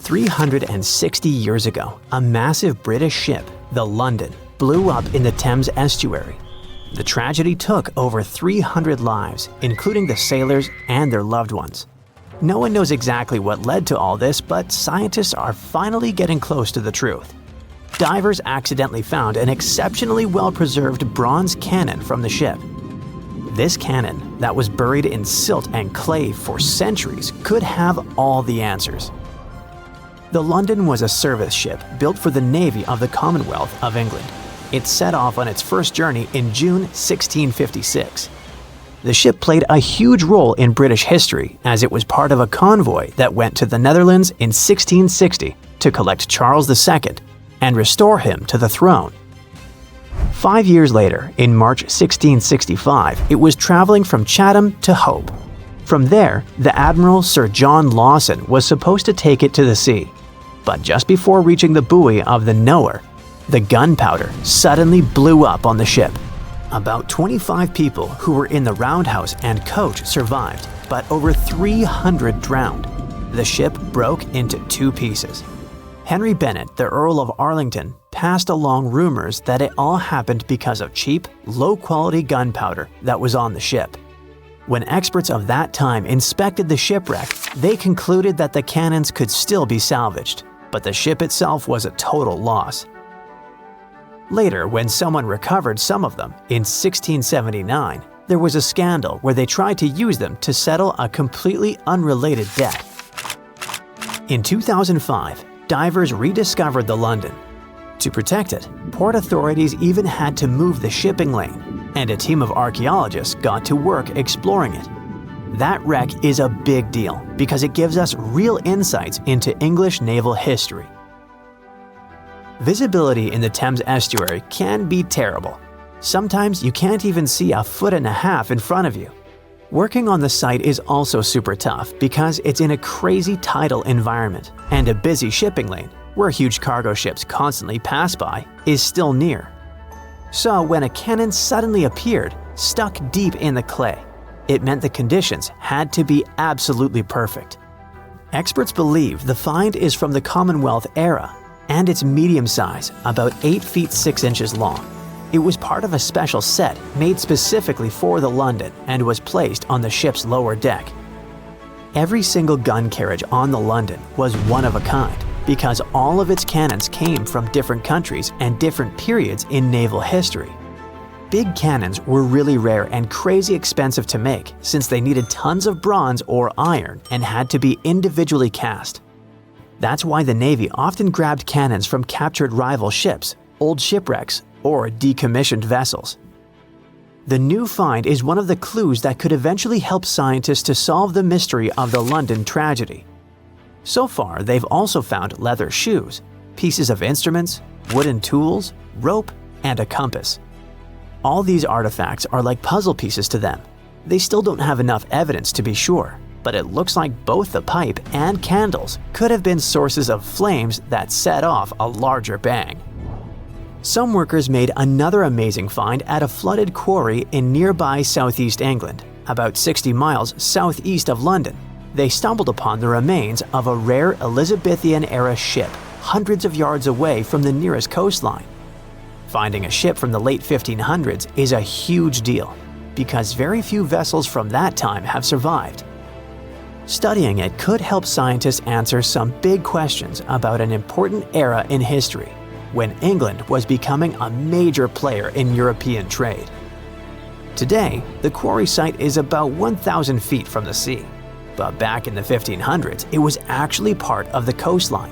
360 years ago, a massive British ship, the London, blew up in the Thames estuary. The tragedy took over 300 lives, including the sailors and their loved ones. No one knows exactly what led to all this, but scientists are finally getting close to the truth. Divers accidentally found an exceptionally well-preserved bronze cannon from the ship. This cannon, that was buried in silt and clay for centuries, could have all the answers. The London was a service ship built for the Navy of the Commonwealth of England. It set off on its first journey in June 1656. The ship played a huge role in British history as it was part of a convoy that went to the Netherlands in 1660 to collect Charles II and restore him to the throne. 5 years later, in March 1665, it was traveling from Chatham to Hope. From there, the Admiral Sir John Lawson was supposed to take it to the sea. But just before reaching the buoy of the Knower, the gunpowder suddenly blew up on the ship. About 25 people who were in the roundhouse and coach survived, but over 300 drowned. The ship broke into two pieces. Henry Bennett, the Earl of Arlington, passed along rumors that it all happened because of cheap, low-quality gunpowder that was on the ship. When experts of that time inspected the shipwreck, they concluded that the cannons could still be salvaged, but the ship itself was a total loss. Later, when someone recovered some of them in 1679, there was a scandal where they tried to use them to settle a completely unrelated debt. In 2005, divers rediscovered the London. To protect it, port authorities even had to move the shipping lane, and a team of archaeologists got to work exploring it. That wreck is a big deal because it gives us real insights into English naval history. Visibility in the Thames estuary can be terrible. Sometimes you can't even see a foot and a half in front of you. Working on the site is also super tough because it's in a crazy tidal environment, and a busy shipping lane, where huge cargo ships constantly pass by, is still near. So when a cannon suddenly appeared, stuck deep in the clay, it meant the conditions had to be absolutely perfect. Experts believe the find is from the Commonwealth era, and it's medium size, about 8 feet 6 inches long. It was part of a special set made specifically for the London and was placed on the ship's lower deck. Every single gun carriage on the London was one of a kind because all of its cannons came from different countries and different periods in naval history. Big cannons were really rare and crazy expensive to make since they needed tons of bronze or iron and had to be individually cast. That's why the Navy often grabbed cannons from captured rival ships, old shipwrecks, or decommissioned vessels. The new find is one of the clues that could eventually help scientists to solve the mystery of the London tragedy. So far, they've also found leather shoes, pieces of instruments, wooden tools, rope, and a compass. All these artifacts are like puzzle pieces to them. They still don't have enough evidence to be sure, but it looks like both the pipe and candles could have been sources of flames that set off a larger bang. Some workers made another amazing find at a flooded quarry in nearby southeast England, about 60 miles southeast of London. They stumbled upon the remains of a rare Elizabethan-era ship hundreds of yards away from the nearest coastline. Finding a ship from the late 1500s is a huge deal, because very few vessels from that time have survived. Studying it could help scientists answer some big questions about an important era in history, when England was becoming a major player in European trade. Today, the quarry site is about 1,000 feet from the sea, but back in the 1500s, it was actually part of the coastline.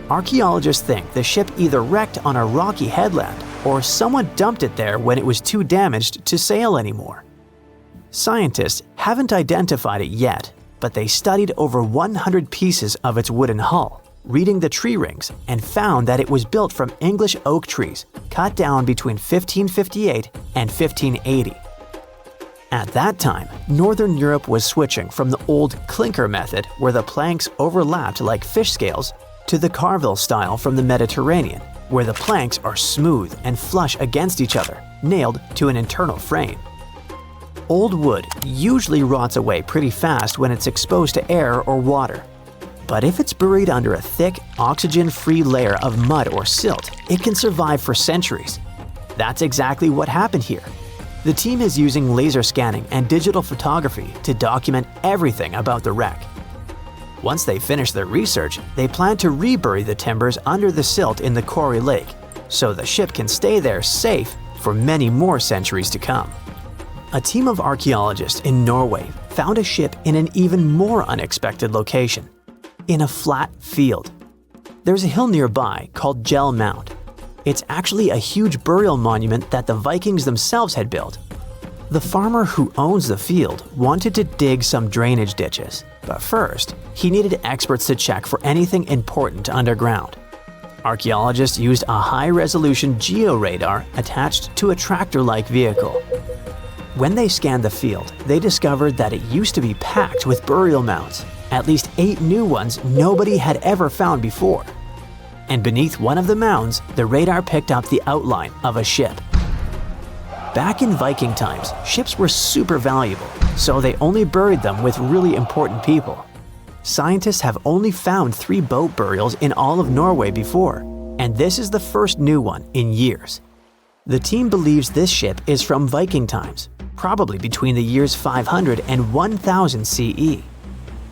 Archaeologists think the ship either wrecked on a rocky headland or someone dumped it there when it was too damaged to sail anymore. Scientists haven't identified it yet, but they studied over 100 pieces of its wooden hull, reading the tree rings, and found that it was built from English oak trees cut down between 1558 and 1580. At that time, Northern Europe was switching from the old clinker method where the planks overlapped like fish scales to the carvel style from the Mediterranean, where the planks are smooth and flush against each other, nailed to an internal frame. Old wood usually rots away pretty fast when it's exposed to air or water. But if it's buried under a thick, oxygen-free layer of mud or silt, it can survive for centuries. That's exactly what happened here. The team is using laser scanning and digital photography to document everything about the wreck. Once they finish their research, they plan to rebury the timbers under the silt in the Quarry Lake, so the ship can stay there safe for many more centuries to come. A team of archaeologists in Norway found a ship in an even more unexpected location, in a flat field. There's a hill nearby called Gel Mound. It's actually a huge burial monument that the Vikings themselves had built. The farmer who owns the field wanted to dig some drainage ditches, but first, he needed experts to check for anything important underground. Archaeologists used a high-resolution georadar attached to a tractor-like vehicle. When they scanned the field, they discovered that it used to be packed with burial mounds, at least 8 new ones nobody had ever found before. And beneath one of the mounds, the radar picked up the outline of a ship. Back in Viking times, ships were super valuable, so they only buried them with really important people. Scientists have only found 3 boat burials in all of Norway before, and this is the first new one in years. The team believes this ship is from Viking times, probably between the years 500 and 1000 CE.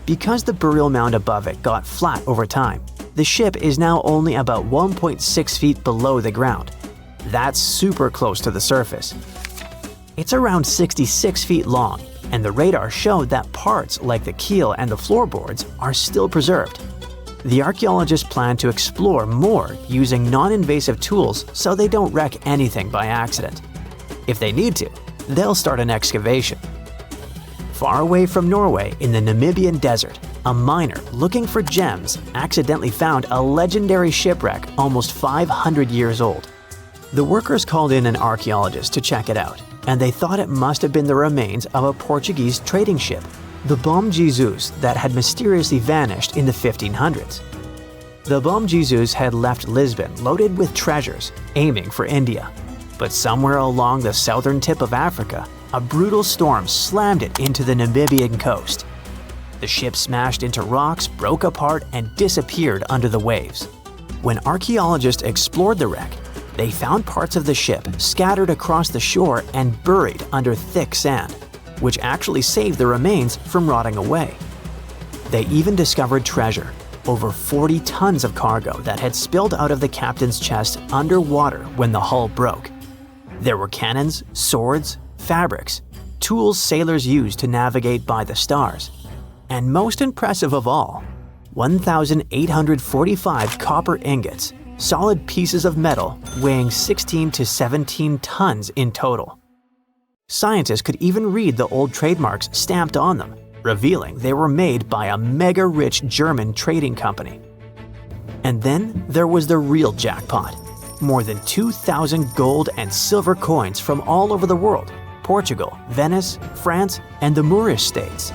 Because the burial mound above it got flat over time, the ship is now only about 1.6 feet below the ground. That's super close to the surface. It's around 66 feet long, and the radar showed that parts like the keel and the floorboards are still preserved. The archaeologists plan to explore more using non-invasive tools so they don't wreck anything by accident. If they need to, they'll start an excavation. Far away from Norway in the Namibian desert, a miner looking for gems accidentally found a legendary shipwreck almost 500 years old. The workers called in an archaeologist to check it out, and they thought it must have been the remains of a Portuguese trading ship, the Bom Jesus, that had mysteriously vanished in the 1500s. The Bom Jesus had left Lisbon loaded with treasures, aiming for India. But somewhere along the southern tip of Africa, a brutal storm slammed it into the Namibian coast. The ship smashed into rocks, broke apart, and disappeared under the waves. When archaeologists explored the wreck, they found parts of the ship scattered across the shore and buried under thick sand, which actually saved the remains from rotting away. They even discovered treasure, over 40 tons of cargo that had spilled out of the captain's chest underwater when the hull broke. There were cannons, swords, fabrics, tools sailors used to navigate by the stars, and most impressive of all, 1,845 copper ingots, solid pieces of metal weighing 16 to 17 tons in total. Scientists could even read the old trademarks stamped on them, revealing they were made by a mega-rich German trading company. And then there was the real jackpot. More than 2,000 gold and silver coins from all over the world, Portugal, Venice, France, and the Moorish states,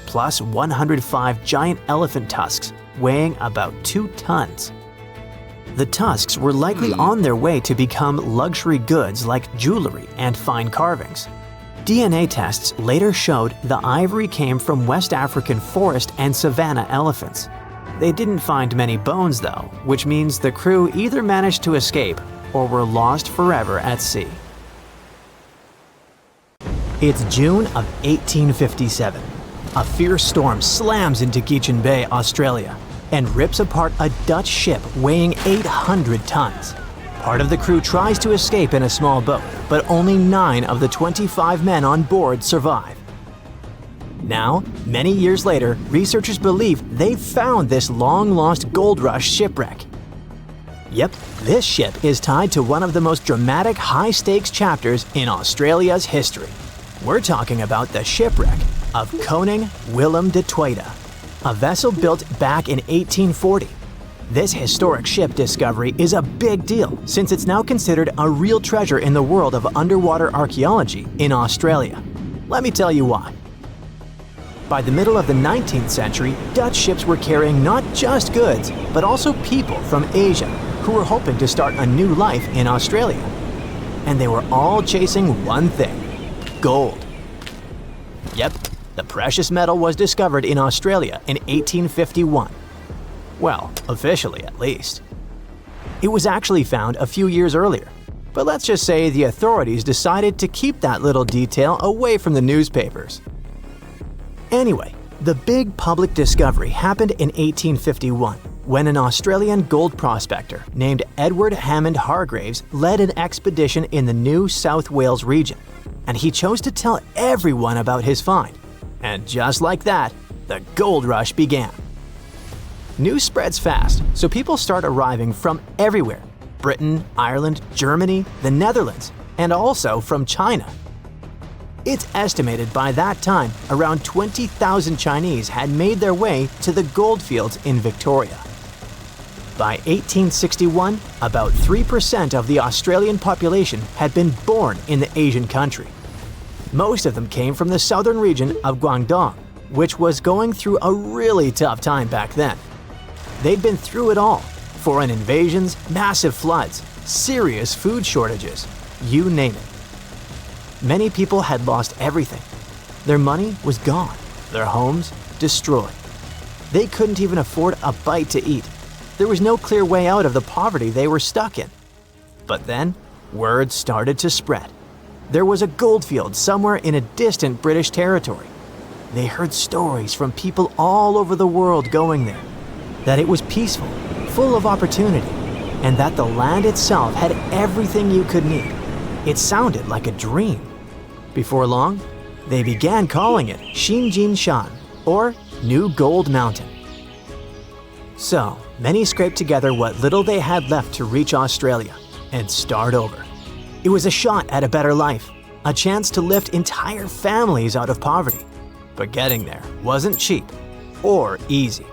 plus 105 giant elephant tusks weighing about 2 tons. The tusks were likely on their way to become luxury goods like jewelry and fine carvings. DNA tests later showed the ivory came from West African forest and savanna elephants. They didn't find many bones though, which means the crew either managed to escape or were lost forever at sea. It's June of 1857. A fierce storm slams into Gechen Bay, Australia, and rips apart a Dutch ship weighing 800 tons. Part of the crew tries to escape in a small boat, but only 9 of the 25 men on board survive. Now, many years later, researchers believe they've found this long-lost gold rush shipwreck. Yep, this ship is tied to one of the most dramatic high-stakes chapters in Australia's history. We're talking about the shipwreck of Koning William de Tweede, a vessel built back in 1840. This historic ship discovery is a big deal since it's now considered a real treasure in the world of underwater archaeology in Australia. Let me tell you why. By the middle of the 19th century, Dutch ships were carrying not just goods, but also people from Asia who were hoping to start a new life in Australia. And they were all chasing one thing: gold. Yep, the precious metal was discovered in Australia in 1851. Well, officially at least. It was actually found a few years earlier, but let's just say the authorities decided to keep that little detail away from the newspapers. Anyway, the big public discovery happened in 1851 when an Australian gold prospector named Edward Hammond Hargraves led an expedition in the New South Wales region, and he chose to tell everyone about his find. And just like that, the gold rush began. News spreads fast, so people start arriving from everywhere: Britain, Ireland, Germany, the Netherlands, and also from China. It's estimated by that time around 20,000 Chinese had made their way to the goldfields in Victoria. By 1861, about 3% of the Australian population had been born in the Asian country. Most of them came from the southern region of Guangdong, which was going through a really tough time back then. They'd been through it all: foreign invasions, massive floods, serious food shortages, you name it. Many people had lost everything. Their money was gone, their homes destroyed. They couldn't even afford a bite to eat. There was no clear way out of the poverty they were stuck in. But then, word started to spread. There was a goldfield somewhere in a distant British territory. They heard stories from people all over the world going there, that it was peaceful, full of opportunity, and that the land itself had everything you could need. It sounded like a dream. Before long, they began calling it Xinjin Shan, or New Gold Mountain. So, many scraped together what little they had left to reach Australia and start over. It was a shot at a better life, a chance to lift entire families out of poverty. But getting there wasn't cheap or easy.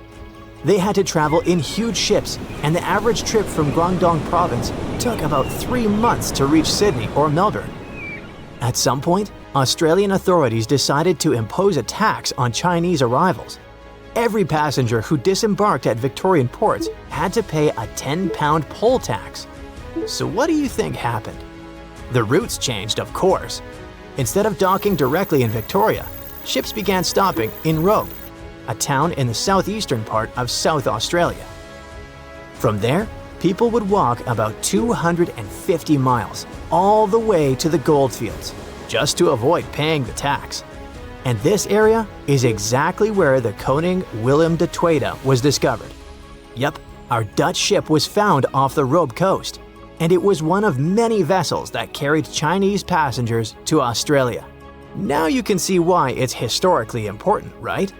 They had to travel in huge ships, and the average trip from Guangdong province took about 3 months to reach Sydney or Melbourne. At some point, Australian authorities decided to impose a tax on Chinese arrivals. Every passenger who disembarked at Victorian ports had to pay a £10 poll tax. So what do you think happened? The routes changed, of course. Instead of docking directly in Victoria, ships began stopping in Robe, a town in the southeastern part of South Australia. From there, people would walk about 250 miles all the way to the goldfields, just to avoid paying the tax. And this area is exactly where the Koning William was discovered. Yep, our Dutch ship was found off the Robe coast, and it was one of many vessels that carried Chinese passengers to Australia. Now you can see why it's historically important, right?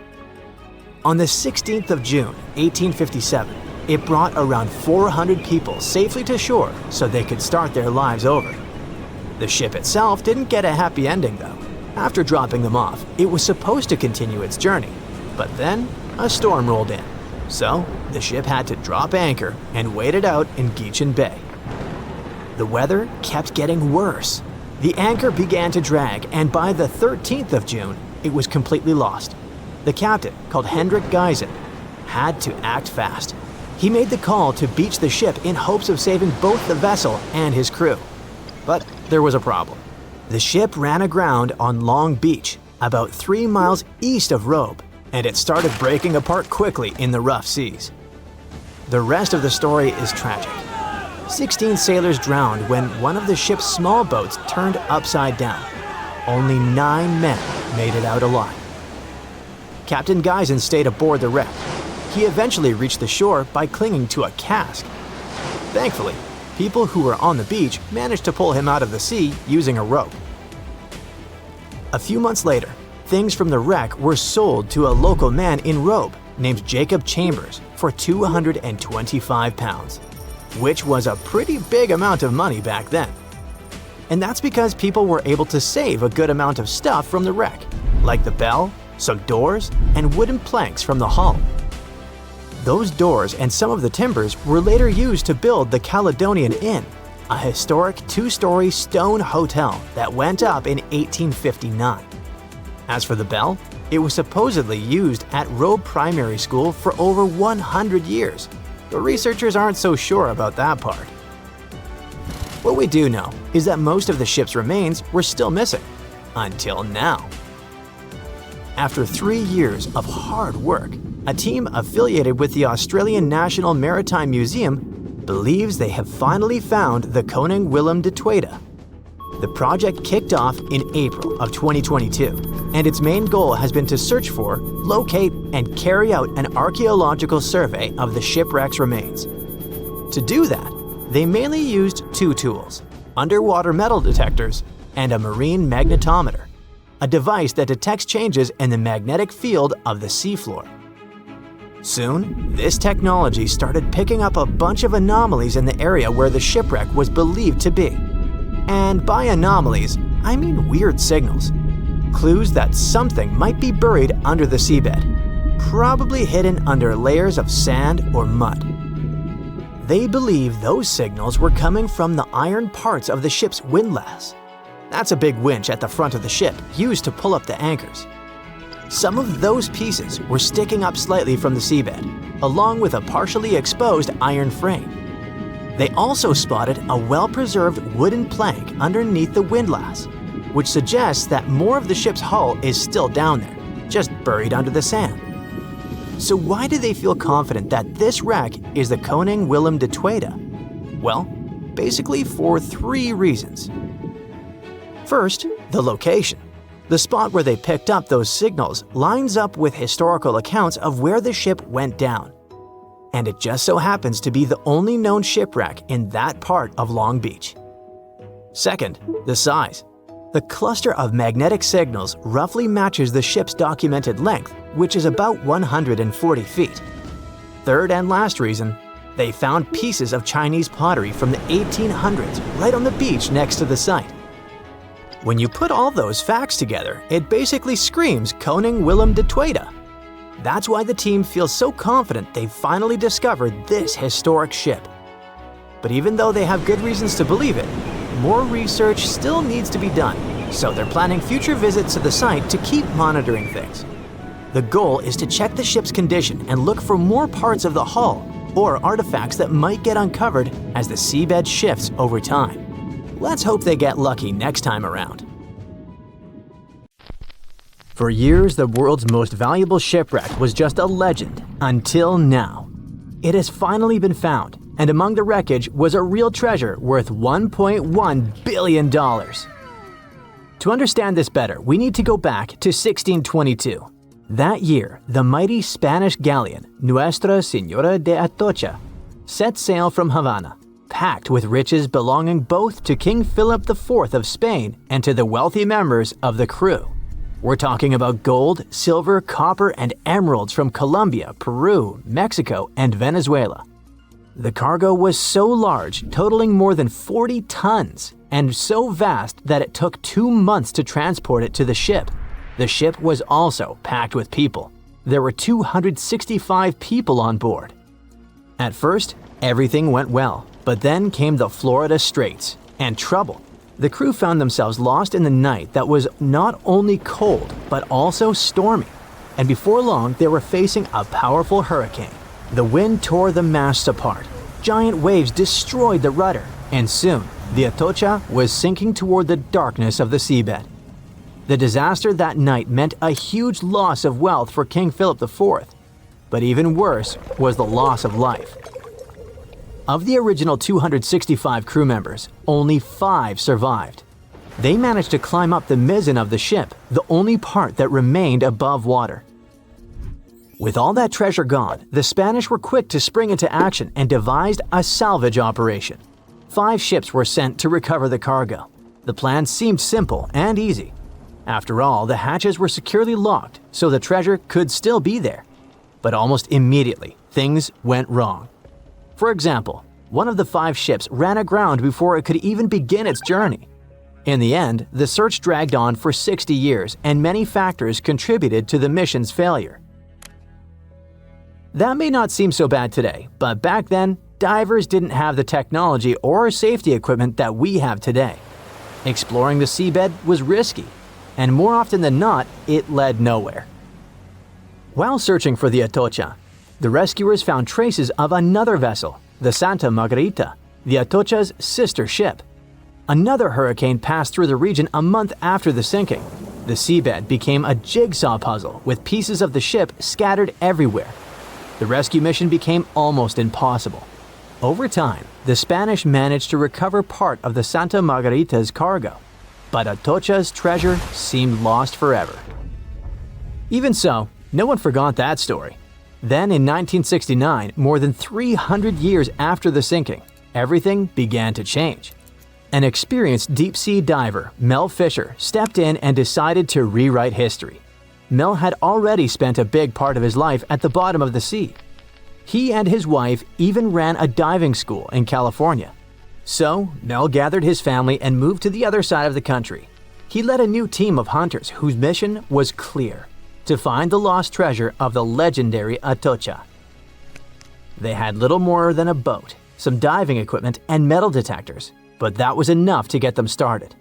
On the 16th of June, 1857, it brought around 400 people safely to shore so they could start their lives over. The ship itself didn't get a happy ending though. After dropping them off, it was supposed to continue its journey, but then a storm rolled in. So the ship had to drop anchor and wait it out in Geechin Bay. The weather kept getting worse. The anchor began to drag, and by the 13th of June, it was completely lost. The captain, called Hendrik Geisen, had to act fast. He made the call to beach the ship in hopes of saving both the vessel and his crew. But there was a problem. The ship ran aground on Long Beach, about 3 miles east of Robe, and it started breaking apart quickly in the rough seas. The rest of the story is tragic. 16 sailors drowned when one of the ship's small boats turned upside down. Only 9 men made it out alive. Captain Geisen stayed aboard the wreck. He eventually reached the shore by clinging to a cask. Thankfully, people who were on the beach managed to pull him out of the sea using a rope. A few months later, things from the wreck were sold to a local man in Robe named Jacob Chambers for £225, which was a pretty big amount of money back then. And that's because people were able to save a good amount of stuff from the wreck, like the bell, some doors, and wooden planks from the hull. Those doors and some of the timbers were later used to build the Caledonian Inn, a historic 2-story stone hotel that went up in 1859. As for the bell, it was supposedly used at Robe Primary School for over 100 years, but researchers aren't so sure about that part. What we do know is that most of the ship's remains were still missing, until now. After 3 years of hard work, a team affiliated with the Australian National Maritime Museum believes they have finally found the Koning William Detueda. The project kicked off in April of 2022, and its main goal has been to search for, locate, and carry out an archaeological survey of the shipwreck's remains. To do that, they mainly used two tools: underwater metal detectors and a marine magnetometer, a device that detects changes in the magnetic field of the seafloor. Soon, this technology started picking up a bunch of anomalies in the area where the shipwreck was believed to be. And by anomalies, I mean weird signals. Clues that something might be buried under the seabed, probably hidden under layers of sand or mud. They believe those signals were coming from the iron parts of the ship's windlass. That's a big winch at the front of the ship used to pull up the anchors. Some of those pieces were sticking up slightly from the seabed, along with a partially exposed iron frame. They also spotted a well-preserved wooden plank underneath the windlass, which suggests that more of the ship's hull is still down there, just buried under the sand. So why do they feel confident that this wreck is the Koning William Detueda? Well, basically for three reasons. First, the location. The spot where they picked up those signals lines up with historical accounts of where the ship went down. And it just so happens to be the only known shipwreck in that part of Long Beach. Second, the size. The cluster of magnetic signals roughly matches the ship's documented length, which is about 140 feet. Third and last reason, they found pieces of Chinese pottery from the 1800s right on the beach next to the site. When you put all those facts together, it basically screams Koning William Detueda. That's why the team feels so confident they've finally discovered this historic ship. But even though they have good reasons to believe it, more research still needs to be done, so they're planning future visits to the site to keep monitoring things. The goal is to check the ship's condition and look for more parts of the hull or artifacts that might get uncovered as the seabed shifts over time. Let's hope they get lucky next time around. For years, the world's most valuable shipwreck was just a legend, until now. It has finally been found, and among the wreckage was a real treasure worth $1.1 billion. To understand this better, we need to go back to 1622. That year, the mighty Spanish galleon Nuestra Señora de Atocha set sail from Havana, packed with riches belonging both to King Philip IV of Spain and to the wealthy members of the crew. We're talking about gold, silver, copper, and emeralds from Colombia, Peru, Mexico, and Venezuela. The cargo was so large, totaling more than 40 tons, and so vast that it took 2 months to transport it to the ship. The ship was also packed with people. There were 265 people on board. At first, everything went well, but then came the Florida Straits and trouble. The crew found themselves lost in the night that was not only cold, but also stormy. And before long, they were facing a powerful hurricane. The wind tore the masts apart. Giant waves destroyed the rudder, and soon, the Atocha was sinking toward the darkness of the seabed. The disaster that night meant a huge loss of wealth for King Philip IV, but even worse was the loss of life. Of the original 265 crew members, only 5 survived. They managed to climb up the mizzen of the ship, the only part that remained above water. With all that treasure gone, the Spanish were quick to spring into action and devised a salvage operation. 5 ships were sent to recover the cargo. The plan seemed simple and easy. After all, the hatches were securely locked, so the treasure could still be there. But almost immediately, things went wrong. For example, one of the 5 ships ran aground before it could even begin its journey. In the end, the search dragged on for 60 years, and many factors contributed to the mission's failure. That may not seem so bad today, but back then, divers didn't have the technology or safety equipment that we have today. Exploring the seabed was risky, and more often than not, it led nowhere. While searching for the Atocha, the rescuers found traces of another vessel, the Santa Margarita, the Atocha's sister ship. Another hurricane passed through the region a month after the sinking. The seabed became a jigsaw puzzle with pieces of the ship scattered everywhere. The rescue mission became almost impossible. Over time, the Spanish managed to recover part of the Santa Margarita's cargo, but Atocha's treasure seemed lost forever. Even so, no one forgot that story. Then in 1969, more than 300 years after the sinking, everything began to change. An experienced deep-sea diver, Mel Fisher, stepped in and decided to rewrite history. Mel had already spent a big part of his life at the bottom of the sea. He and his wife even ran a diving school in California. So, Mel gathered his family and moved to the other side of the country. He led a new team of hunters whose mission was clear: to find the lost treasure of the legendary Atocha. They had little more than a boat, some diving equipment, and metal detectors, but that was enough to get them started.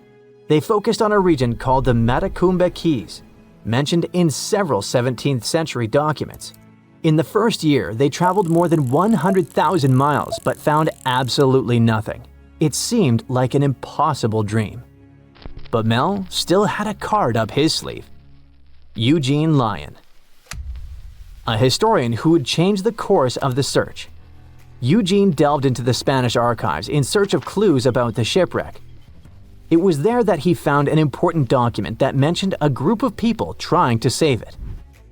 They focused on a region called the Matacumbe Keys, mentioned in several 17th century documents. In the first year, they traveled more than 100,000 miles but found absolutely nothing. It seemed like an impossible dream. But Mel still had a card up his sleeve. Eugene Lyon, a historian who would change the course of the search. Eugene delved into the Spanish archives in search of clues about the shipwreck. It was there that he found an important document that mentioned a group of people trying to save it.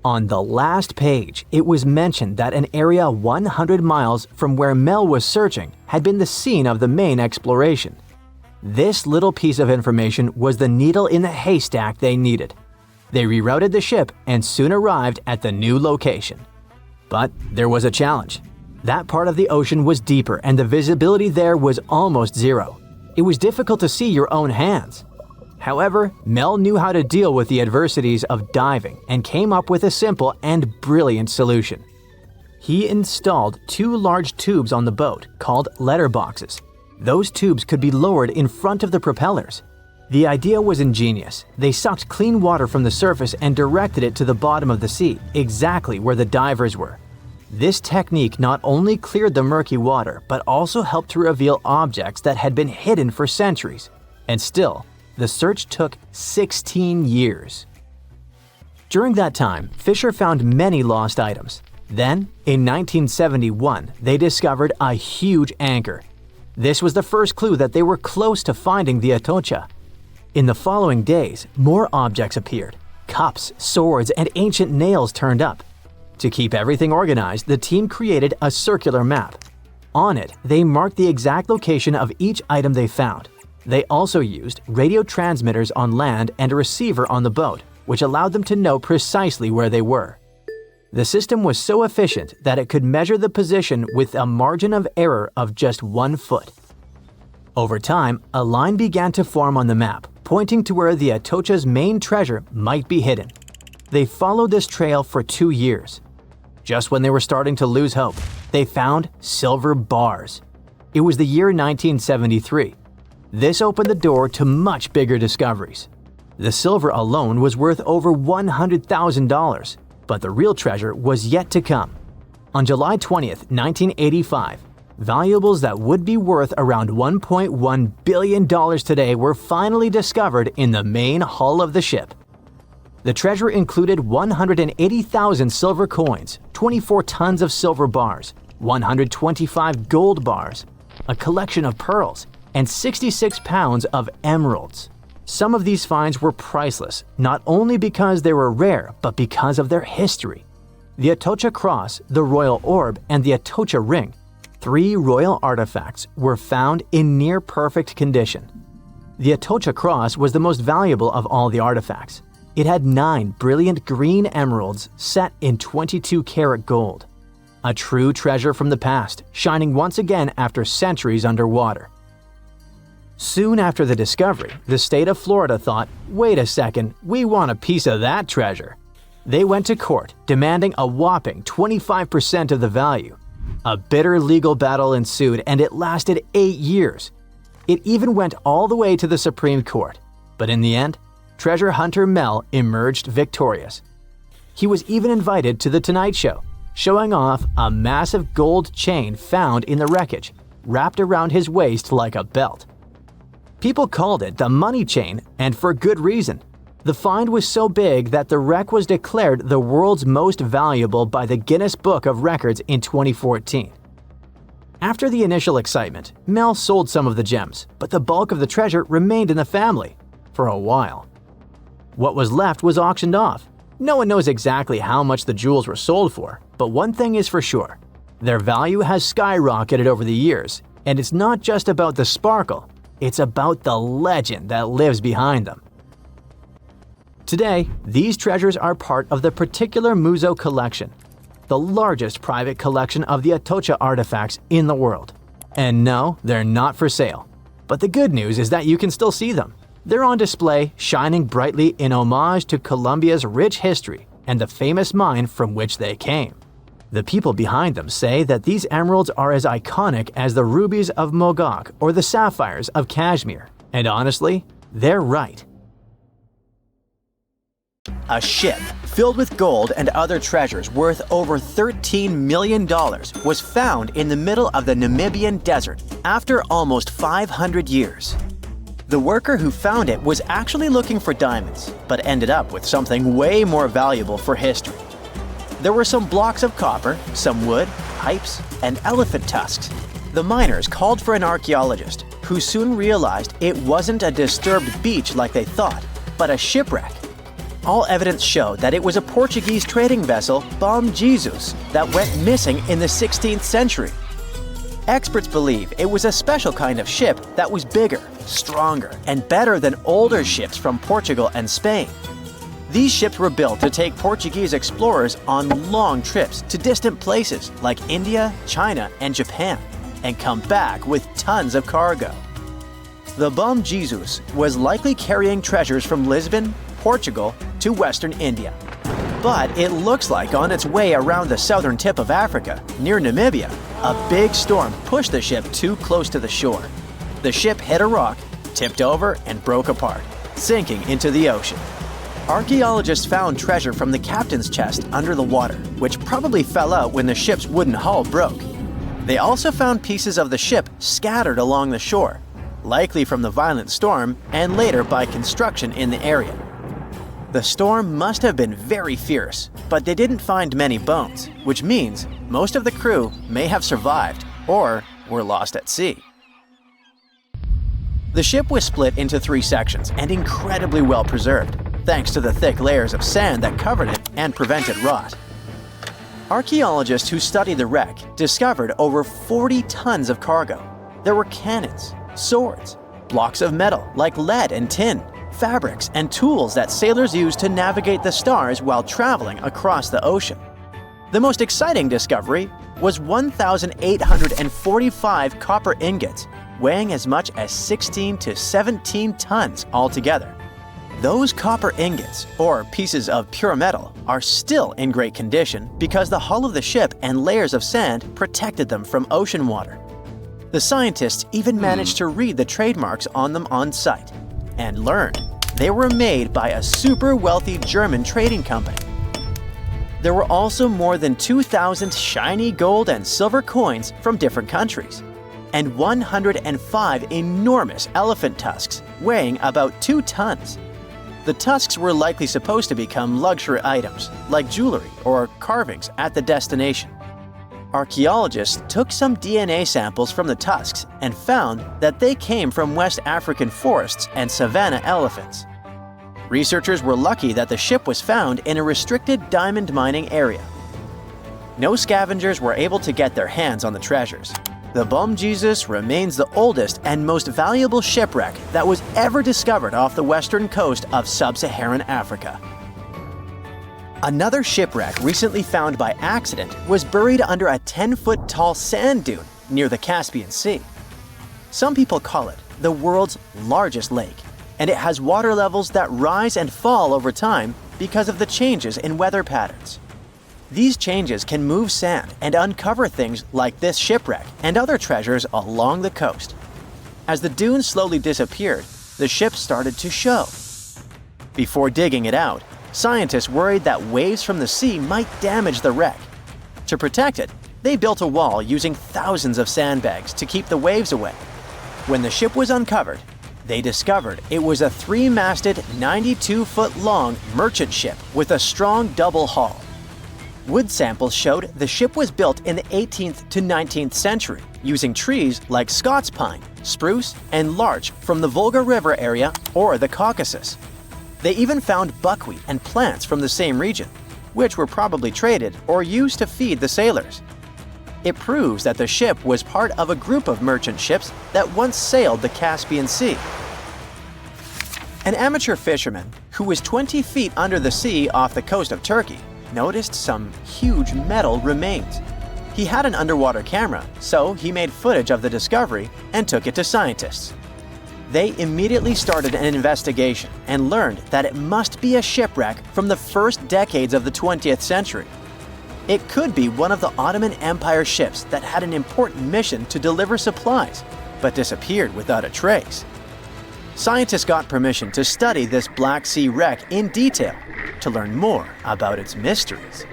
On the last page, it was mentioned that an area 100 miles from where Mel was searching had been the scene of the main exploration. This little piece of information was the needle in the haystack they needed. They rerouted the ship and soon arrived at the new location. But there was a challenge. That part of the ocean was deeper and the visibility there was almost zero. It was difficult to see your own hands. However, Mel knew how to deal with the adversities of diving and came up with a simple and brilliant solution. He installed 2 large tubes on the boat called letterboxes. Those tubes could be lowered in front of the propellers. The idea was ingenious. They sucked clean water from the surface and directed it to the bottom of the sea, exactly where the divers were. This technique not only cleared the murky water, but also helped to reveal objects that had been hidden for centuries. And still, the search took 16 years. During that time, Fisher found many lost items. Then, in 1971, they discovered a huge anchor. This was the first clue that they were close to finding the Atocha. In the following days, more objects appeared. Cups, swords, and ancient nails turned up. To keep everything organized, the team created a circular map. On it, they marked the exact location of each item they found. They also used radio transmitters on land and a receiver on the boat, which allowed them to know precisely where they were. The system was so efficient that it could measure the position with a margin of error of just 1 foot. Over time, a line began to form on the map, pointing to where the Atocha's main treasure might be hidden. They followed this trail for 2 years. Just when they were starting to lose hope, they found silver bars. It was the year 1973. This opened the door to much bigger discoveries. The silver alone was worth over $100,000, but the real treasure was yet to come. On July 20th, 1985, valuables that would be worth around $1.1 billion today were finally discovered in the main hull of the ship. The treasure included 180,000 silver coins, 24 tons of silver bars, 125 gold bars, a collection of pearls, and 66 pounds of emeralds. Some of these finds were priceless, not only because they were rare, but because of their history. The Atocha Cross, the Royal Orb, and the Atocha Ring, 3 royal artifacts, were found in near-perfect condition. The Atocha Cross was the most valuable of all the artifacts. It had 9 brilliant green emeralds set in 22-karat gold. A true treasure from the past, shining once again after centuries underwater. Soon after the discovery, the state of Florida thought, wait a second, we want a piece of that treasure. They went to court, demanding a whopping 25% of the value. A bitter legal battle ensued and it lasted 8 years. It even went all the way to the Supreme Court. But in the end, treasure hunter Mel emerged victorious. He was even invited to The Tonight Show, showing off a massive gold chain found in the wreckage, wrapped around his waist like a belt. People called it the money chain, and for good reason. The find was so big that the wreck was declared the world's most valuable by the Guinness Book of Records in 2014. After the initial excitement, Mel sold some of the gems, but the bulk of the treasure remained in the family for a while. What was left was auctioned off. No one knows exactly how much the jewels were sold for, but one thing is for sure. Their value has skyrocketed over the years, and it's not just about the sparkle, it's about the legend that lives behind them. Today, these treasures are part of the particular Museo collection, the largest private collection of the Atocha artifacts in the world. And no, they're not for sale. But the good news is that you can still see them. They're on display, shining brightly in homage to Colombia's rich history and the famous mine from which they came. The people behind them say that these emeralds are as iconic as the rubies of Mogok or the sapphires of Kashmir. And honestly, they're right. A ship filled with gold and other treasures worth over $13 million was found in the middle of the Namibian desert after almost 500 years. The worker who found it was actually looking for diamonds, but ended up with something way more valuable for history. There were some blocks of copper, some wood, pipes, and elephant tusks. The miners called for an archaeologist, who soon realized it wasn't a disturbed beach like they thought, but a shipwreck. All evidence showed that it was a Portuguese trading vessel, Bom Jesus, that went missing in the 16th century. Experts believe it was a special kind of ship that was bigger, stronger, and better than older ships from Portugal and Spain. These ships were built to take Portuguese explorers on long trips to distant places like India, China, and Japan, and come back with tons of cargo. The Bom Jesus was likely carrying treasures from Lisbon, Portugal, to Western India. But it looks like on its way around the southern tip of Africa, near Namibia, a big storm pushed the ship too close to the shore. The ship hit a rock, tipped over, and broke apart, sinking into the ocean. Archaeologists found treasure from the captain's chest under the water, which probably fell out when the ship's wooden hull broke. They also found pieces of the ship scattered along the shore, likely from the violent storm and later by construction in the area. The storm must have been very fierce, but they didn't find many bones, which means most of the crew may have survived or were lost at sea. The ship was split into 3 sections and incredibly well preserved, thanks to the thick layers of sand that covered it and prevented rot. Archaeologists who studied the wreck discovered over 40 tons of cargo. There were cannons, swords, blocks of metal like lead and tin, fabrics, and tools that sailors used to navigate the stars while traveling across the ocean. The most exciting discovery was 1,845 copper ingots, weighing as much as 16 to 17 tons altogether. Those copper ingots, or pieces of pure metal, are still in great condition because the hull of the ship and layers of sand protected them from ocean water. The scientists even managed to read the trademarks on them on site, and learned they were made by a super wealthy German trading company. There were also more than 2,000 shiny gold and silver coins from different countries, and 105 enormous elephant tusks weighing about 2 tons. The tusks were likely supposed to become luxury items, like jewelry or carvings at the destination. Archaeologists took some DNA samples from the tusks and found that they came from West African forests and savanna elephants. Researchers were lucky that the ship was found in a restricted diamond mining area. No scavengers were able to get their hands on the treasures. The Bom Jesus remains the oldest and most valuable shipwreck that was ever discovered off the western coast of sub-Saharan Africa. Another shipwreck recently found by accident was buried under a 10-foot tall sand dune near the Caspian Sea. Some people call it the world's largest lake, and it has water levels that rise and fall over time because of the changes in weather patterns. These changes can move sand and uncover things like this shipwreck and other treasures along the coast. As the dunes slowly disappeared, the ship started to show. Before digging it out, scientists worried that waves from the sea might damage the wreck. To protect it, they built a wall using thousands of sandbags to keep the waves away. When the ship was uncovered, They discovered it was a 3-masted, 92-foot-long merchant ship with a strong double hull. Wood samples showed the ship was built in the 18th to 19th century using trees like Scots pine, spruce, and larch from the Volga River area or the Caucasus. They even found buckwheat and plants from the same region, which were probably traded or used to feed the sailors. It proves that the ship was part of a group of merchant ships that once sailed the Caspian Sea. An amateur fisherman who was 20 feet under the sea off the coast of Turkey noticed some huge metal remains. He had an underwater camera, so he made footage of the discovery and took it to scientists. They immediately started an investigation and learned that it must be a shipwreck from the first decades of the 20th century. It could be one of the Ottoman Empire ships that had an important mission to deliver supplies, but disappeared without a trace. Scientists got permission to study this Black Sea wreck in detail to learn more about its mysteries.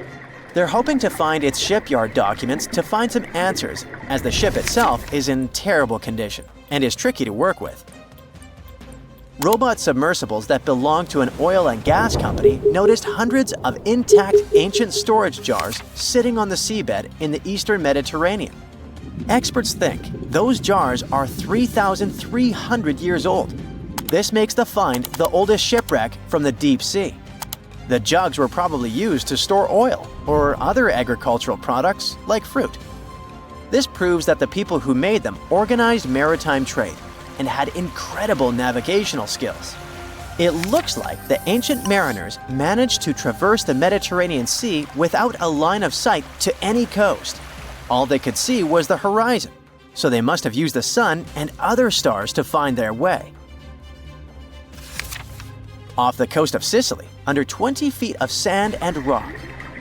They're hoping to find its shipyard documents to find some answers, as the ship itself is in terrible condition and is tricky to work with. Robot submersibles that belong to an oil and gas company noticed hundreds of intact ancient storage jars sitting on the seabed in the eastern Mediterranean. Experts think those jars are 3,300 years old. This makes the find the oldest shipwreck from the deep sea. The jugs were probably used to store oil or other agricultural products like fruit. This proves that the people who made them organized maritime trade and had incredible navigational skills. It looks like the ancient mariners managed to traverse the Mediterranean Sea without a line of sight to any coast. All they could see was the horizon, so they must have used the sun and other stars to find their way. Off the coast of Sicily, under 20 feet of sand and rock,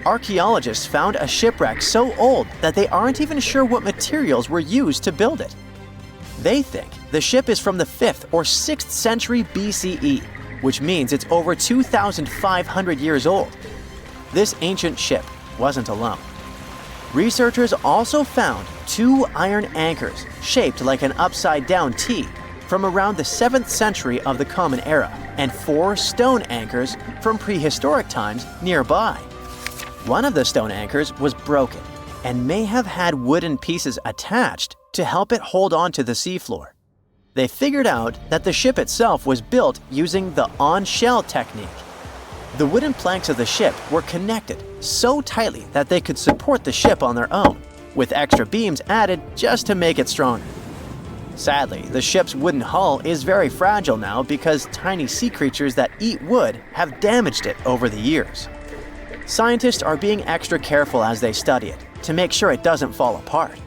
archaeologists found a shipwreck so old that they aren't even sure what materials were used to build it. They think the ship is from the 5th or 6th century BCE, which means it's over 2,500 years old. This ancient ship wasn't alone. Researchers also found 2 iron anchors shaped like an upside-down T from around the 7th century of the Common Era and 4 stone anchors from prehistoric times nearby. One of the stone anchors was broken and may have had wooden pieces attached to help it hold on to the seafloor. They figured out that the ship itself was built using the on-shell technique. The wooden planks of the ship were connected so tightly that they could support the ship on their own, with extra beams added just to make it stronger. Sadly, the ship's wooden hull is very fragile now because tiny sea creatures that eat wood have damaged it over the years. Scientists are being extra careful as they study it to make sure it doesn't fall apart.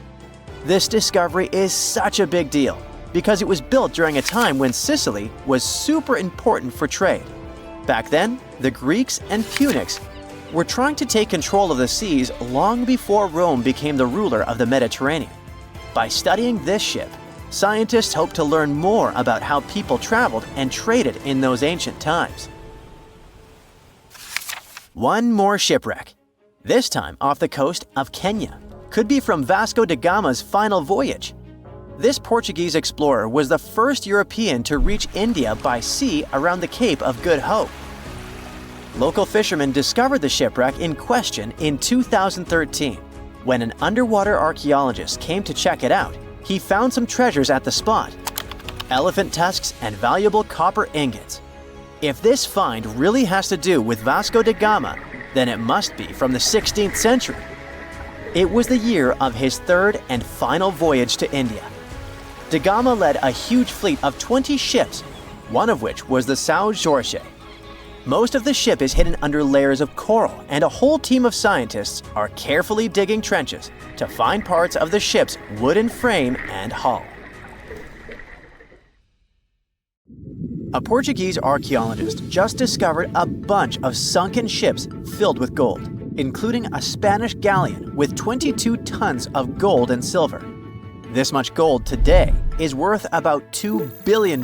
This discovery is such a big deal because it was built during a time when Sicily was super important for trade. Back then, the Greeks and Punics were trying to take control of the seas long before Rome became the ruler of the Mediterranean. By studying this ship, scientists hope to learn more about how people traveled and traded in those ancient times. One more shipwreck, this time off the coast of Kenya. Could be from Vasco da Gama's final voyage. This Portuguese explorer was the first European to reach India by sea around the Cape of Good Hope. Local fishermen discovered the shipwreck in question in 2013. When an underwater archaeologist came to check it out, he found some treasures at the spot: elephant tusks and valuable copper ingots. If this find really has to do with Vasco da Gama, then it must be from the 16th century. It was the year of his 3rd and final voyage to India. Da Gama led a huge fleet of 20 ships, one of which was the São Jorge. Most of the ship is hidden under layers of coral, and a whole team of scientists are carefully digging trenches to find parts of the ship's wooden frame and hull. A Portuguese archaeologist just discovered a bunch of sunken ships filled with gold, including a Spanish galleon with 22 tons of gold and silver. This much gold today is worth about $2 billion,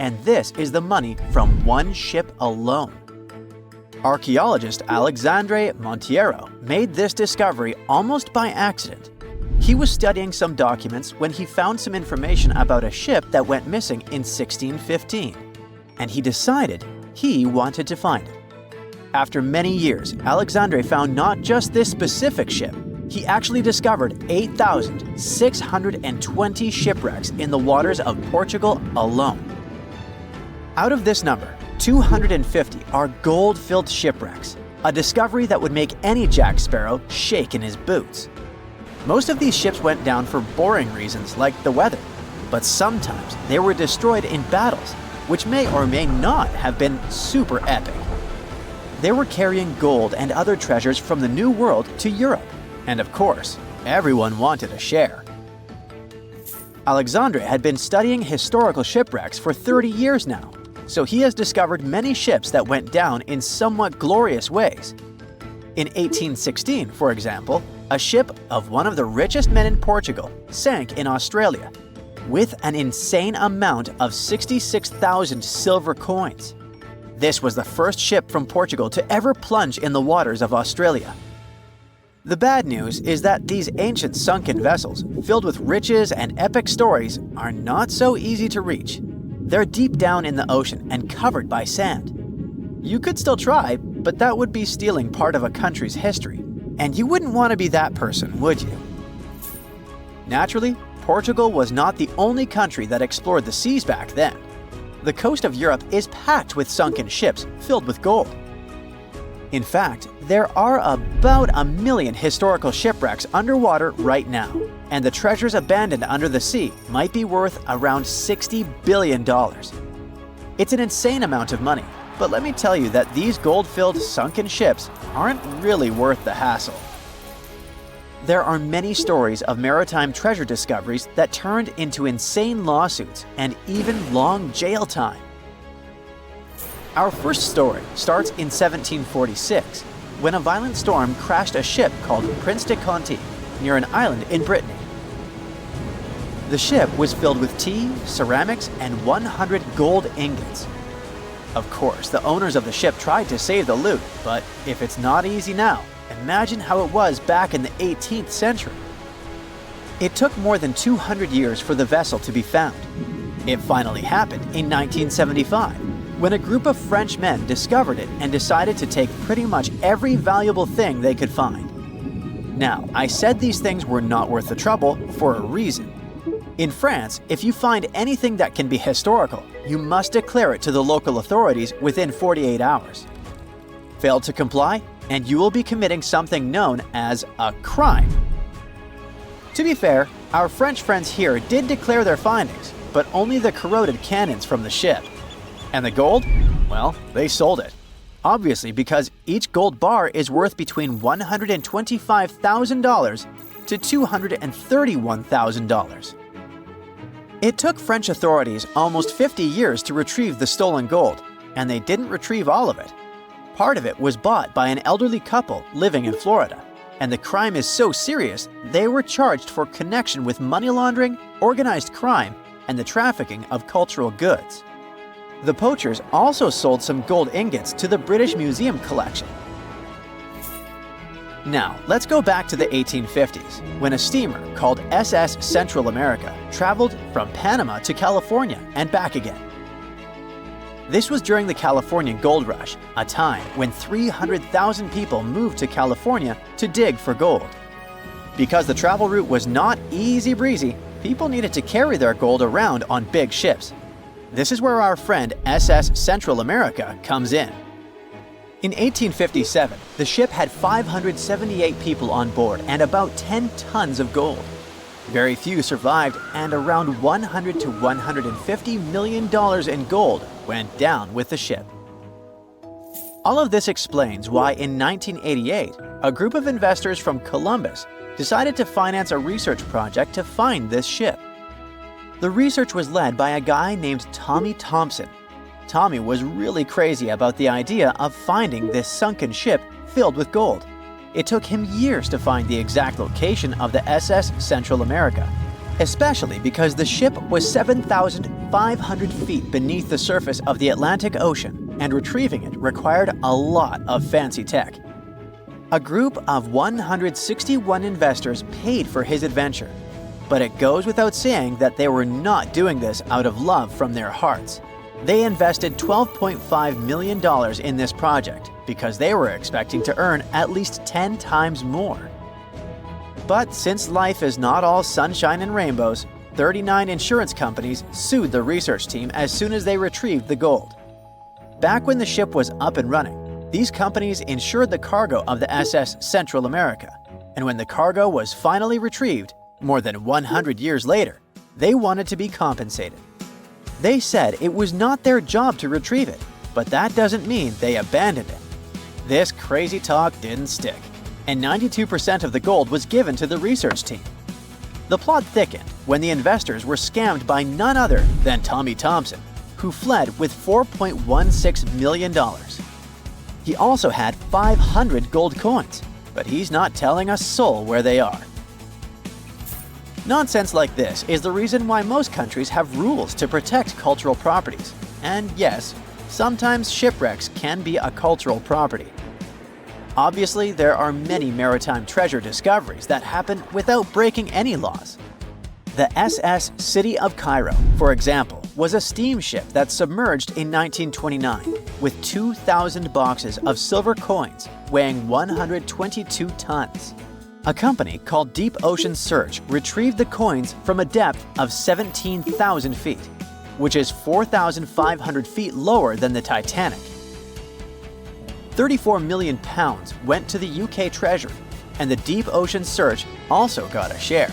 and this is the money from one ship alone. Archaeologist Alexandre Monteiro made this discovery almost by accident. He was studying some documents when he found some information about a ship that went missing in 1615, and he decided he wanted to find it. After many years, Alexandre found not just this specific ship, he actually discovered 8,620 shipwrecks in the waters of Portugal alone. Out of this number, 250 are gold-filled shipwrecks, a discovery that would make any Jack Sparrow shake in his boots. Most of these ships went down for boring reasons like the weather, but sometimes they were destroyed in battles, which may or may not have been super epic. They were carrying gold and other treasures from the New World to Europe, and of course, everyone wanted a share. Alexandre had been studying historical shipwrecks for 30 years now, so he has discovered many ships that went down in somewhat glorious ways. In 1816, for example, a ship of one of the richest men in Portugal sank in Australia, with an insane amount of 66,000 silver coins. This was the first ship from Portugal to ever plunge in the waters of Australia. The bad news is that these ancient sunken vessels, filled with riches and epic stories, are not so easy to reach. They're deep down in the ocean and covered by sand. You could still try, but that would be stealing part of a country's history, and you wouldn't want to be that person, would you? Naturally, Portugal was not the only country that explored the seas back then. The coast of Europe is packed with sunken ships filled with gold. In fact, there are about 1 million historical shipwrecks underwater right now, and the treasures abandoned under the sea might be worth around $60 billion. It's an insane amount of money, but let me tell you that these gold-filled sunken ships aren't really worth the hassle. There are many stories of maritime treasure discoveries that turned into insane lawsuits and even long jail time. Our first story starts in 1746, when a violent storm crashed a ship called Prince de Conti near an island in Brittany. The ship was filled with tea, ceramics, and 100 gold ingots. Of course, the owners of the ship tried to save the loot, but if it's not easy now, imagine how it was back in the 18th century. It took more than 200 years for the vessel to be found. It finally happened in 1975, when a group of French men discovered it and decided to take pretty much every valuable thing they could find. Now, I said these things were not worth the trouble for a reason. In France, if you find anything that can be historical, you must declare it to the local authorities within 48 hours. Fail to comply, and you will be committing something known as a crime. To be fair, our French friends here did declare their findings, but only the corroded cannons from the ship. And the gold? Well, they sold it. Obviously, because each gold bar is worth between $125,000 to $231,000. It took French authorities almost 50 years to retrieve the stolen gold, and they didn't retrieve all of it. Part of it was bought by an elderly couple living in Florida, and the crime is so serious they were charged for connection with money laundering, organized crime, and the trafficking of cultural goods. The poachers also sold some gold ingots to the British Museum collection. Now, let's go back to the 1850s, when a steamer called SS Central America traveled from Panama to California and back again. This was during the Californian Gold Rush, a time when 300,000 people moved to California to dig for gold. Because the travel route was not easy breezy, people needed to carry their gold around on big ships. This is where our friend SS Central America comes in. In 1857, the ship had 578 people on board and about 10 tons of gold. Very few survived, and around $100 to $150 million in gold went down with the ship. All of this explains why in 1988, a group of investors from Columbus decided to finance a research project to find this ship. The research was led by a guy named Tommy Thompson. Tommy was really crazy about the idea of finding this sunken ship filled with gold. It took him years to find the exact location of the SS Central America, especially because the ship was 7,500 feet beneath the surface of the Atlantic Ocean, and retrieving it required a lot of fancy tech. A group of 161 investors paid for his adventure, but it goes without saying that they were not doing this out of love from their hearts. They invested $12.5 million in this project because they were expecting to earn at least 10 times more. But since life is not all sunshine and rainbows, 39 insurance companies sued the research team as soon as they retrieved the gold. Back when the ship was up and running, these companies insured the cargo of the SS Central America, and when the cargo was finally retrieved, more than 100 years later, they wanted to be compensated. They said it was not their job to retrieve it, but that doesn't mean they abandoned it. This crazy talk didn't stick, and 92% of the gold was given to the research team. The plot thickened when the investors were scammed by none other than Tommy Thompson, who fled with $4.16 million. He also had 500 gold coins, but he's not telling a soul where they are. Nonsense like this is the reason why most countries have rules to protect cultural properties. And yes, sometimes shipwrecks can be a cultural property. Obviously, there are many maritime treasure discoveries that happen without breaking any laws. The SS City of Cairo, for example, was a steamship that submerged in 1929 with 2,000 boxes of silver coins weighing 122 tons. A company called Deep Ocean Search retrieved the coins from a depth of 17,000 feet, which is 4,500 feet lower than the Titanic. 34 million pounds went to the UK Treasury, and the Deep Ocean Search also got a share.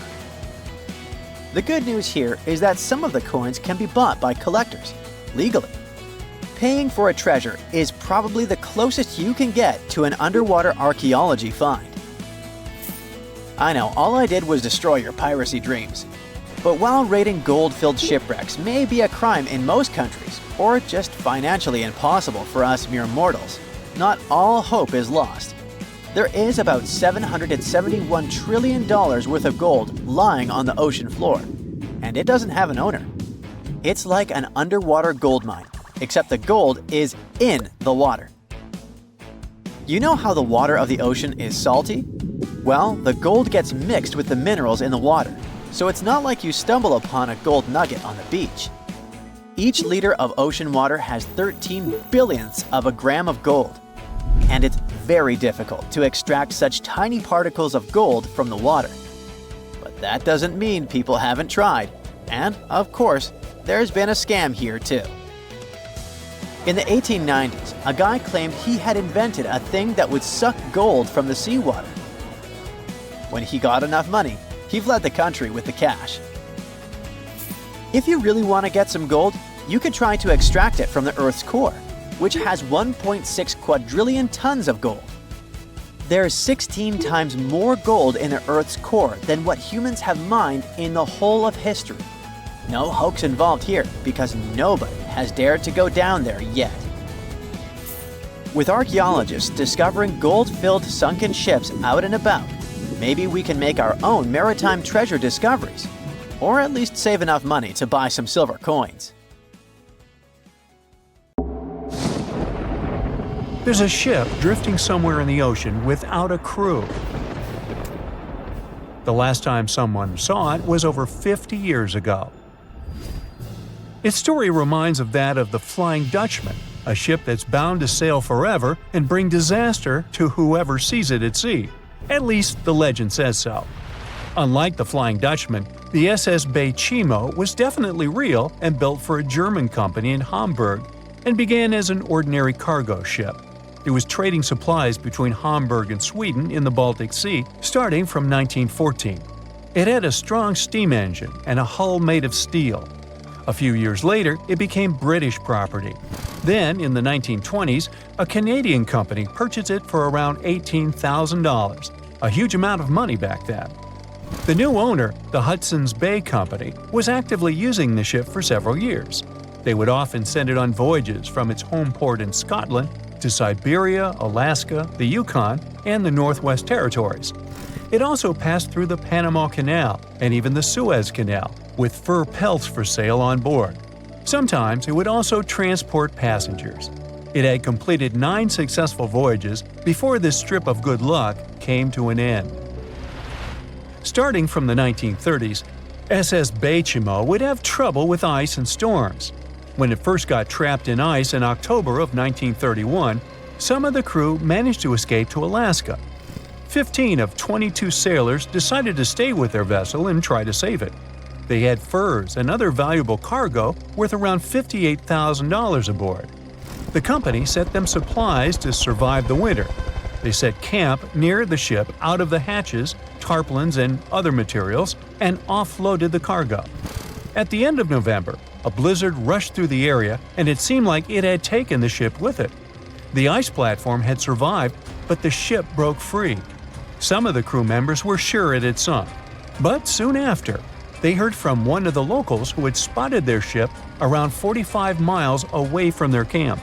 The good news here is that some of the coins can be bought by collectors, legally. Paying for a treasure is probably the closest you can get to an underwater archaeology find. I know, all I did was destroy your piracy dreams. But while raiding gold-filled shipwrecks may be a crime in most countries, or just financially impossible for us mere mortals, not all hope is lost. There is about $771 trillion worth of gold lying on the ocean floor, and it doesn't have an owner. It's like an underwater gold mine, except the gold is in the water. You know how the water of the ocean is salty? Well, the gold gets mixed with the minerals in the water, so it's not like you stumble upon a gold nugget on the beach. Each liter of ocean water has 13 billionths of a gram of gold, and it's very difficult to extract such tiny particles of gold from the water. But that doesn't mean people haven't tried, and, of course, there's been a scam here too. In the 1890s, a guy claimed he had invented a thing that would suck gold from the seawater. When he got enough money, he fled the country with the cash. If you really want to get some gold, you could try to extract it from the Earth's core, which has 1.6 quadrillion tons of gold. There's 16 times more gold in the Earth's core than what humans have mined in the whole of history. No hoax involved here, because nobody has dared to go down there yet. With archaeologists discovering gold-filled sunken ships out and about, maybe we can make our own maritime treasure discoveries, or at least save enough money to buy some silver coins. There's a ship drifting somewhere in the ocean without a crew. The last time someone saw it was over 50 years ago. Its story reminds of that of the Flying Dutchman, a ship that's bound to sail forever and bring disaster to whoever sees it at sea. At least the legend says so. Unlike the Flying Dutchman, the SS Baychimo was definitely real and built for a German company in Hamburg and began as an ordinary cargo ship. It was trading supplies between Hamburg and Sweden in the Baltic Sea starting from 1914. It had a strong steam engine and a hull made of steel. A few years later, it became British property. Then, in the 1920s, a Canadian company purchased it for around $18,000, a huge amount of money back then. The new owner, the Hudson's Bay Company, was actively using the ship for several years. They would often send it on voyages from its home port in Scotland to Siberia, Alaska, the Yukon, and the Northwest Territories. It also passed through the Panama Canal and even the Suez Canal, with fur pelts for sale on board. Sometimes it would also transport passengers. It had completed 9 successful voyages before this strip of good luck came to an end. Starting from the 1930s, SS Baychimo would have trouble with ice and storms. When it first got trapped in ice in October of 1931, some of the crew managed to escape to Alaska. 15 of 22 sailors decided to stay with their vessel and try to save it. They had furs and other valuable cargo worth around $58,000 aboard. The company sent them supplies to survive the winter. They set camp near the ship out of the hatches, tarpaulins, and other materials, and offloaded the cargo. At the end of November, a blizzard rushed through the area, and it seemed like it had taken the ship with it. The ice platform had survived, but the ship broke free. Some of the crew members were sure it had sunk. But soon after, they heard from one of the locals who had spotted their ship around 45 miles away from their camp.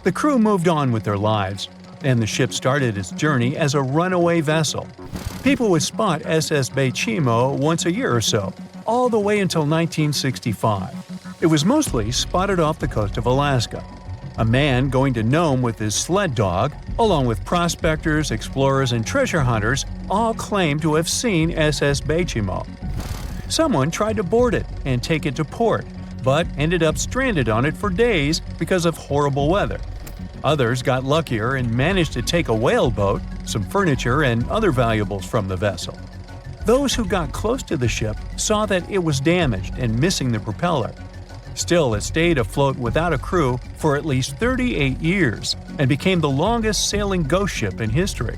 The crew moved on with their lives, and the ship started its journey as a runaway vessel. People would spot SS Baychimo once a year or so, all the way until 1965. It was mostly spotted off the coast of Alaska. A man going to Nome with his sled dog, along with prospectors, explorers, and treasure hunters, all claimed to have seen SS Baychimo. Someone tried to board it and take it to port, but ended up stranded on it for days because of horrible weather. Others got luckier and managed to take a whaleboat, some furniture, and other valuables from the vessel. Those who got close to the ship saw that it was damaged and missing the propeller. Still, it stayed afloat without a crew for at least 38 years and became the longest sailing ghost ship in history.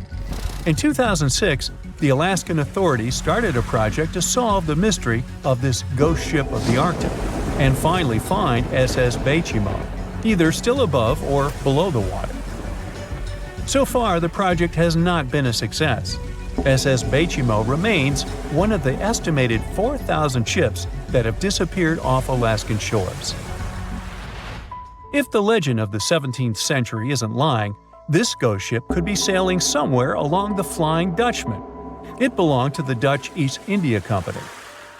In 2006, the Alaskan authorities started a project to solve the mystery of this ghost ship of the Arctic and finally find SS Baychimo, either still above or below the water. So far, the project has not been a success. SS Baychimo remains one of the estimated 4,000 ships that have disappeared off Alaskan shores. If the legend of the 17th century isn't lying, this ghost ship could be sailing somewhere along the Flying Dutchman. It belonged to the Dutch East India Company.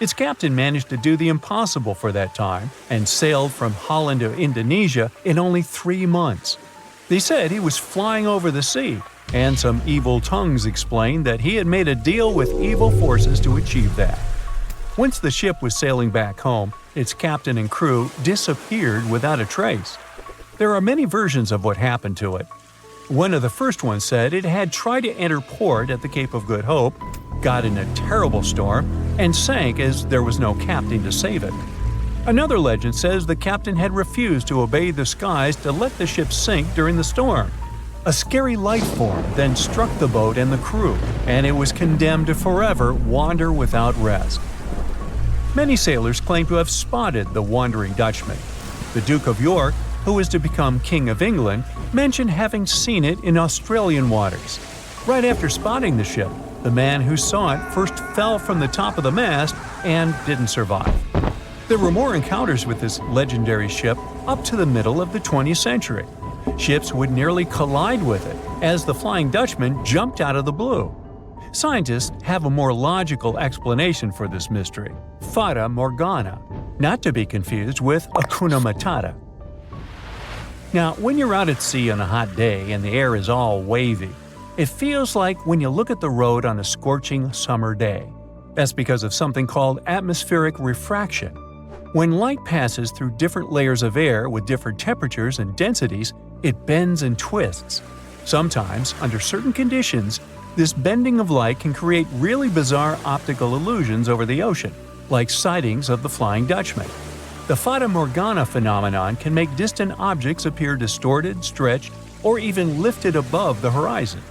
Its captain managed to do the impossible for that time and sailed from Holland to Indonesia in only 3 months. They said he was flying over the sea, and some evil tongues explained that he had made a deal with evil forces to achieve that. Once the ship was sailing back home, its captain and crew disappeared without a trace. There are many versions of what happened to it. One of the first ones said it had tried to enter port at the Cape of Good Hope, got in a terrible storm, and sank as there was no captain to save it. Another legend says the captain had refused to obey the skies to let the ship sink during the storm. A scary life form then struck the boat and the crew, and it was condemned to forever wander without rest. Many sailors claim to have spotted the wandering Dutchman. The Duke of York, who was to become King of England, mentioned having seen it in Australian waters. Right after spotting the ship, the man who saw it first fell from the top of the mast and didn't survive. There were more encounters with this legendary ship up to the middle of the 20th century. Ships would nearly collide with it as the Flying Dutchman jumped out of the blue. Scientists have a more logical explanation for this mystery: Fata Morgana, not to be confused with Hakuna Matata. Now, when you're out at sea on a hot day and the air is all wavy, it feels like when you look at the road on a scorching summer day. That's because of something called atmospheric refraction. When light passes through different layers of air with different temperatures and densities, it bends and twists. Sometimes, under certain conditions, this bending of light can create really bizarre optical illusions over the ocean, like sightings of the Flying Dutchman. The Fata Morgana phenomenon can make distant objects appear distorted, stretched, or even lifted above the horizon.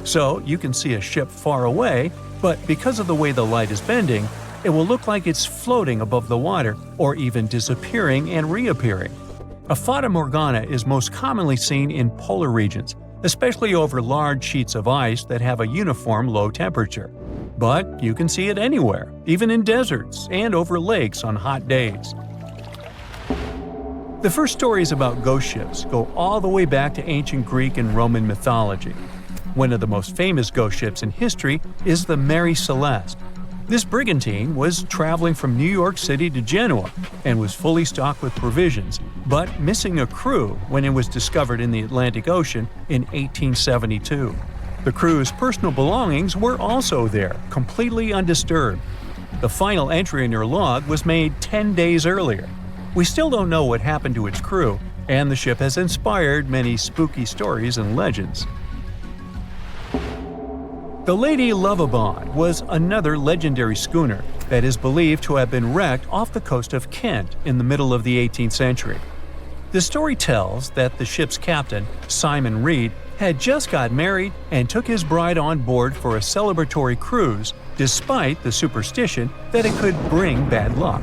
So you can see a ship far away, but because of the way the light is bending, it will look like it's floating above the water or even disappearing and reappearing. A Fata Morgana is most commonly seen in polar regions, especially over large sheets of ice that have a uniform low temperature. But you can see it anywhere, even in deserts and over lakes on hot days. The first stories about ghost ships go all the way back to ancient Greek and Roman mythology. One of the most famous ghost ships in history is the Mary Celeste. This brigantine was traveling from New York City to Genoa and was fully stocked with provisions, but missing a crew when it was discovered in the Atlantic Ocean in 1872. The crew's personal belongings were also there, completely undisturbed. The final entry in your log was made 10 days earlier. We still don't know what happened to its crew, and the ship has inspired many spooky stories and legends. The Lady Lovibond was another legendary schooner that is believed to have been wrecked off the coast of Kent in the middle of the 18th century. The story tells that the ship's captain, Simon Reed, had just got married and took his bride on board for a celebratory cruise, despite the superstition that it could bring bad luck.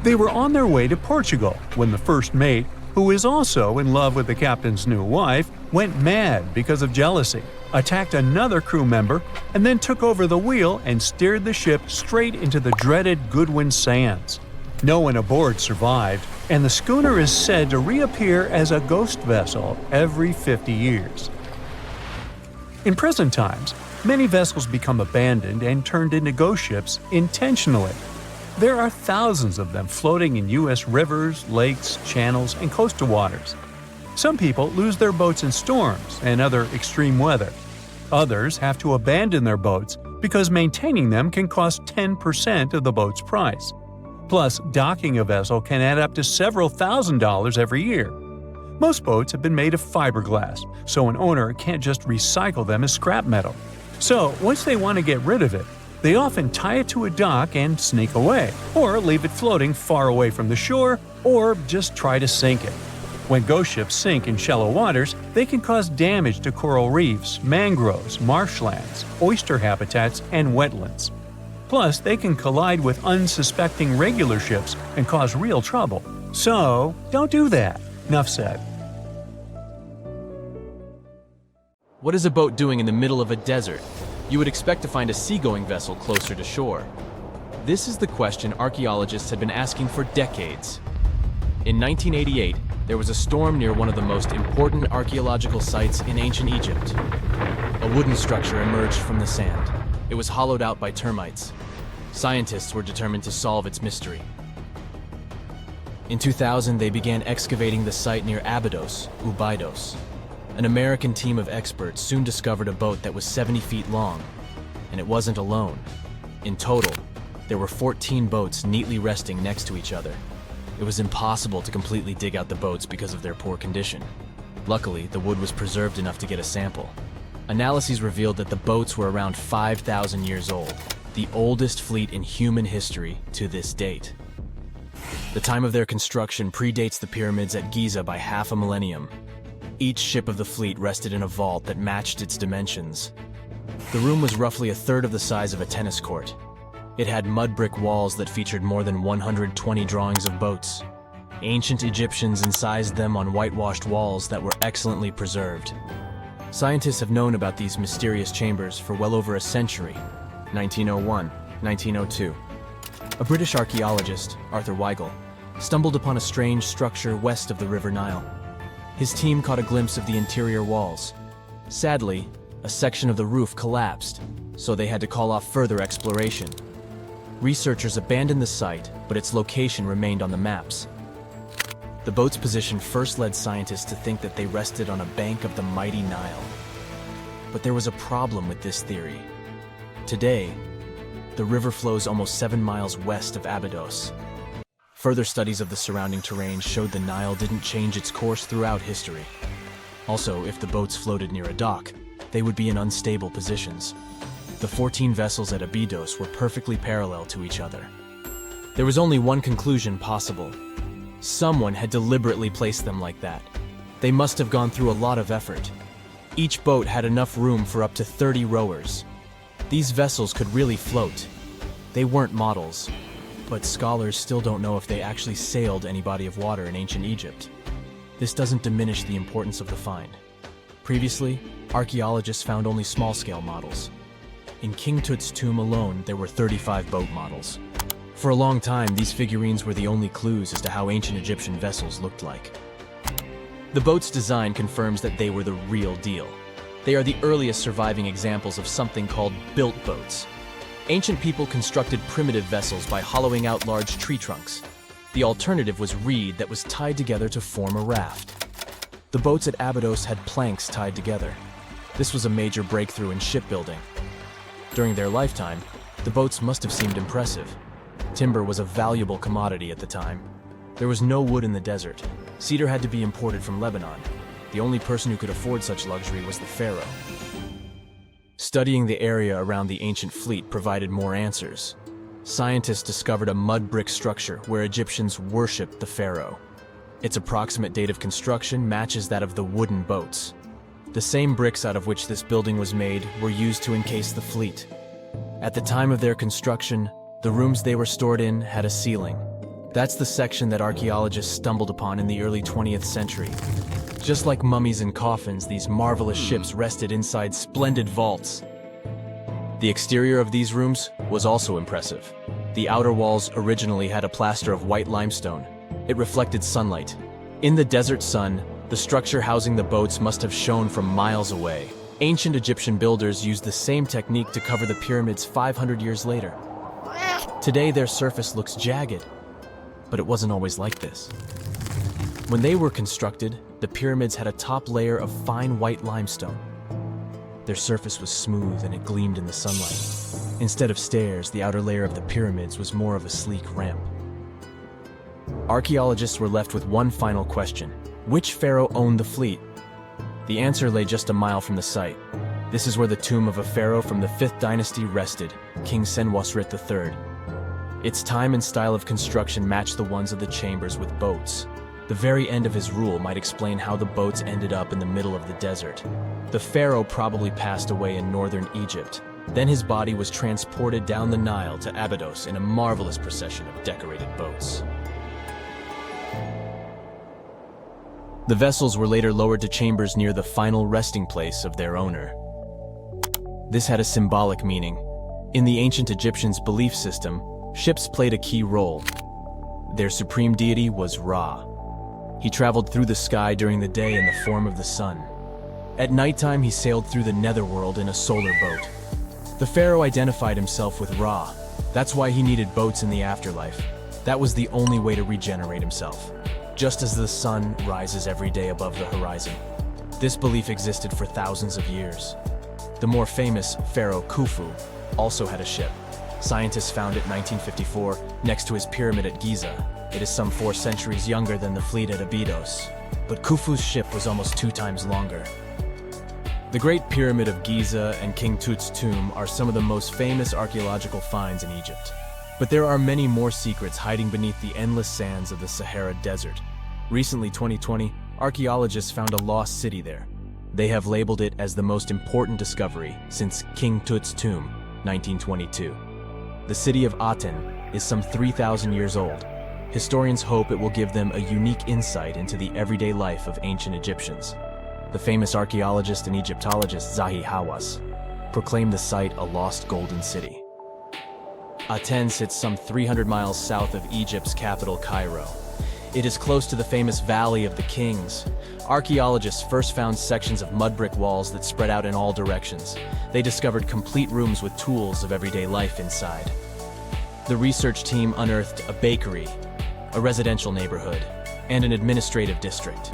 They were on their way to Portugal when the first mate, who is also in love with the captain's new wife, went mad because of jealousy, attacked another crew member, and then took over the wheel and steered the ship straight into the dreaded Goodwin Sands. No one aboard survived, and the schooner is said to reappear as a ghost vessel every 50 years. In present times, many vessels become abandoned and turned into ghost ships intentionally. There are thousands of them floating in U.S. rivers, lakes, channels, and coastal waters. Some people lose their boats in storms and other extreme weather. Others have to abandon their boats because maintaining them can cost 10% of the boat's price. Plus, docking a vessel can add up to several $1,000s every year. Most boats have been made of fiberglass, so an owner can't just recycle them as scrap metal. So, once they want to get rid of it, they often tie it to a dock and sneak away, or leave it floating far away from the shore, or just try to sink it. When ghost ships sink in shallow waters, they can cause damage to coral reefs, mangroves, marshlands, oyster habitats, and wetlands. Plus, they can collide with unsuspecting regular ships and cause real trouble. So, don't do that. Enough said. What is a boat doing in the middle of a desert? You would expect to find a seagoing vessel closer to shore. This is the question archaeologists had been asking for decades. In 1988, there was a storm near one of the most important archaeological sites in ancient Egypt. A wooden structure emerged from the sand. It was hollowed out by termites. Scientists were determined to solve its mystery. In 2000, they began excavating the site near Abydos, Ubidos. An American team of experts soon discovered a boat that was 70 feet long, and it wasn't alone. In total, there were 14 boats neatly resting next to each other. It was impossible to completely dig out the boats because of their poor condition. Luckily, the wood was preserved enough to get a sample. Analyses revealed that the boats were around 5,000 years old, the oldest fleet in human history to this date. The time of their construction predates the pyramids at Giza by half a millennium. Each ship of the fleet rested in a vault that matched its dimensions. The room was roughly a third of the size of a tennis court. It had mud brick walls that featured more than 120 drawings of boats. Ancient Egyptians incised them on whitewashed walls that were excellently preserved. Scientists have known about these mysterious chambers for well over a century. 1901, 1902. A British archaeologist, Arthur Weigel, stumbled upon a strange structure west of the River Nile. His team caught a glimpse of the interior walls. Sadly, a section of the roof collapsed, so they had to call off further exploration. Researchers abandoned the site, but its location remained on the maps. The boat's position first led scientists to think that they rested on a bank of the mighty Nile. But there was a problem with this theory. Today, the river flows almost 7 miles west of Abydos. Further studies of the surrounding terrain showed the Nile didn't change its course throughout history. Also, if the boats floated near a dock, they would be in unstable positions. The 14 vessels at Abydos were perfectly parallel to each other. There was only one conclusion possible. Someone had deliberately placed them like that. They must have gone through a lot of effort. Each boat had enough room for up to 30 rowers. These vessels could really float. They weren't models, but scholars still don't know if they actually sailed any body of water in ancient Egypt. This doesn't diminish the importance of the find. Previously, archaeologists found only small-scale models. In King Tut's tomb alone, there were 35 boat models. For a long time, these figurines were the only clues as to how ancient Egyptian vessels looked like. The boat's design confirms that they were the real deal. They are the earliest surviving examples of something called built boats. Ancient people constructed primitive vessels by hollowing out large tree trunks. The alternative was reed that was tied together to form a raft. The boats at Abydos had planks tied together. This was a major breakthrough in shipbuilding. During their lifetime, the boats must have seemed impressive. Timber was a valuable commodity at the time. There was no wood in the desert. Cedar had to be imported from Lebanon. The only person who could afford such luxury was the pharaoh. Studying the area around the ancient fleet provided more answers. Scientists discovered a mud brick structure where Egyptians worshipped the pharaoh. Its approximate date of construction matches that of the wooden boats. The same bricks out of which this building was made were used to encase the fleet. At the time of their construction, the rooms they were stored in had a ceiling. That's the section that archaeologists stumbled upon in the early 20th century. Just like mummies and coffins, these marvelous ships rested inside splendid vaults. The exterior of these rooms was also impressive. The outer walls originally had a plaster of white limestone. It reflected sunlight. In the desert sun, the structure housing the boats must have shone from miles away. Ancient Egyptian builders used the same technique to cover the pyramids 500 years later. Today, their surface looks jagged, but it wasn't always like this. When they were constructed, the pyramids had a top layer of fine white limestone. Their surface was smooth and it gleamed in the sunlight. Instead of stairs, the outer layer of the pyramids was more of a sleek ramp. Archaeologists were left with one final question. Which pharaoh owned the fleet? The answer lay just a mile from the site. This is where the tomb of a pharaoh from the 5th dynasty rested, King Senwosret III. Its time and style of construction matched the ones of the chambers with boats. The very end of his rule might explain how the boats ended up in the middle of the desert. The pharaoh probably passed away in northern Egypt. Then his body was transported down the Nile to Abydos in a marvelous procession of decorated boats. The vessels were later lowered to chambers near the final resting place of their owner. This had a symbolic meaning. In the ancient Egyptians' belief system, ships played a key role. Their supreme deity was Ra. He traveled through the sky during the day in the form of the sun. At nighttime, he sailed through the netherworld in a solar boat. The pharaoh identified himself with Ra. That's why he needed boats in the afterlife. That was the only way to regenerate himself. Just as the sun rises every day above the horizon. This belief existed for thousands of years. The more famous Pharaoh Khufu also had a ship. Scientists found it in 1954 next to his pyramid at Giza. It is some 4 centuries younger than the fleet at Abydos, but Khufu's ship was almost 2 times longer. The Great Pyramid of Giza and King Tut's tomb are some of the most famous archaeological finds in Egypt. But there are many more secrets hiding beneath the endless sands of the Sahara Desert. Recently, 2020, archaeologists found a lost city there. They have labeled it as the most important discovery since King Tut's tomb, 1922. The city of Aten is some 3,000 years old. Historians hope it will give them a unique insight into the everyday life of ancient Egyptians. The famous archaeologist and Egyptologist Zahi Hawass proclaimed the site a lost golden city. Aten sits some 300 miles south of Egypt's capital, Cairo. It is close to the famous Valley of the Kings. Archaeologists first found sections of mud brick walls that spread out in all directions. They discovered complete rooms with tools of everyday life inside. The research team unearthed a bakery, a residential neighborhood, and an administrative district.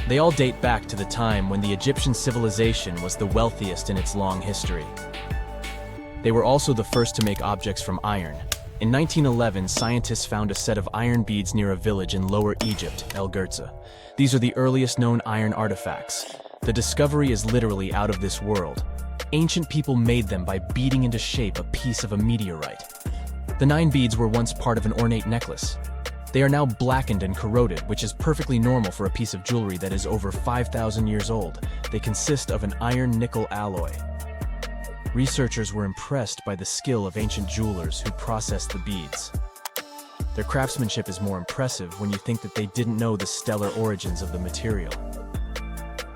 They all date back to the time when the Egyptian civilization was the wealthiest in its long history. They were also the first to make objects from iron. In 1911, scientists found a set of iron beads near a village in Lower Egypt, El Gurza. These are the earliest known iron artifacts. The discovery is literally out of this world. Ancient people made them by beating into shape a piece of a meteorite. The 9 beads were once part of an ornate necklace. They are now blackened and corroded, which is perfectly normal for a piece of jewelry that is over 5,000 years old. They consist of an iron-nickel alloy. Researchers were impressed by the skill of ancient jewelers who processed the beads. Their craftsmanship is more impressive when you think that they didn't know the stellar origins of the material.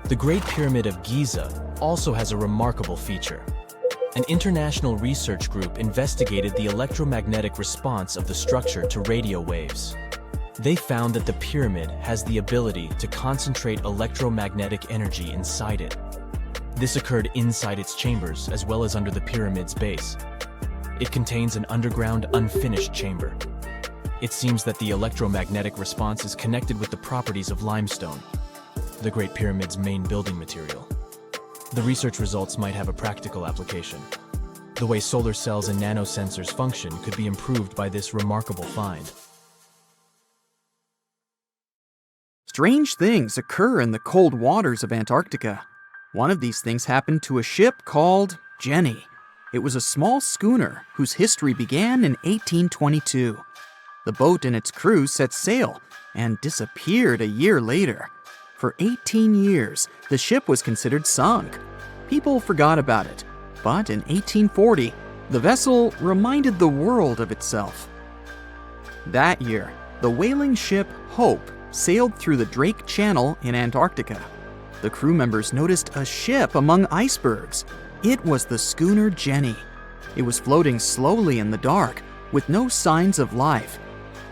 The Great Pyramid of Giza also has a remarkable feature. An international research group investigated the electromagnetic response of the structure to radio waves. They found that the pyramid has the ability to concentrate electromagnetic energy inside it. This occurred inside its chambers as well as under the pyramid's base. It contains an underground, unfinished chamber. It seems that the electromagnetic response is connected with the properties of limestone, the Great Pyramid's main building material. The research results might have a practical application. The way solar cells and nanosensors function could be improved by this remarkable find. Strange things occur in the cold waters of Antarctica. One of these things happened to a ship called Jenny. It was a small schooner whose history began in 1822. The boat and its crew set sail and disappeared a year later. For 18 years, the ship was considered sunk. People forgot about it, but in 1840, the vessel reminded the world of itself. That year, the whaling ship Hope sailed through the Drake Channel in Antarctica. The crew members noticed a ship among icebergs. It was the schooner Jenny. It was floating slowly in the dark, with no signs of life.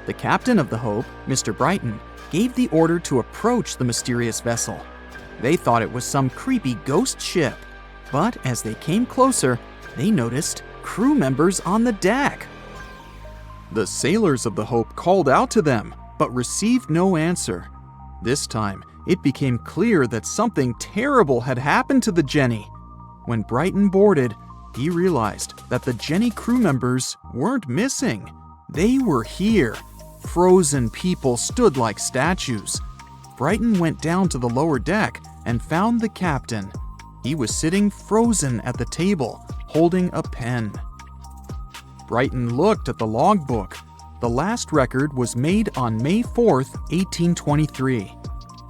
The captain of the Hope, Mr. Brighton, gave the order to approach the mysterious vessel. They thought it was some creepy ghost ship, but as they came closer, they noticed crew members on the deck. The sailors of the Hope called out to them, but received no answer. This time, it became clear that something terrible had happened to the Jenny. When Brighton boarded, he realized that the Jenny crew members weren't missing. They were here. Frozen people stood like statues. Brighton went down to the lower deck and found the captain. He was sitting frozen at the table, holding a pen. Brighton looked at the logbook. The last record was made on May 4th, 1823.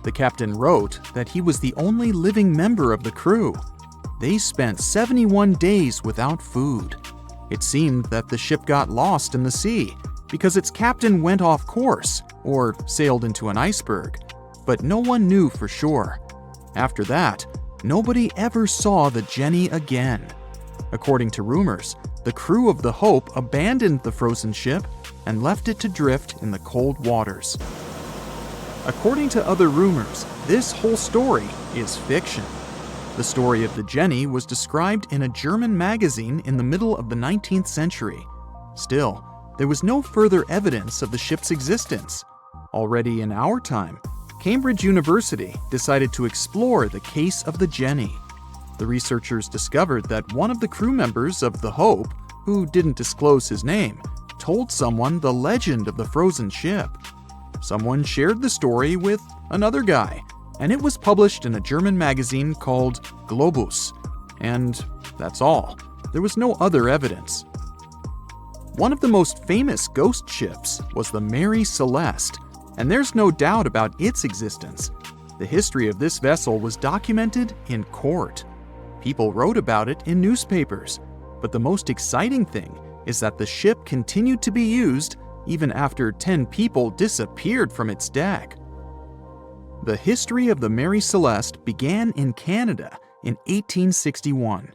The captain wrote that he was the only living member of the crew. They spent 71 days without food. It seemed that the ship got lost in the sea because its captain went off course or sailed into an iceberg, but no one knew for sure. After that, nobody ever saw the Jenny again. According to rumors, the crew of the Hope abandoned the frozen ship and left it to drift in the cold waters. According to other rumors, this whole story is fiction. The story of the Jenny was described in a German magazine in the middle of the 19th century. Still, there was no further evidence of the ship's existence. Already in our time, Cambridge University decided to explore the case of the Jenny. The researchers discovered that one of the crew members of the Hope, who didn't disclose his name, told someone the legend of the frozen ship. Someone shared the story with another guy, and it was published in a German magazine called Globus. And that's all. There was no other evidence. One of the most famous ghost ships was the Mary Celeste, and there's no doubt about its existence. The history of this vessel was documented in court. People wrote about it in newspapers, but the most exciting thing is that the ship continued to be used even after 10 people disappeared from its deck. The history of the Mary Celeste began in Canada in 1861.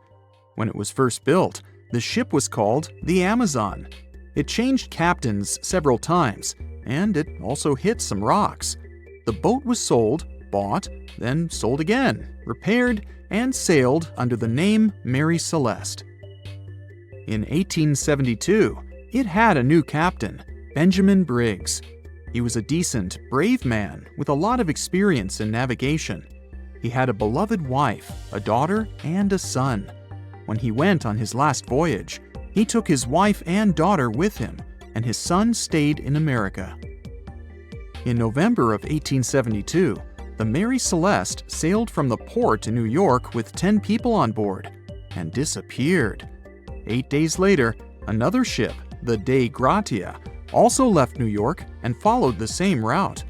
When it was first built, the ship was called the Amazon. It changed captains several times, and it also hit some rocks. The boat was sold, bought, then sold again, repaired, and sailed under the name Mary Celeste. In 1872, it had a new captain, Benjamin Briggs. He was a decent, brave man with a lot of experience in navigation. He had a beloved wife, a daughter, and a son. When he went on his last voyage, he took his wife and daughter with him, and his son stayed in America. In November of 1872, the Mary Celeste sailed from the port in New York with 10 people on board and disappeared. 8 days later, another ship, the Dei Gratia, also left New York and followed the same route.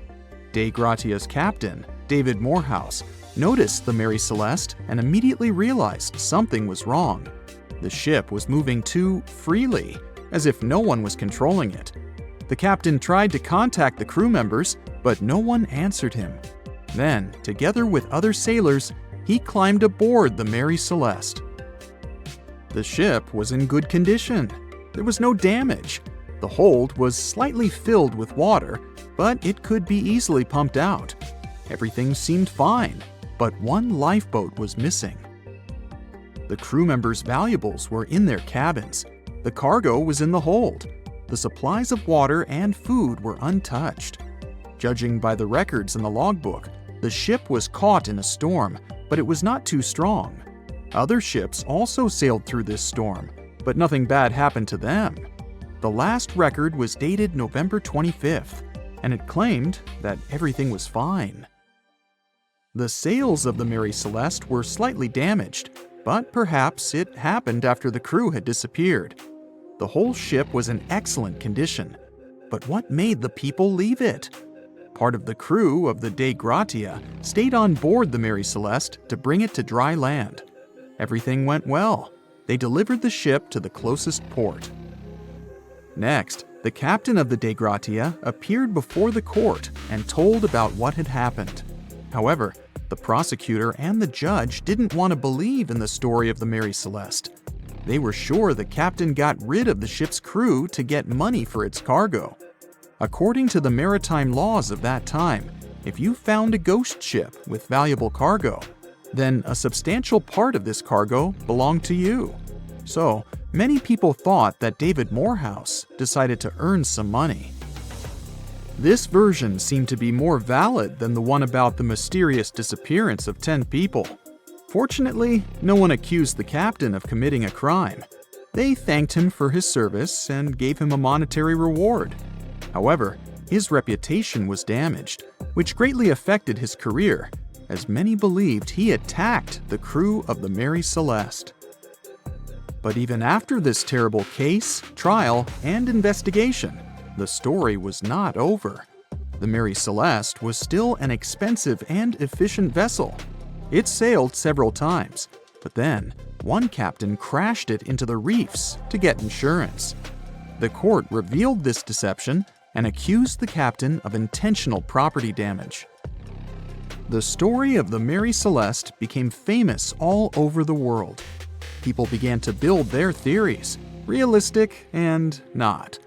Dei Gratia's captain, David Morehouse, noticed the Mary Celeste and immediately realized something was wrong. The ship was moving too freely, as if no one was controlling it. The captain tried to contact the crew members, but no one answered him. Then, together with other sailors, he climbed aboard the Mary Celeste. The ship was in good condition. There was no damage. The hold was slightly filled with water, but it could be easily pumped out. Everything seemed fine, but one lifeboat was missing. The crew members' valuables were in their cabins. The cargo was in the hold. The supplies of water and food were untouched. Judging by the records in the logbook, the ship was caught in a storm, but it was not too strong. Other ships also sailed through this storm, but nothing bad happened to them. The last record was dated November 25th, and it claimed that everything was fine. The sails of the Mary Celeste were slightly damaged, but perhaps it happened after the crew had disappeared. The whole ship was in excellent condition, but what made the people leave it? Part of the crew of the Dei Gratia stayed on board the Mary Celeste to bring it to dry land. Everything went well. They delivered the ship to the closest port. Next, the captain of the Dei Gratia appeared before the court and told about what had happened. However, the prosecutor and the judge didn't want to believe in the story of the Mary Celeste. They were sure the captain got rid of the ship's crew to get money for its cargo. According to the maritime laws of that time, if you found a ghost ship with valuable cargo, then a substantial part of this cargo belonged to you. So, many people thought that David Morehouse decided to earn some money. This version seemed to be more valid than the one about the mysterious disappearance of 10 people. Fortunately, no one accused the captain of committing a crime. They thanked him for his service and gave him a monetary reward. However, his reputation was damaged, which greatly affected his career, as many believed he attacked the crew of the Mary Celeste. But even after this terrible case, trial, and investigation, the story was not over. The Mary Celeste was still an expensive and efficient vessel. It sailed several times, but then one captain crashed it into the reefs to get insurance. The court revealed this deception and accused the captain of intentional property damage. The story of the Mary Celeste became famous all over the world. People began to build their theories, realistic and not.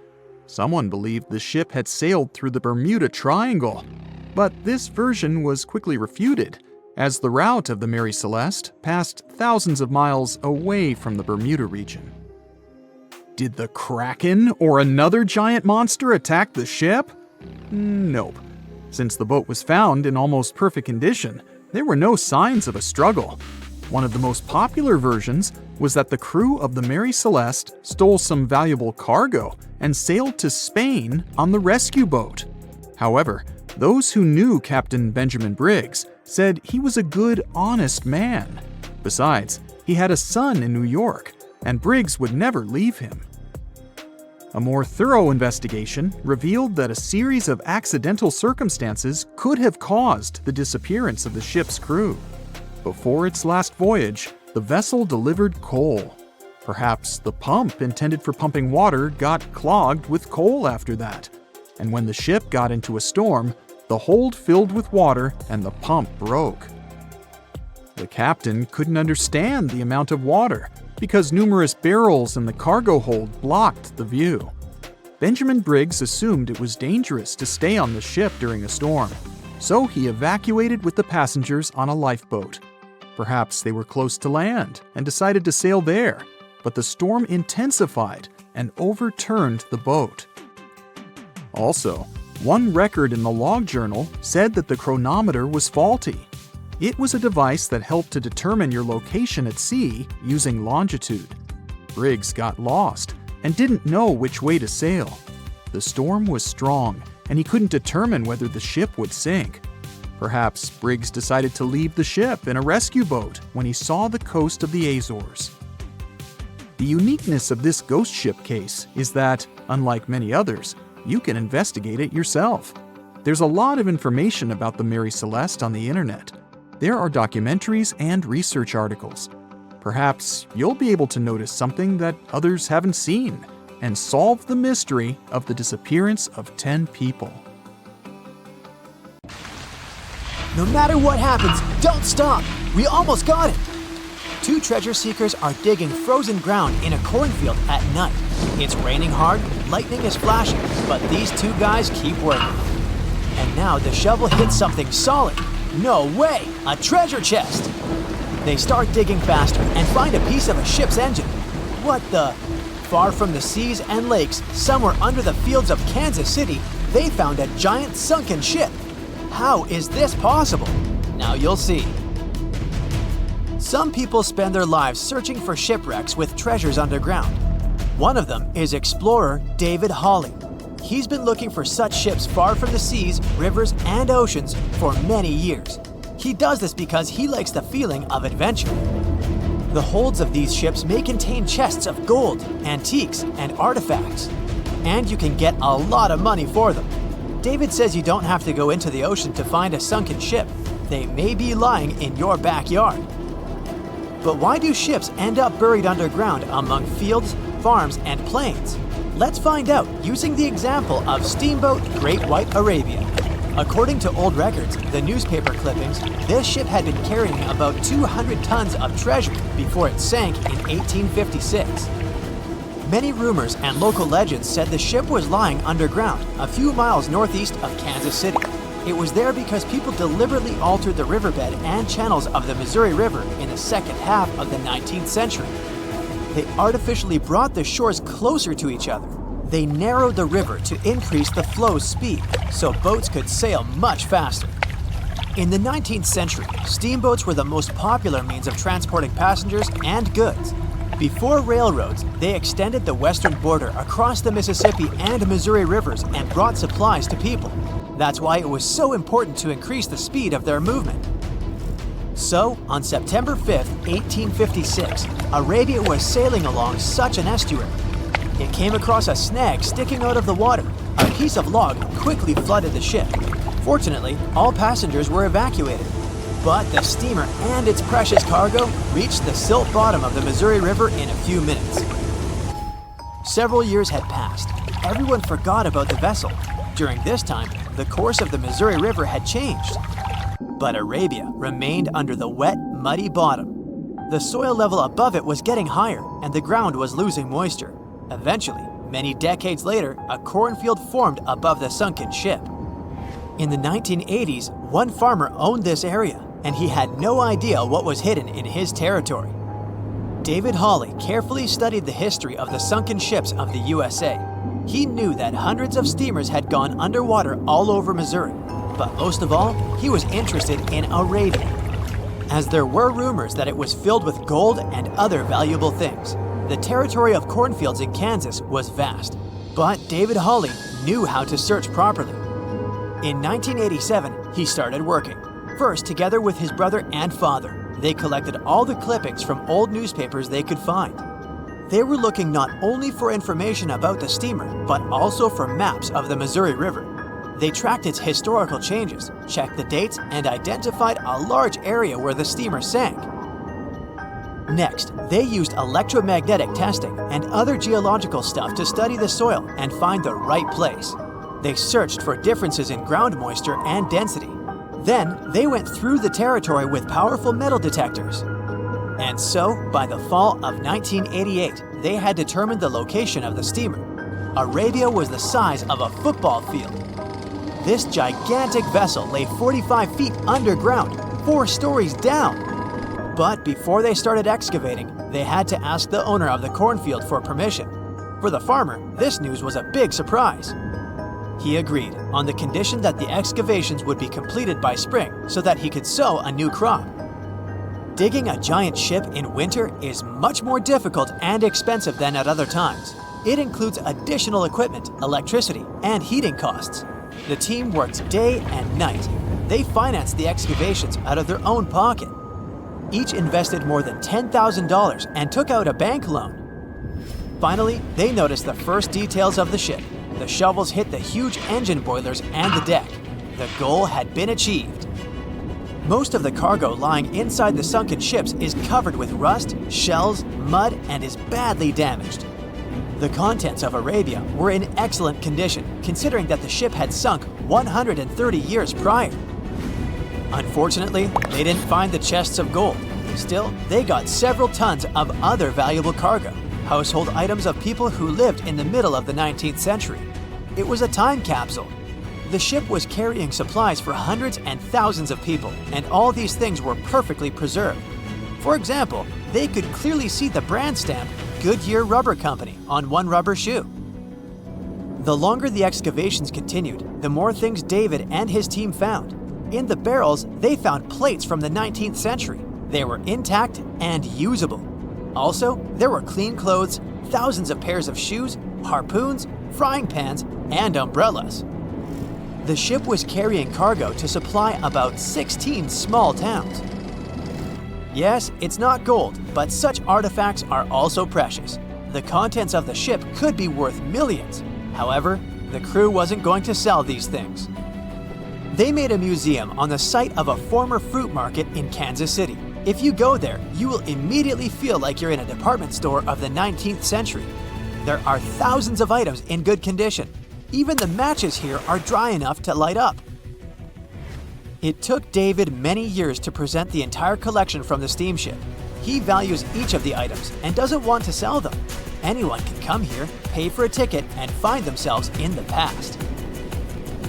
Someone believed the ship had sailed through the Bermuda Triangle, but this version was quickly refuted, as the route of the Mary Celeste passed thousands of miles away from the Bermuda region. Did the Kraken or another giant monster attack the ship? Nope. Since the boat was found in almost perfect condition, there were no signs of a struggle. One of the most popular versions was that the crew of the Mary Celeste stole some valuable cargo and sailed to Spain on the rescue boat. However, those who knew Captain Benjamin Briggs said he was a good, honest man. Besides, he had a son in New York, and Briggs would never leave him. A more thorough investigation revealed that a series of accidental circumstances could have caused the disappearance of the ship's crew. Before its last voyage, the vessel delivered coal. Perhaps the pump intended for pumping water got clogged with coal after that, and when the ship got into a storm, the hold filled with water and the pump broke. The captain couldn't understand the amount of water because numerous barrels in the cargo hold blocked the view. Benjamin Briggs assumed it was dangerous to stay on the ship during a storm, so he evacuated with the passengers on a lifeboat. Perhaps they were close to land and decided to sail there, but the storm intensified and overturned the boat. Also, one record in the log journal said that the chronometer was faulty. It was a device that helped to determine your location at sea using longitude. Briggs got lost and didn't know which way to sail. The storm was strong, and he couldn't determine whether the ship would sink. Perhaps Briggs decided to leave the ship in a rescue boat when he saw the coast of the Azores. The uniqueness of this ghost ship case is that, unlike many others, you can investigate it yourself. There's a lot of information about the Mary Celeste on the internet. There are documentaries and research articles. Perhaps you'll be able to notice something that others haven't seen and solve the mystery of the disappearance of 10 people. No matter what happens, don't stop! We almost got it! 2 treasure seekers are digging frozen ground in a cornfield at night. It's raining hard, lightning is flashing, but these 2 guys keep working. And now the shovel hits something solid. No way! A treasure chest! They start digging faster and find a piece of a ship's engine. What the? far from the seas and lakes, somewhere under the fields of Kansas City, they found a giant sunken ship. How is this possible? Now you'll see. Some people spend their lives searching for shipwrecks with treasures underground. One of them is explorer David Hawley. He's been looking for such ships far from the seas, rivers, and oceans for many years. He does this because he likes the feeling of adventure. The holds of these ships may contain chests of gold, antiques, and artifacts, and you can get a lot of money for them. David says you don't have to go into the ocean to find a sunken ship. They may be lying in your backyard. But why do ships end up buried underground among fields, farms, and plains? Let's find out using the example of Steamboat Great White Arabia. According to old records, the newspaper clippings, this ship had been carrying about 200 tons of treasure before it sank in 1856. Many rumors and local legends said the ship was lying underground a few miles northeast of Kansas City. It was there because people deliberately altered the riverbed and channels of the Missouri River in the second half of the 19th century. They artificially brought the shores closer to each other. They narrowed the river to increase the flow's speed, so boats could sail much faster. In the 19th century, steamboats were the most popular means of transporting passengers and goods. Before railroads, they extended the western border across the Mississippi and Missouri rivers and brought supplies to people. That's why it was so important to increase the speed of their movement. So, on September 5, 1856, Arabia was sailing along such an estuary. It came across a snag sticking out of the water. A piece of log quickly flooded the ship. Fortunately, all passengers were evacuated. But the steamer and its precious cargo reached the silt bottom of the Missouri River in a few minutes. Several years had passed. Everyone forgot about the vessel. During this time, the course of the Missouri River had changed. But Arabia remained under the wet, muddy bottom. The soil level above it was getting higher, and the ground was losing moisture. Eventually, many decades later, a cornfield formed above the sunken ship. In the 1980s, one farmer owned this area, and he had no idea what was hidden in his territory. David Hawley carefully studied the history of the sunken ships of the USA. He knew that hundreds of steamers had gone underwater all over Missouri, but most of all, he was interested in Arabia, as there were rumors that it was filled with gold and other valuable things. The territory of cornfields in Kansas was vast, but David Hawley knew how to search properly. In 1987, he started working, first together with his brother and father. They collected all the clippings from old newspapers they could find. They were looking not only for information about the steamer, but also for maps of the Missouri River. They tracked its historical changes, checked the dates, and identified a large area where the steamer sank. Next, they used electromagnetic testing and other geological stuff to study the soil and find the right place. They searched for differences in ground moisture and density. Then, they went through the territory with powerful metal detectors. And so, by the fall of 1988, they had determined the location of the steamer. Arabia was the size of a football field. This gigantic vessel lay 45 feet underground, 4 stories down. But before they started excavating, they had to ask the owner of the cornfield for permission. For the farmer, this news was a big surprise. He agreed, on the condition that the excavations would be completed by spring so that he could sow a new crop. Digging a giant ship in winter is much more difficult and expensive than at other times. It includes additional equipment, electricity, and heating costs. The team worked day and night. They financed the excavations out of their own pocket. Each invested more than $10,000 and took out a bank loan. Finally, they noticed the first details of the ship. The shovels hit the huge engine boilers and the deck. The goal had been achieved. Most of the cargo lying inside the sunken ships is covered with rust, shells, mud, and is badly damaged. The contents of Arabia were in excellent condition, considering that the ship had sunk 130 years prior. Unfortunately, they didn't find the chests of gold. Still, they got several tons of other valuable cargo, household items of people who lived in the middle of the 19th century. It was a time capsule. The ship was carrying supplies for hundreds and thousands of people, and all these things were perfectly preserved. For example, they could clearly see the brand stamp Goodyear Rubber Company on one rubber shoe. The longer the excavations continued, the more things David and his team found. In the barrels, they found plates from the 19th century. They were intact and usable. Also, there were clean clothes, thousands of pairs of shoes, harpoons, frying pans, and umbrellas. The ship was carrying cargo to supply about 16 small towns. Yes, it's not gold, but such artifacts are also precious. The contents of the ship could be worth millions. However, the crew wasn't going to sell these things. They made a museum on the site of a former fruit market in Kansas City. If you go there, you will immediately feel like you're in a department store of the 19th century. There are thousands of items in good condition. Even the matches here are dry enough to light up. It took David many years to present the entire collection from the steamship. He values each of the items and doesn't want to sell them. Anyone can come here, pay for a ticket, and find themselves in the past.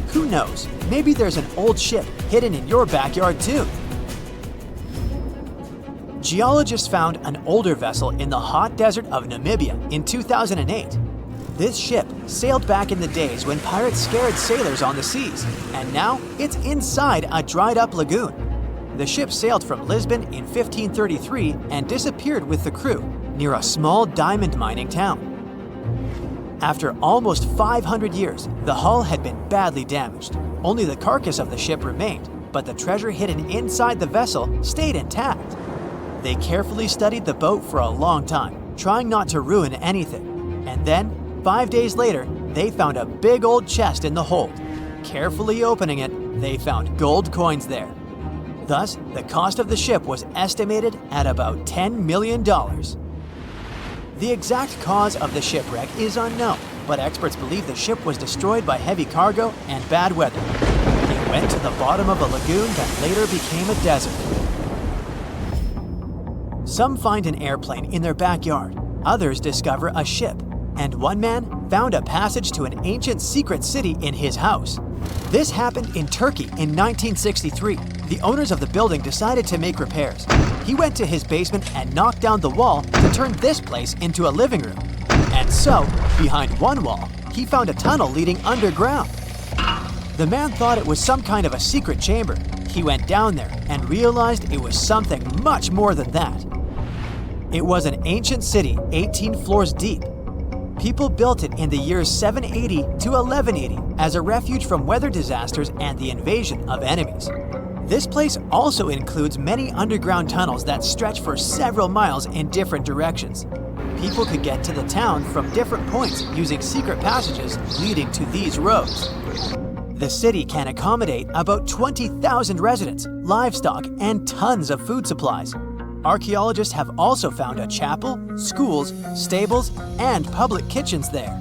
Who knows, maybe there's an old ship hidden in your backyard too. Geologists found an older vessel in the hot desert of Namibia in 2008. This ship sailed back in the days when pirates scared sailors on the seas, and now it's inside a dried-up lagoon. The ship sailed from Lisbon in 1533 and disappeared with the crew near a small diamond mining town. After almost 500 years, the hull had been badly damaged. Only the carcass of the ship remained, but the treasure hidden inside the vessel stayed intact. They carefully studied the boat for a long time, trying not to ruin anything. And then, 5 days later, they found a big old chest in the hold. Carefully opening it, they found gold coins there. Thus, the cost of the ship was estimated at about $10 million. The exact cause of the shipwreck is unknown, but experts believe the ship was destroyed by heavy cargo and bad weather. It went to the bottom of a lagoon that later became a desert. Some find an airplane in their backyard, others discover a ship, and one man found a passage to an ancient secret city in his house. This happened in Turkey in 1963. The owners of the building decided to make repairs. He went to his basement and knocked down the wall to turn this place into a living room. And so, behind one wall, he found a tunnel leading underground. The man thought it was some kind of a secret chamber. He went down there and realized it was something much more than that. It was an ancient city 18 floors deep. People built it in the years 780 to 1180 as a refuge from weather disasters and the invasion of enemies. This place also includes many underground tunnels that stretch for several miles in different directions. People could get to the town from different points using secret passages leading to these roads. The city can accommodate about 20,000 residents, livestock, and tons of food supplies. Archaeologists have also found a chapel, schools, stables, and public kitchens there.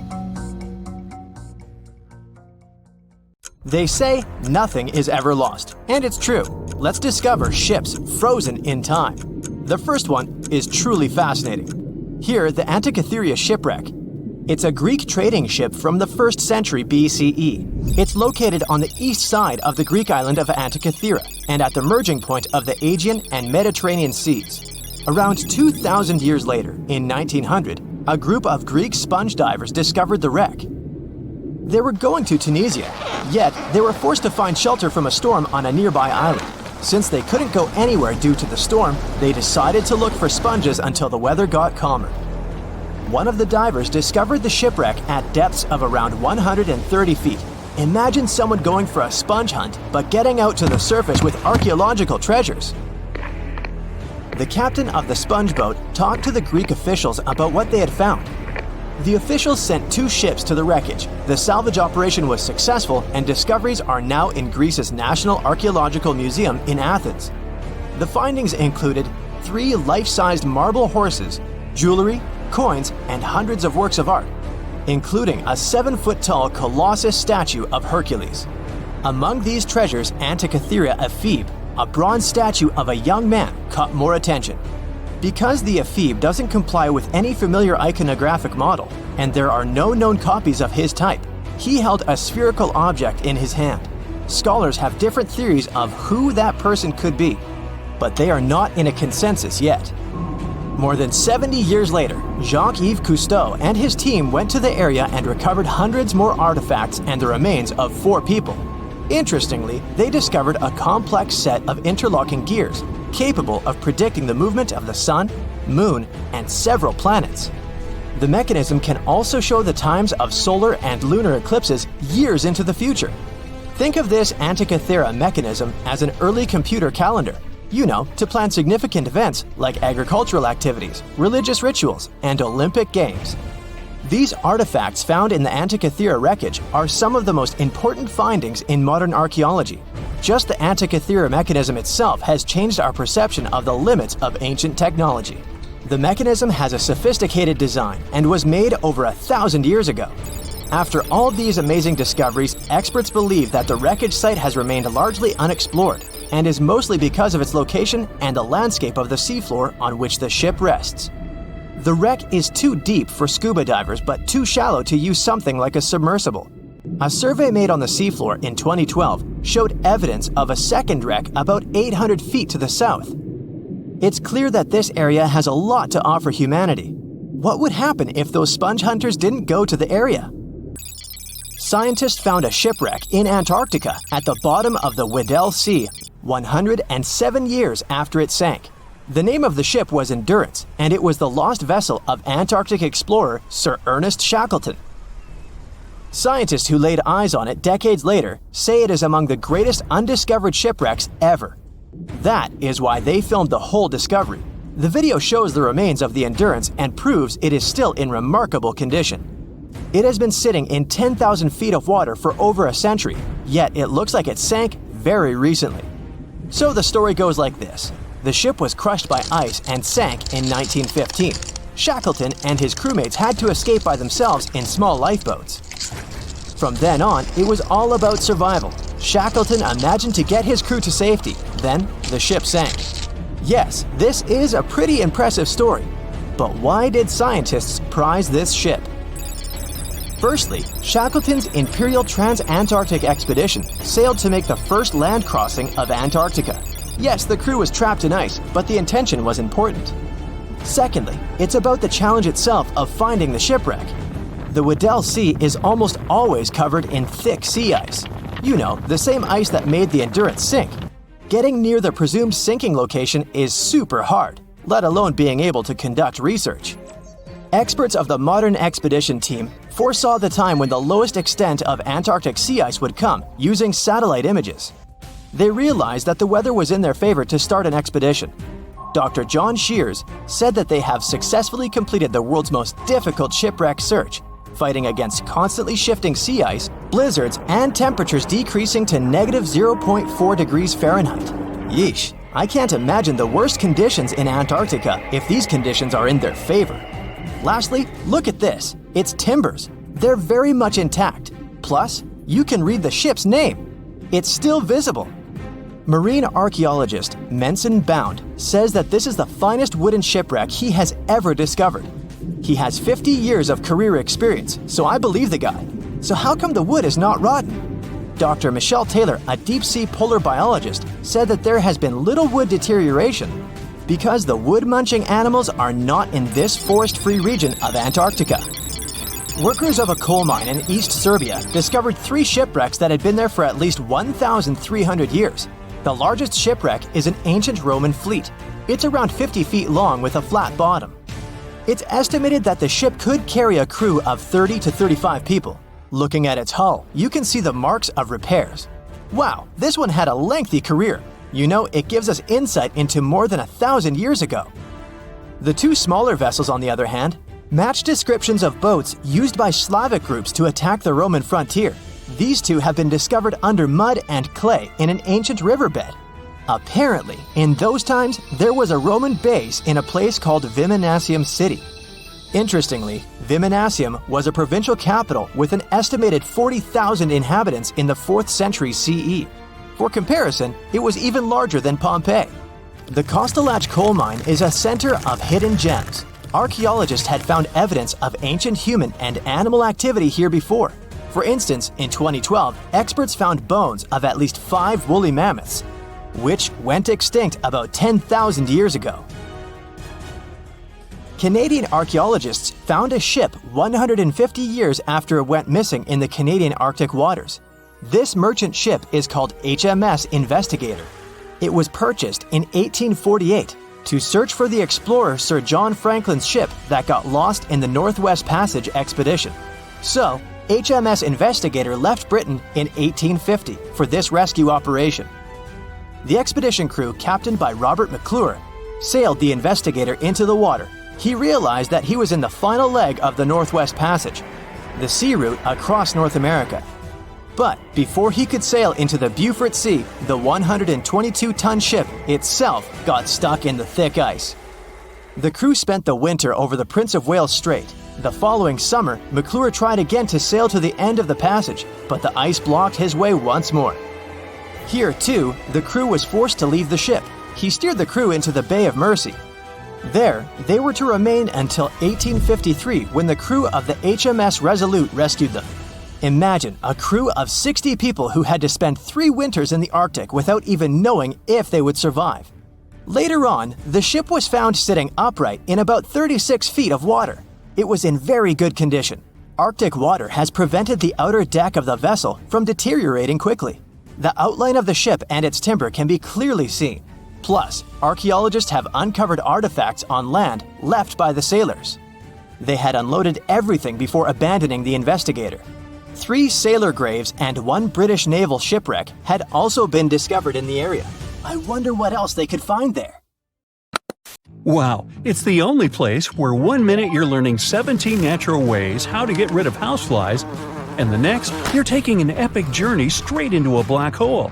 They say nothing is ever lost, and it's true. Let's discover ships frozen in time. The first one is truly fascinating. Here, the Antikythera shipwreck. It's a Greek trading ship from the 1st century BCE. It's located on the east side of the Greek island of Antikythera and at the merging point of the Aegean and Mediterranean seas. Around 2,000 years later, in 1900, a group of Greek sponge divers discovered the wreck. They were going to Tunisia, yet they were forced to find shelter from a storm on a nearby island. Since they couldn't go anywhere due to the storm, they decided to look for sponges until the weather got calmer. One of the divers discovered the shipwreck at depths of around 130 feet. Imagine someone going for a sponge hunt, but getting out to the surface with archaeological treasures. The captain of the sponge boat talked to the Greek officials about what they had found. The officials sent 2 ships to the wreckage. The salvage operation was successful, and discoveries are now in Greece's National Archaeological Museum in Athens. The findings included 3 life-sized marble horses, jewelry, coins, and hundreds of works of art, including a 7-foot-tall Colossus statue of Hercules. Among these treasures, Antikythera ephebe, a bronze statue of a young man, caught more attention. Because the ephebe doesn't comply with any familiar iconographic model, and there are no known copies of his type, he held a spherical object in his hand. Scholars have different theories of who that person could be, but they are not in a consensus yet. More than 70 years later, Jacques-Yves Cousteau and his team went to the area and recovered hundreds more artifacts and the remains of 4 people. Interestingly, they discovered a complex set of interlocking gears capable of predicting the movement of the sun, moon, and several planets. The mechanism can also show the times of solar and lunar eclipses years into the future. Think of this Antikythera mechanism as an early computer calendar, to plan significant events like agricultural activities, religious rituals, and Olympic Games. These artifacts found in the Antikythera wreckage are some of the most important findings in modern archaeology. Just the Antikythera mechanism itself has changed our perception of the limits of ancient technology. The mechanism has a sophisticated design and was made over 1,000 years ago. After all these amazing discoveries, experts believe that the wreckage site has remained largely unexplored and is mostly because of its location and the landscape of the seafloor on which the ship rests. The wreck is too deep for scuba divers but too shallow to use something like a submersible. A survey made on the seafloor in 2012 showed evidence of a second wreck about 800 feet to the south. It's clear that this area has a lot to offer humanity. What would happen if those sponge hunters didn't go to the area? Scientists found a shipwreck in Antarctica at the bottom of the Weddell Sea 107 years after it sank. The name of the ship was Endurance, and it was the lost vessel of Antarctic explorer Sir Ernest Shackleton. Scientists who laid eyes on it decades later say it is among the greatest undiscovered shipwrecks ever. That is why they filmed the whole discovery. The video shows the remains of the Endurance and proves it is still in remarkable condition. It has been sitting in 10,000 feet of water for over a century, yet it looks like it sank very recently. So the story goes like this. The ship was crushed by ice and sank in 1915. Shackleton and his crewmates had to escape by themselves in small lifeboats. From then on, it was all about survival. Shackleton imagined to get his crew to safety. Then, the ship sank. Yes, this is a pretty impressive story. But why did scientists prize this ship? Firstly, Shackleton's Imperial Trans-Antarctic Expedition sailed to make the first land crossing of Antarctica. Yes, the crew was trapped in ice, but the intention was important. Secondly, it's about the challenge itself of finding the shipwreck. The Weddell Sea is almost always covered in thick sea ice. The same ice that made the Endurance sink. Getting near the presumed sinking location is super hard, let alone being able to conduct research. Experts of the modern expedition team foresaw the time when the lowest extent of Antarctic sea ice would come using satellite images. They realized that the weather was in their favor to start an expedition. Dr. John Shears said that they have successfully completed the world's most difficult shipwreck search, fighting against constantly shifting sea ice, blizzards, and temperatures decreasing to -0.4 degrees Fahrenheit. Yeesh, I can't imagine the worst conditions in Antarctica if these conditions are in their favor. Lastly, look at this. It's timbers. They're very much intact. Plus, you can read the ship's name. It's still visible. Marine archaeologist Menson Bound says that this is the finest wooden shipwreck he has ever discovered. He has 50 years of career experience, so I believe the guy. So how come the wood is not rotten? Dr. Michelle Taylor, a deep-sea polar biologist, said that there has been little wood deterioration because the wood-munching animals are not in this forest-free region of Antarctica. Workers of a coal mine in East Serbia discovered 3 shipwrecks that had been there for at least 1,300 years. The largest shipwreck is an ancient Roman fleet. It's around 50 feet long with a flat bottom. It's estimated that the ship could carry a crew of 30 to 35 people. Looking at its hull, you can see the marks of repairs. Wow, this one had a lengthy career. It gives us insight into more than 1,000 years ago. The 2 smaller vessels, on the other hand, match descriptions of boats used by Slavic groups to attack the Roman frontier. These 2 have been discovered under mud and clay in an ancient riverbed. Apparently, in those times, there was a Roman base in a place called Viminacium City. Interestingly, Viminacium was a provincial capital with an estimated 40,000 inhabitants in the 4th century CE. For comparison, it was even larger than Pompeii. The Kostelach coal mine is a center of hidden gems. Archaeologists had found evidence of ancient human and animal activity here before. For instance, in 2012, experts found bones of at least 5 woolly mammoths, which went extinct about 10,000 years ago. Canadian archaeologists found a ship 150 years after it went missing in the Canadian Arctic waters. This merchant ship is called HMS Investigator. It was purchased in 1848 to search for the explorer Sir John Franklin's ship that got lost in the Northwest Passage expedition. So, HMS Investigator left Britain in 1850 for this rescue operation. The expedition crew, captained by Robert McClure, sailed the Investigator into the water. He realized that he was in the final leg of the Northwest Passage, the sea route across North America. But before he could sail into the Beaufort Sea, the 122-ton ship itself got stuck in the thick ice. The crew spent the winter over the Prince of Wales Strait. The following summer, McClure tried again to sail to the end of the passage, but the ice blocked his way once more. Here, too, the crew was forced to leave the ship. He steered the crew into the Bay of Mercy. There, they were to remain until 1853 when the crew of the HMS Resolute rescued them. Imagine a crew of 60 people who had to spend 3 winters in the Arctic without even knowing if they would survive. Later on, the ship was found sitting upright in about 36 feet of water. It was in very good condition. Arctic water has prevented the outer deck of the vessel from deteriorating quickly. The outline of the ship and its timber can be clearly seen. Plus, archaeologists have uncovered artifacts on land left by the sailors. They had unloaded everything before abandoning the Investigator. 3 sailor graves and 1 British naval shipwreck had also been discovered in the area. I wonder what else they could find there. Wow, it's the only place where 1 minute you're learning 17 natural ways how to get rid of houseflies, and the next, you're taking an epic journey straight into a black hole.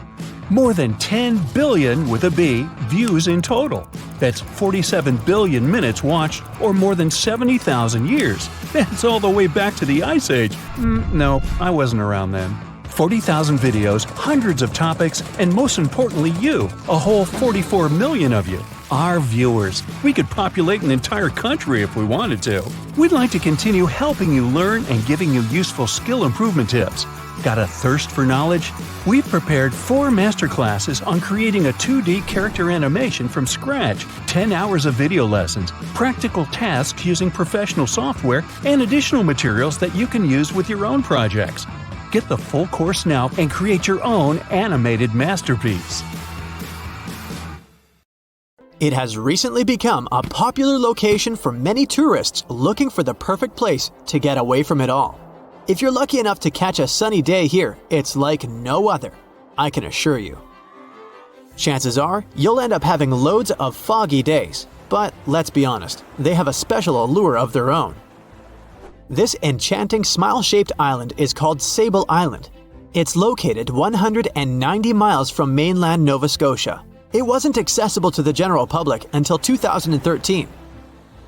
More than 10 billion, with a B, views in total. That's 47 billion minutes watched, or more than 70,000 years. That's all the way back to the Ice Age. No, I wasn't around then. 40,000 videos, hundreds of topics, and most importantly you, a whole 44 million of you. Our viewers. We could populate an entire country if we wanted to. We'd like to continue helping you learn and giving you useful skill improvement tips. Got a thirst for knowledge? We've prepared 4 masterclasses on creating a 2D character animation from scratch, 10 hours of video lessons, practical tasks using professional software, and additional materials that you can use with your own projects. Get the full course now and create your own animated masterpiece. It has recently become a popular location for many tourists looking for the perfect place to get away from it all. If you're lucky enough to catch a sunny day here, it's like no other, I can assure you. Chances are, you'll end up having loads of foggy days, but let's be honest, they have a special allure of their own. This enchanting smile-shaped island is called Sable Island. It's located 190 miles from mainland Nova Scotia. It wasn't accessible to the general public until 2013.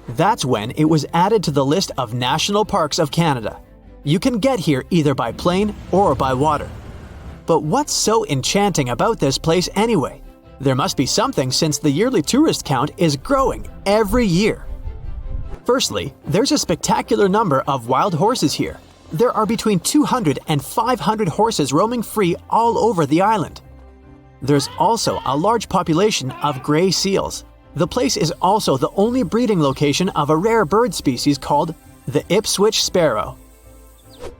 That's when it was added to the list of National Parks of Canada. You can get here either by plane or by water. But what's so enchanting about this place anyway? There must be something since the yearly tourist count is growing every year. Firstly, there's a spectacular number of wild horses here. There are between 200 and 500 horses roaming free all over the island. There's also a large population of gray seals. The place is also the only breeding location of a rare bird species called the Ipswich sparrow.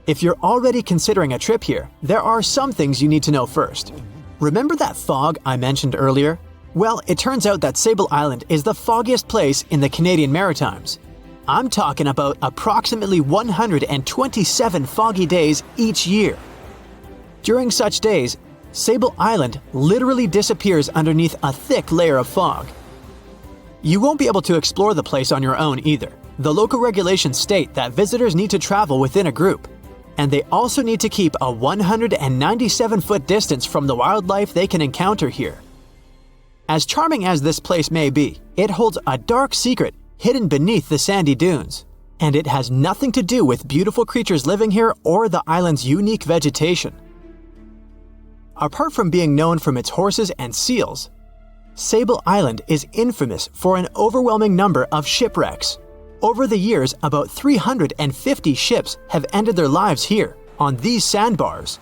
If you're already considering a trip here, there are some things you need to know first. Remember that fog I mentioned earlier? Well, it turns out that Sable Island is the foggiest place in the Canadian Maritimes. I'm talking about approximately 127 foggy days each year. During such days, Sable Island literally disappears underneath a thick layer of fog. You won't be able to explore the place on your own either. The local regulations state that visitors need to travel within a group, and they also need to keep a 197-foot distance from the wildlife they can encounter here. As charming as this place may be, it holds a dark secret hidden beneath the sandy dunes, and it has nothing to do with beautiful creatures living here or the island's unique vegetation. Apart from being known from its horses and seals, Sable Island is infamous for an overwhelming number of shipwrecks. Over the years, about 350 ships have ended their lives here, on these sandbars.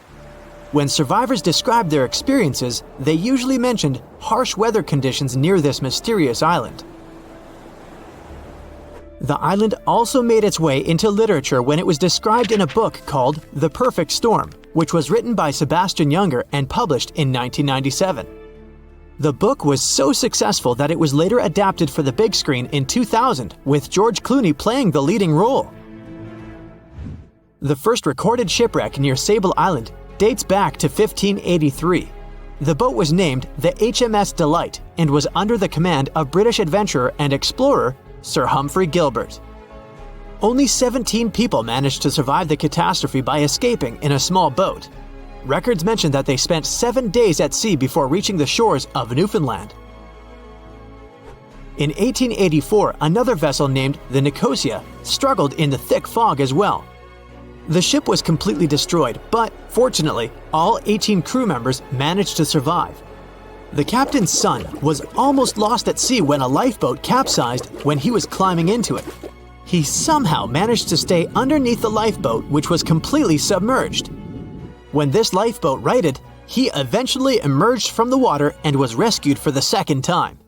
When survivors described their experiences, they usually mentioned harsh weather conditions near this mysterious island. The island also made its way into literature when it was described in a book called The Perfect Storm, which was written by Sebastian Junger and published in 1997. The book was so successful that it was later adapted for the big screen in 2000, with George Clooney playing the leading role. The first recorded shipwreck near Sable Island dates back to 1583. The boat was named the HMS Delight and was under the command of British adventurer and explorer Sir Humphrey Gilbert. Only 17 people managed to survive the catastrophe by escaping in a small boat. Records mention that they spent 7 days at sea before reaching the shores of Newfoundland. In 1884, another vessel named the Nicosia struggled in the thick fog as well. The ship was completely destroyed, but fortunately, all 18 crew members managed to survive. The captain's son was almost lost at sea when a lifeboat capsized when he was climbing into it. He somehow managed to stay underneath the lifeboat, which was completely submerged. When this lifeboat righted, he eventually emerged from the water and was rescued for the second time.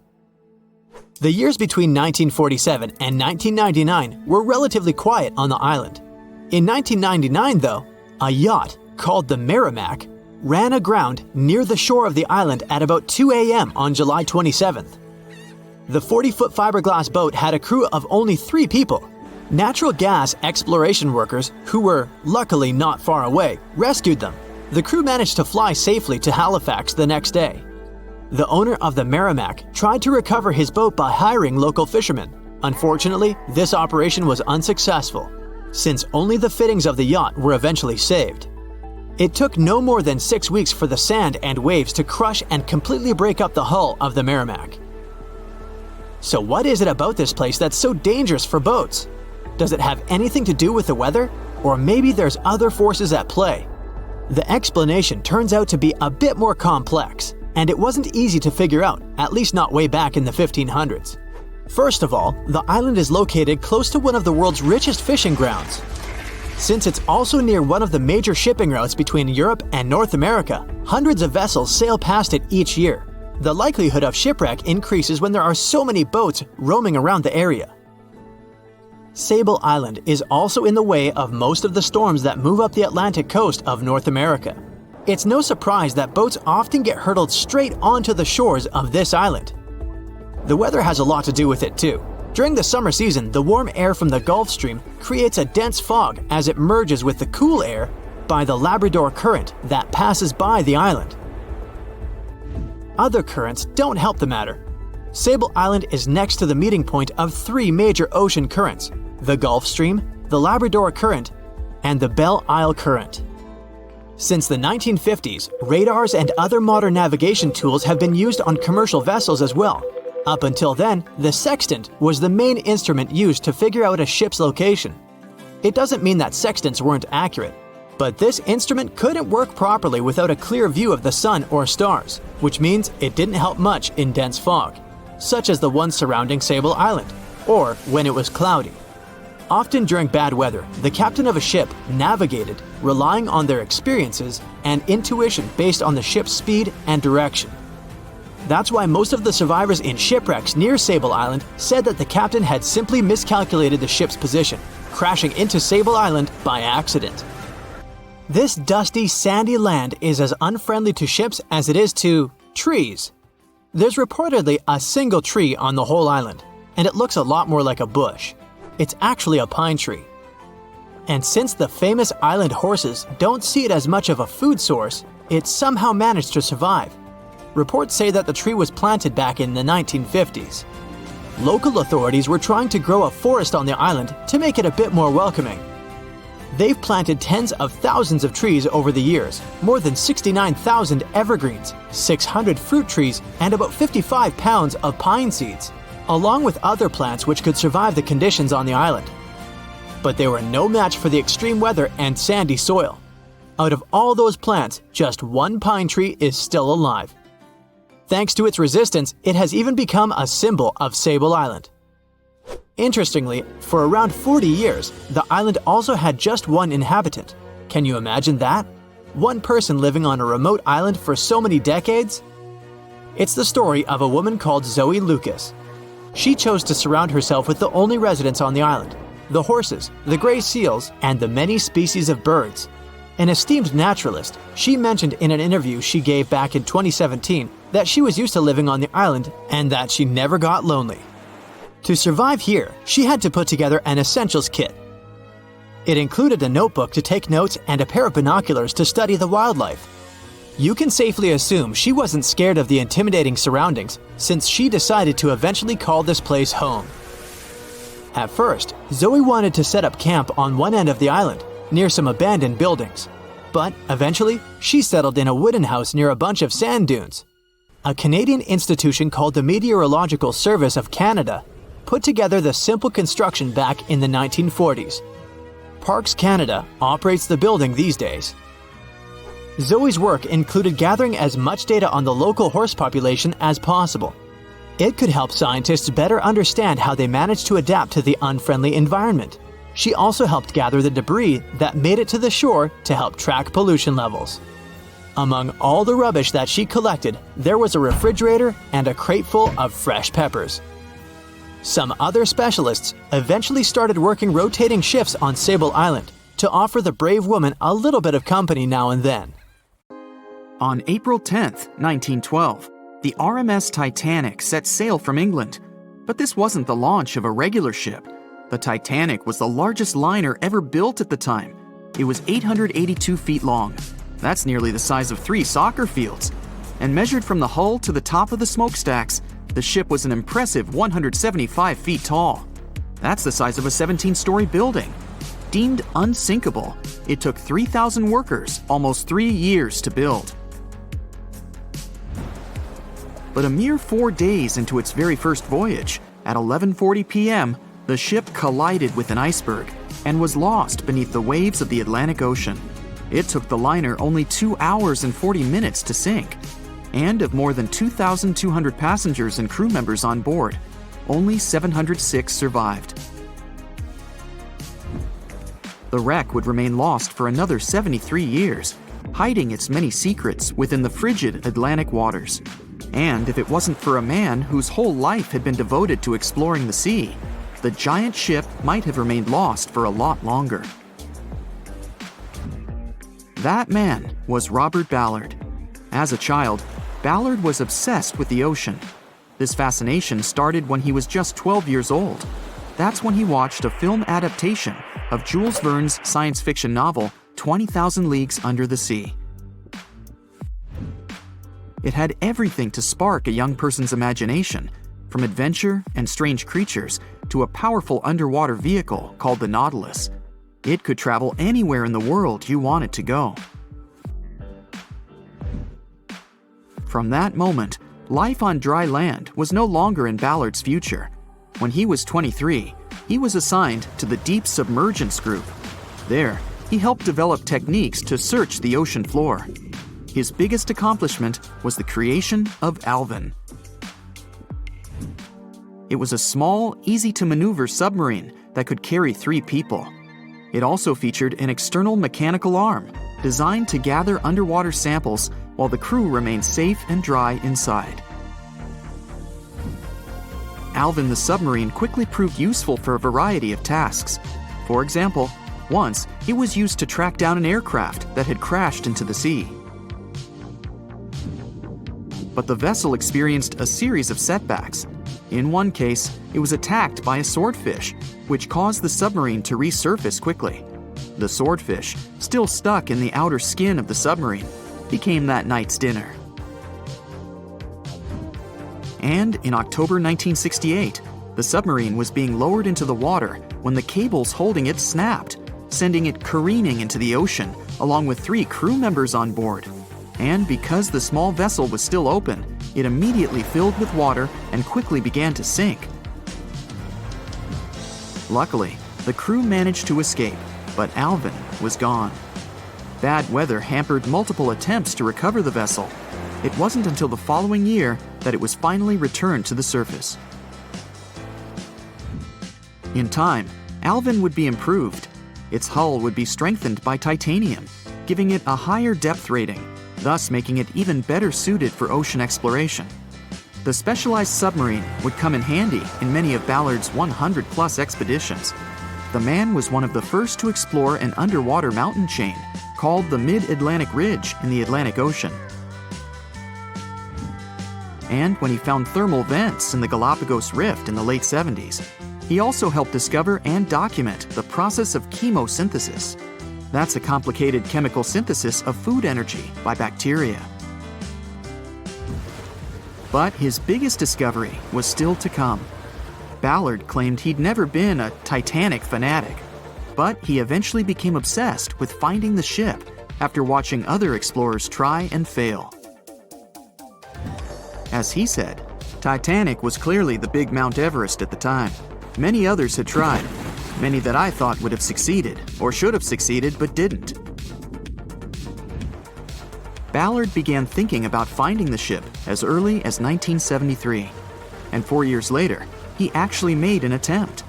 The years between 1947 and 1999 were relatively quiet on the island. In 1999, though, a yacht called the Merrimack ran aground near the shore of the island at about 2 a.m. on July 27th. The 40-foot fiberglass boat had a crew of only 3 people. Natural gas exploration workers, who were luckily not far away, rescued them. The crew managed to fly safely to Halifax the next day. The owner of the Merrimack tried to recover his boat by hiring local fishermen. Unfortunately, this operation was unsuccessful, since only the fittings of the yacht were eventually saved. It took no more than 6 weeks for the sand and waves to crush and completely break up the hull of the Merrimack. So what is it about this place that's so dangerous for boats? Does it have anything to do with the weather? Or maybe there's other forces at play? The explanation turns out to be a bit more complex, and it wasn't easy to figure out, at least not way back in the 1500s. First of all, the island is located close to one of the world's richest fishing grounds. Since it's also near one of the major shipping routes between Europe and North America, hundreds of vessels sail past it each year. The likelihood of shipwreck increases when there are so many boats roaming around the area. Sable Island is also in the way of most of the storms that move up the Atlantic coast of North America. It's no surprise that boats often get hurtled straight onto the shores of this island. The weather has a lot to do with it too. During the summer season, the warm air from the Gulf Stream creates a dense fog as it merges with the cool air by the Labrador Current that passes by the island. Other currents don't help the matter. Sable Island is next to the meeting point of 3 major ocean currents: the Gulf Stream, the Labrador Current, and the Belle Isle Current. Since the 1950s, radars and other modern navigation tools have been used on commercial vessels as well. Up until then, the sextant was the main instrument used to figure out a ship's location. It doesn't mean that sextants weren't accurate, but this instrument couldn't work properly without a clear view of the sun or stars, which means it didn't help much in dense fog, such as the one surrounding Sable Island, or when it was cloudy. Often during bad weather, the captain of a ship navigated, relying on their experiences and intuition based on the ship's speed and direction. That's why most of the survivors in shipwrecks near Sable Island said that the captain had simply miscalculated the ship's position, crashing into Sable Island by accident. This dusty, sandy land is as unfriendly to ships as it is to trees. There's reportedly a single tree on the whole island, and it looks a lot more like a bush. It's actually a pine tree. And since the famous island horses don't see it as much of a food source, it somehow managed to survive. Reports say that the tree was planted back in the 1950s. Local authorities were trying to grow a forest on the island to make it a bit more welcoming. They've planted tens of thousands of trees over the years, more than 69,000 evergreens, 600 fruit trees, and about 55 pounds of pine seeds, along with other plants which could survive the conditions on the island. But they were no match for the extreme weather and sandy soil. Out of all those plants, just one pine tree is still alive. Thanks to its resistance, it has even become a symbol of Sable Island. Interestingly, for around 40 years, the island also had just one inhabitant. Can you imagine that? One person living on a remote island for so many decades? It's the story of a woman called Zoe Lucas. she chose to surround herself with the only residents on the island: the horses, the gray seals, and the many species of birds. An esteemed naturalist, she mentioned in an interview she gave back in 2017 that she was used to living on the island and that she never got lonely. To survive here, she had to put together an essentials kit. It included a notebook to take notes and a pair of binoculars to study the wildlife. You can safely assume she wasn't scared of the intimidating surroundings, since she decided to eventually call this place home. At first, Zoe wanted to set up camp on one end of the island, near some abandoned buildings. But eventually, she settled in a wooden house near a bunch of sand dunes. A Canadian institution called the Meteorological Service of Canada put together the simple construction back in the 1940s. Parks Canada operates the building these days. Zoe's work included gathering as much data on the local horse population as possible. It could help scientists better understand how they managed to adapt to the unfriendly environment. She also helped gather the debris that made it to the shore to help track pollution levels. Among all the rubbish that she collected, there was a refrigerator and a crate full of fresh peppers. Some other specialists eventually started working rotating shifts on Sable Island to offer the brave woman a little bit of company now and then. On April 10, 1912, the RMS Titanic set sail from England. But this wasn't the launch of a regular ship. The Titanic was the largest liner ever built at the time. It was 882 feet long. That's nearly the size of 3 soccer fields. And measured from the hull to the top of the smokestacks, the ship was an impressive 175 feet tall. That's the size of a 17-story building. Deemed unsinkable, it took 3,000 workers almost 3 years to build. But a mere 4 days into its very first voyage, at 11:40 p.m., the ship collided with an iceberg and was lost beneath the waves of the Atlantic Ocean. It took the liner only 2 hours and 40 minutes to sink. And of more than 2,200 passengers and crew members on board, only 706 survived. The wreck would remain lost for another 73 years, hiding its many secrets within the frigid Atlantic waters. And if it wasn't for a man whose whole life had been devoted to exploring the sea, the giant ship might have remained lost for a lot longer. That man was Robert Ballard. As a child, Ballard was obsessed with the ocean. This fascination started when he was just 12 years old. That's when he watched a film adaptation of Jules Verne's science fiction novel, 20,000 Leagues Under the Sea. It had everything to spark a young person's imagination, from adventure and strange creatures to a powerful underwater vehicle called the Nautilus. It could travel anywhere in the world you wanted to go. From that moment, life on dry land was no longer in Ballard's future. When he was 23, he was assigned to the Deep Submergence Group. There, he helped develop techniques to search the ocean floor. His biggest accomplishment was the creation of Alvin. It was a small, easy-to-maneuver submarine that could carry 3 people. It also featured an external mechanical arm designed to gather underwater samples while the crew remained safe and dry inside. Alvin the submarine quickly proved useful for a variety of tasks. For example, once it was used to track down an aircraft that had crashed into the sea. But the vessel experienced a series of setbacks. In one case, it was attacked by a swordfish, which caused the submarine to resurface quickly. The swordfish, still stuck in the outer skin of the submarine, became that night's dinner. And in October 1968, the submarine was being lowered into the water when the cables holding it snapped, sending it careening into the ocean, along with 3 crew members on board. And because the small vessel was still open, it immediately filled with water and quickly began to sink. Luckily, the crew managed to escape, but Alvin was gone. Bad weather hampered multiple attempts to recover the vessel. It wasn't until the following year that it was finally returned to the surface. In time, Alvin would be improved. Its hull would be strengthened by titanium, giving it a higher depth rating, thus making it even better suited for ocean exploration. The specialized submarine would come in handy in many of Ballard's 100-plus expeditions. The man was one of the first to explore an underwater mountain chain called the Mid-Atlantic Ridge in the Atlantic Ocean. And when he found thermal vents in the Galapagos Rift in the late 70s, he also helped discover and document the process of chemosynthesis. That's a complicated chemical synthesis of food energy by bacteria. But his biggest discovery was still to come. Ballard claimed he'd never been a Titanic fanatic, but he eventually became obsessed with finding the ship after watching other explorers try and fail. As he said, Titanic was clearly the big Mount Everest at the time. Many others had tried, many that I thought would have succeeded or should have succeeded but didn't. Ballard began thinking about finding the ship as early as 1973, and 4 years later, he actually made an attempt.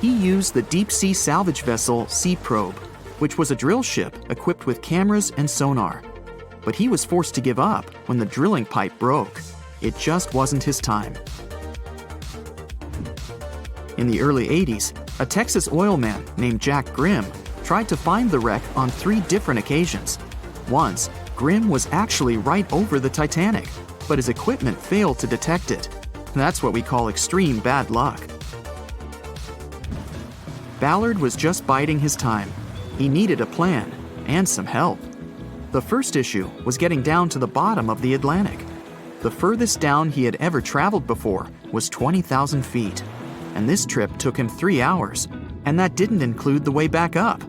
He used the deep-sea salvage vessel Sea Probe, which was a drill ship equipped with cameras and sonar. But he was forced to give up when the drilling pipe broke. It just wasn't his time. In the early 80s, a Texas oil man named Jack Grimm tried to find the wreck on 3 different occasions. Once, Grimm was actually right over the Titanic, but his equipment failed to detect it. That's what we call extreme bad luck. Ballard was just biding his time. He needed a plan and some help. The first issue was getting down to the bottom of the Atlantic. The furthest down he had ever traveled before was 20,000 feet, and this trip took him 3 hours, and that didn't include the way back up.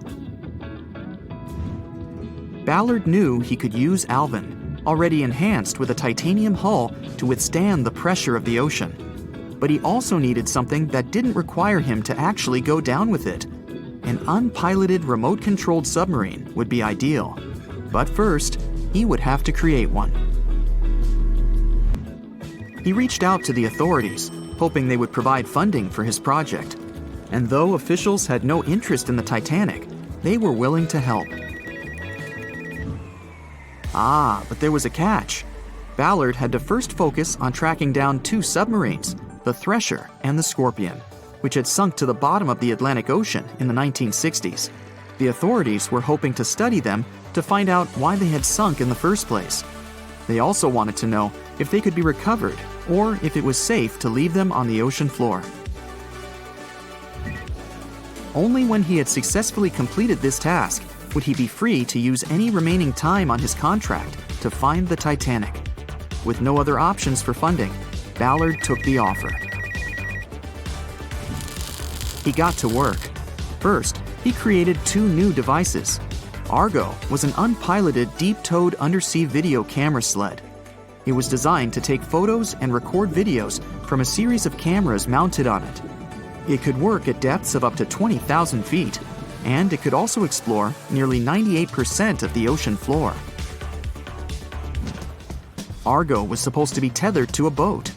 Ballard knew he could use Alvin, already enhanced with a titanium hull to withstand the pressure of the ocean. But he also needed something that didn't require him to actually go down with it. An unpiloted, remote-controlled submarine would be ideal. But first, he would have to create one. He reached out to the authorities, hoping they would provide funding for his project. And though officials had no interest in the Titanic, they were willing to help. But there was a catch. Ballard had to first focus on tracking down 2 submarines, the Thresher and the Scorpion, which had sunk to the bottom of the Atlantic Ocean in the 1960s. The authorities were hoping to study them to find out why they had sunk in the first place. They also wanted to know if they could be recovered or if it was safe to leave them on the ocean floor. Only when he had successfully completed this task would he be free to use any remaining time on his contract to find the Titanic. With no other options for funding, Ballard took the offer. He got to work. First, he created 2 new devices. Argo was an unpiloted, deep-towed undersea video camera sled. It was designed to take photos and record videos from a series of cameras mounted on it. It could work at depths of up to 20,000 feet, and it could also explore nearly 98% of the ocean floor. Argo was supposed to be tethered to a boat.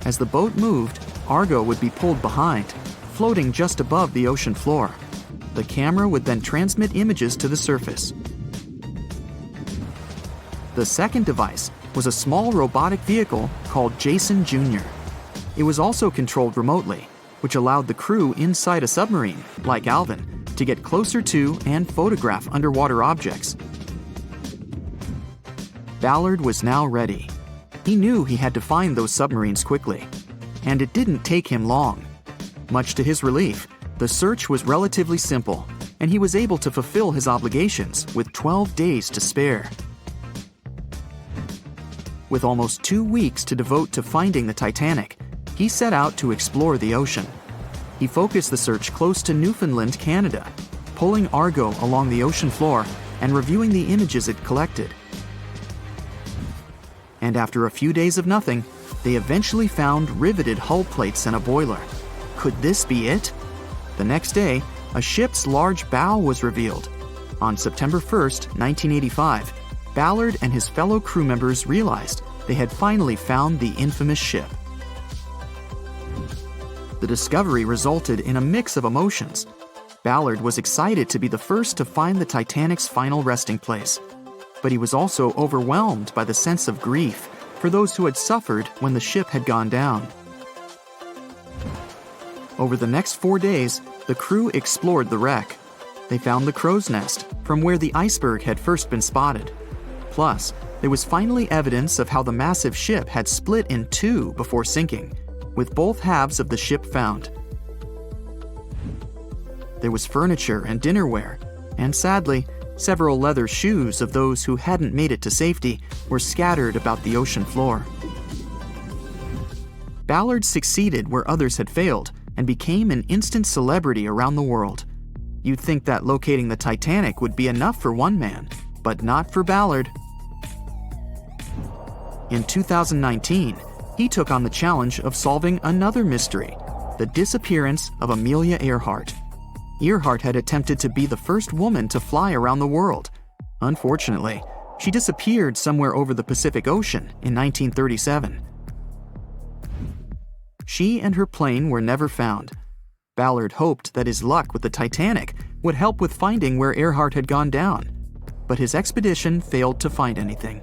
As the boat moved, Argo would be pulled behind, floating just above the ocean floor. The camera would then transmit images to the surface. The second device was a small robotic vehicle called Jason Jr. It was also controlled remotely, which allowed the crew inside a submarine, like Alvin, to get closer to and photograph underwater objects. Ballard was now ready. He knew he had to find those submarines quickly, and it didn't take him long. Much to his relief, the search was relatively simple, and he was able to fulfill his obligations with 12 days to spare. With almost 2 weeks to devote to finding the Titanic, he set out to explore the ocean. He focused the search close to Newfoundland, Canada, pulling Argo along the ocean floor and reviewing the images it collected. And after a few days of nothing, they eventually found riveted hull plates and a boiler. Could this be it? The next day, a ship's large bow was revealed. On September 1st, 1985, Ballard and his fellow crew members realized they had finally found the infamous ship. The discovery resulted in a mix of emotions. Ballard was excited to be the first to find the Titanic's final resting place, but he was also overwhelmed by the sense of grief for those who had suffered when the ship had gone down. Over the next 4 days, the crew explored the wreck. They found the crow's nest, from where the iceberg had first been spotted. Plus, there was finally evidence of how the massive ship had split in two before sinking, with both halves of the ship found. There was furniture and dinnerware, and sadly, several leather shoes of those who hadn't made it to safety were scattered about the ocean floor. Ballard succeeded where others had failed and became an instant celebrity around the world. You'd think that locating the Titanic would be enough for one man, but not for Ballard. In 2019, he took on the challenge of solving another mystery, the disappearance of Amelia Earhart. Earhart had attempted to be the first woman to fly around the world. Unfortunately, she disappeared somewhere over the Pacific Ocean in 1937. She and her plane were never found. Ballard hoped that his luck with the Titanic would help with finding where Earhart had gone down, but his expedition failed to find anything.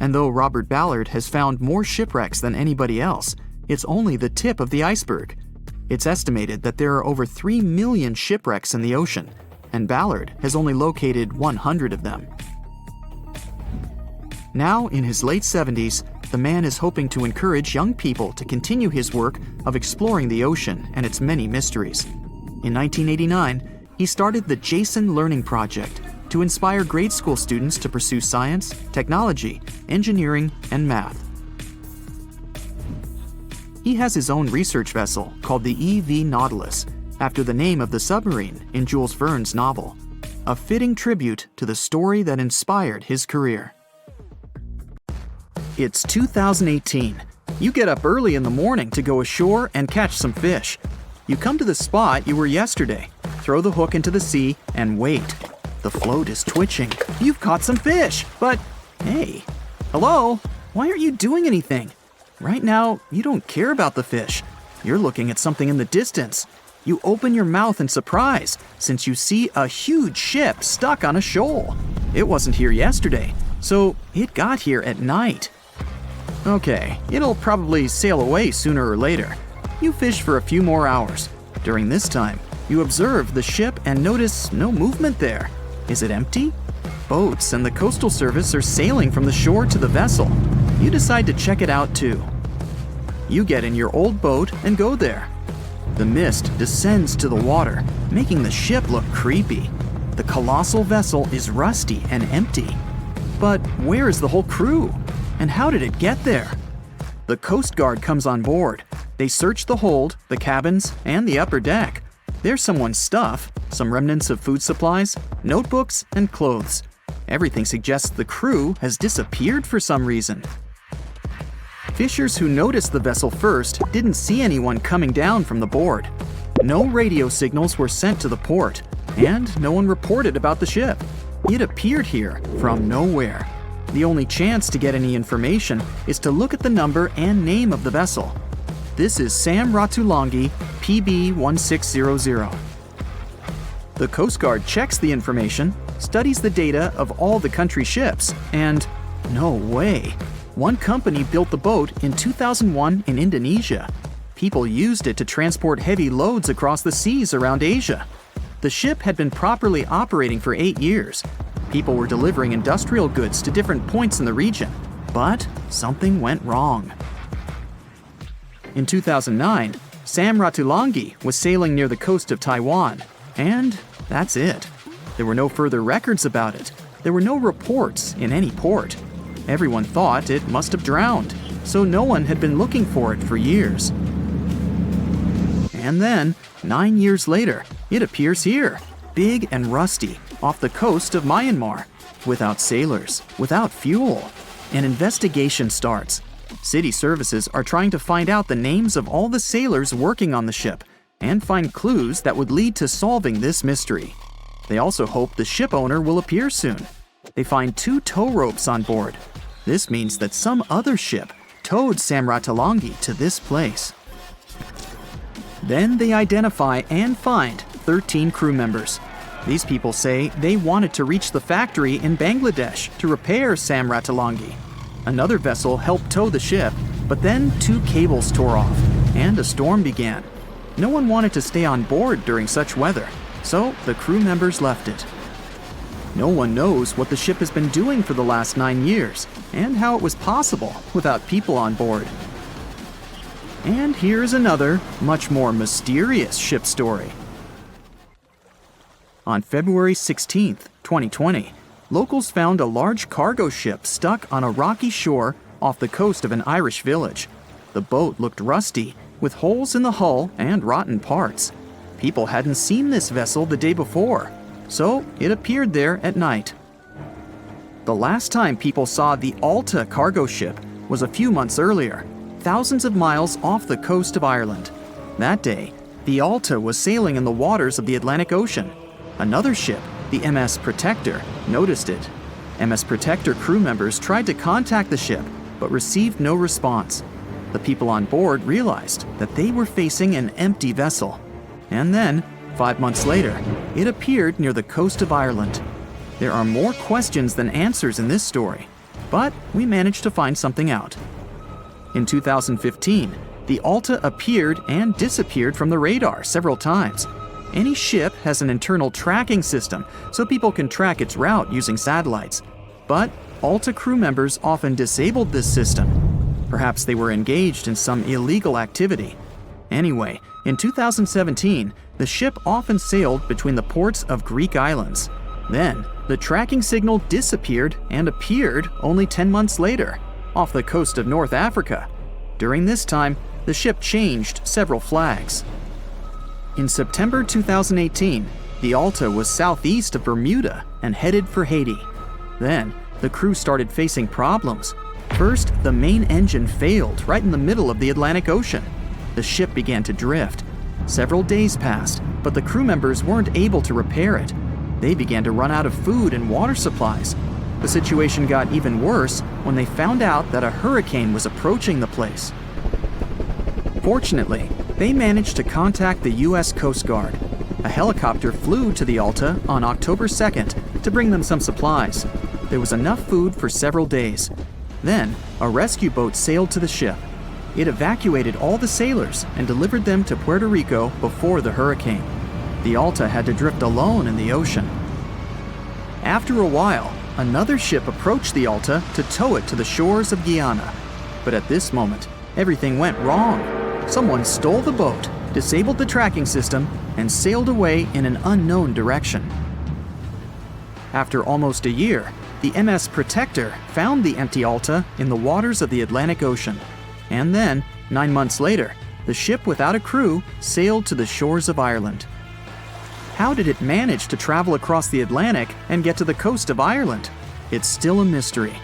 And though Robert Ballard has found more shipwrecks than anybody else, it's only the tip of the iceberg. It's estimated that there are over 3 million shipwrecks in the ocean, and Ballard has only located 100 of them. Now, in his late 70s, the man is hoping to encourage young people to continue his work of exploring the ocean and its many mysteries. In 1989, he started the Jason Learning Project to inspire grade school students to pursue science, technology, engineering, and math. He has his own research vessel called the EV Nautilus, after the name of the submarine in Jules Verne's novel, a fitting tribute to the story that inspired his career. It's 2018. You get up early in the morning to go ashore and catch some fish. You come to the spot you were yesterday, throw the hook into the sea, and wait. The float is twitching. You've caught some fish, but hey, hello? Why aren't you doing anything? Right now, you don't care about the fish. You're looking at something in the distance. You open your mouth in surprise since you see a huge ship stuck on a shoal. It wasn't here yesterday, so it got here at night. Okay, it'll probably sail away sooner or later. You fish for a few more hours. During this time, you observe the ship and notice no movement there. Is it empty? Boats and the Coastal Service are sailing from the shore to the vessel. You decide to check it out too. You get in your old boat and go there. The mist descends to the water, making the ship look creepy. The colossal vessel is rusty and empty. But where is the whole crew? And how did it get there? The Coast Guard comes on board. They search the hold, the cabins, and the upper deck. There's someone's stuff, some remnants of food supplies, notebooks, and clothes. Everything suggests the crew has disappeared for some reason. Fishers who noticed the vessel first didn't see anyone coming down from the board. No radio signals were sent to the port, and no one reported about the ship. It appeared here from nowhere. The only chance to get any information is to look at the number and name of the vessel. This is Sam Ratulangi, PB 1600. The Coast Guard checks the information, studies the data of all the country's ships, and no way. One company built the boat in 2001 in Indonesia. People used it to transport heavy loads across the seas around Asia. The ship had been properly operating for 8 years. People were delivering industrial goods to different points in the region, but something went wrong. In 2009, Sam Ratulangi was sailing near the coast of Taiwan, and that's it. There were no further records about it. There were no reports in any port. Everyone thought it must have drowned, so no one had been looking for it for years. And then, 9 years later, it appears here, big and rusty, off the coast of Myanmar, without sailors, without fuel. An investigation starts. City services are trying to find out the names of all the sailors working on the ship and find clues that would lead to solving this mystery. They also hope the ship owner will appear soon. They find 2 tow ropes on board. This means that some other ship towed Sam Ratulangi to this place. Then they identify and find 13 crew members. These people say they wanted to reach the factory in Bangladesh to repair Sam Ratulangi. Another vessel helped tow the ship, but then 2 cables tore off, and a storm began. No one wanted to stay on board during such weather, so the crew members left it. No one knows what the ship has been doing for the last 9 years, and how it was possible without people on board. And here's another, much more mysterious ship story. On February 16, 2020, locals found a large cargo ship stuck on a rocky shore off the coast of an Irish village. The boat looked rusty, with holes in the hull and rotten parts. People hadn't seen this vessel the day before, so it appeared there at night. The last time people saw the Alta cargo ship was a few months earlier, thousands of miles off the coast of Ireland. That day, the Alta was sailing in the waters of the Atlantic Ocean. Another ship, the MS Protector, noticed it. MS Protector crew members tried to contact the ship, but received no response. The people on board realized that they were facing an empty vessel. And then, 5 months later, it appeared near the coast of Ireland. There are more questions than answers in this story, but we managed to find something out. In 2015, the Alta appeared and disappeared from the radar several times. Any ship has an internal tracking system, so people can track its route using satellites. But Alta crew members often disabled this system. Perhaps they were engaged in some illegal activity. Anyway, in 2017, the ship often sailed between the ports of Greek islands. Then, the tracking signal disappeared and appeared only 10 months later, off the coast of North Africa. During this time, the ship changed several flags. In September 2018, the Alta was southeast of Bermuda and headed for Haiti. Then, the crew started facing problems. First, the main engine failed right in the middle of the Atlantic Ocean. The ship began to drift. Several days passed, but the crew members weren't able to repair it. They began to run out of food and water supplies. The situation got even worse when they found out that a hurricane was approaching the place. Fortunately, they managed to contact the U.S. Coast Guard. A helicopter flew to the Alta on October 2nd to bring them some supplies. There was enough food for several days. Then, a rescue boat sailed to the ship. It evacuated all the sailors and delivered them to Puerto Rico before the hurricane. The Alta had to drift alone in the ocean. After a while, another ship approached the Alta to tow it to the shores of Guyana. But at this moment, everything went wrong. Someone stole the boat, disabled the tracking system, and sailed away in an unknown direction. After almost a year, the MS Protector found the empty Alta in the waters of the Atlantic Ocean. And then, 9 months later, the ship without a crew sailed to the shores of Ireland. How did it manage to travel across the Atlantic and get to the coast of Ireland? It's still a mystery.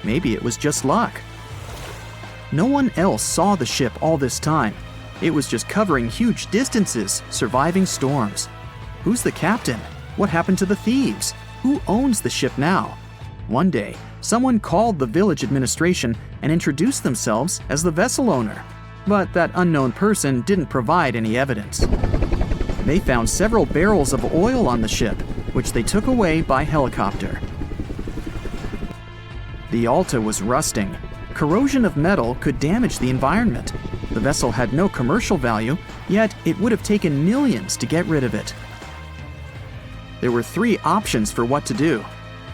Maybe it was just luck. No one else saw the ship all this time. It was just covering huge distances, surviving storms. Who's the captain? What happened to the thieves? Who owns the ship now? One day, someone called the village administration and introduced themselves as the vessel owner. But that unknown person didn't provide any evidence. They found several barrels of oil on the ship, which they took away by helicopter. The Alta was rusting. Corrosion of metal could damage the environment. The vessel had no commercial value, yet it would have taken millions to get rid of it. There were 3 options for what to do: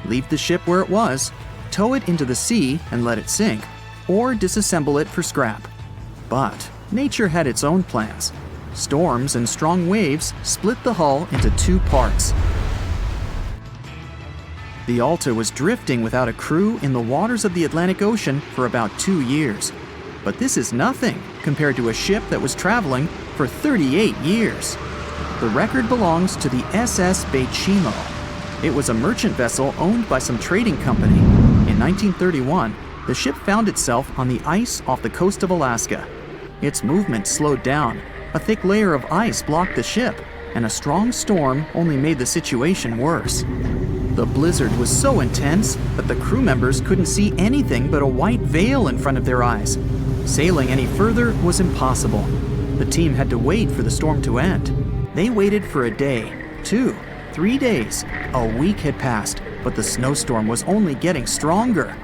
leave the ship where it was, tow it into the sea and let it sink, or disassemble it for scrap. But nature had its own plans. Storms and strong waves split the hull into 2 parts. The Alta was drifting without a crew in the waters of the Atlantic Ocean for about 2 years. But this is nothing compared to a ship that was traveling for 38 years. The record belongs to the SS Baychimo. It was a merchant vessel owned by some trading company. In 1931, the ship found itself on the ice off the coast of Alaska. Its movement slowed down. A thick layer of ice blocked the ship, and a strong storm only made the situation worse. The blizzard was so intense that the crew members couldn't see anything but a white veil in front of their eyes. Sailing any further was impossible. The team had to wait for the storm to end. They waited for a day, 2, 3 days, a week had passed, but the snowstorm was only getting stronger.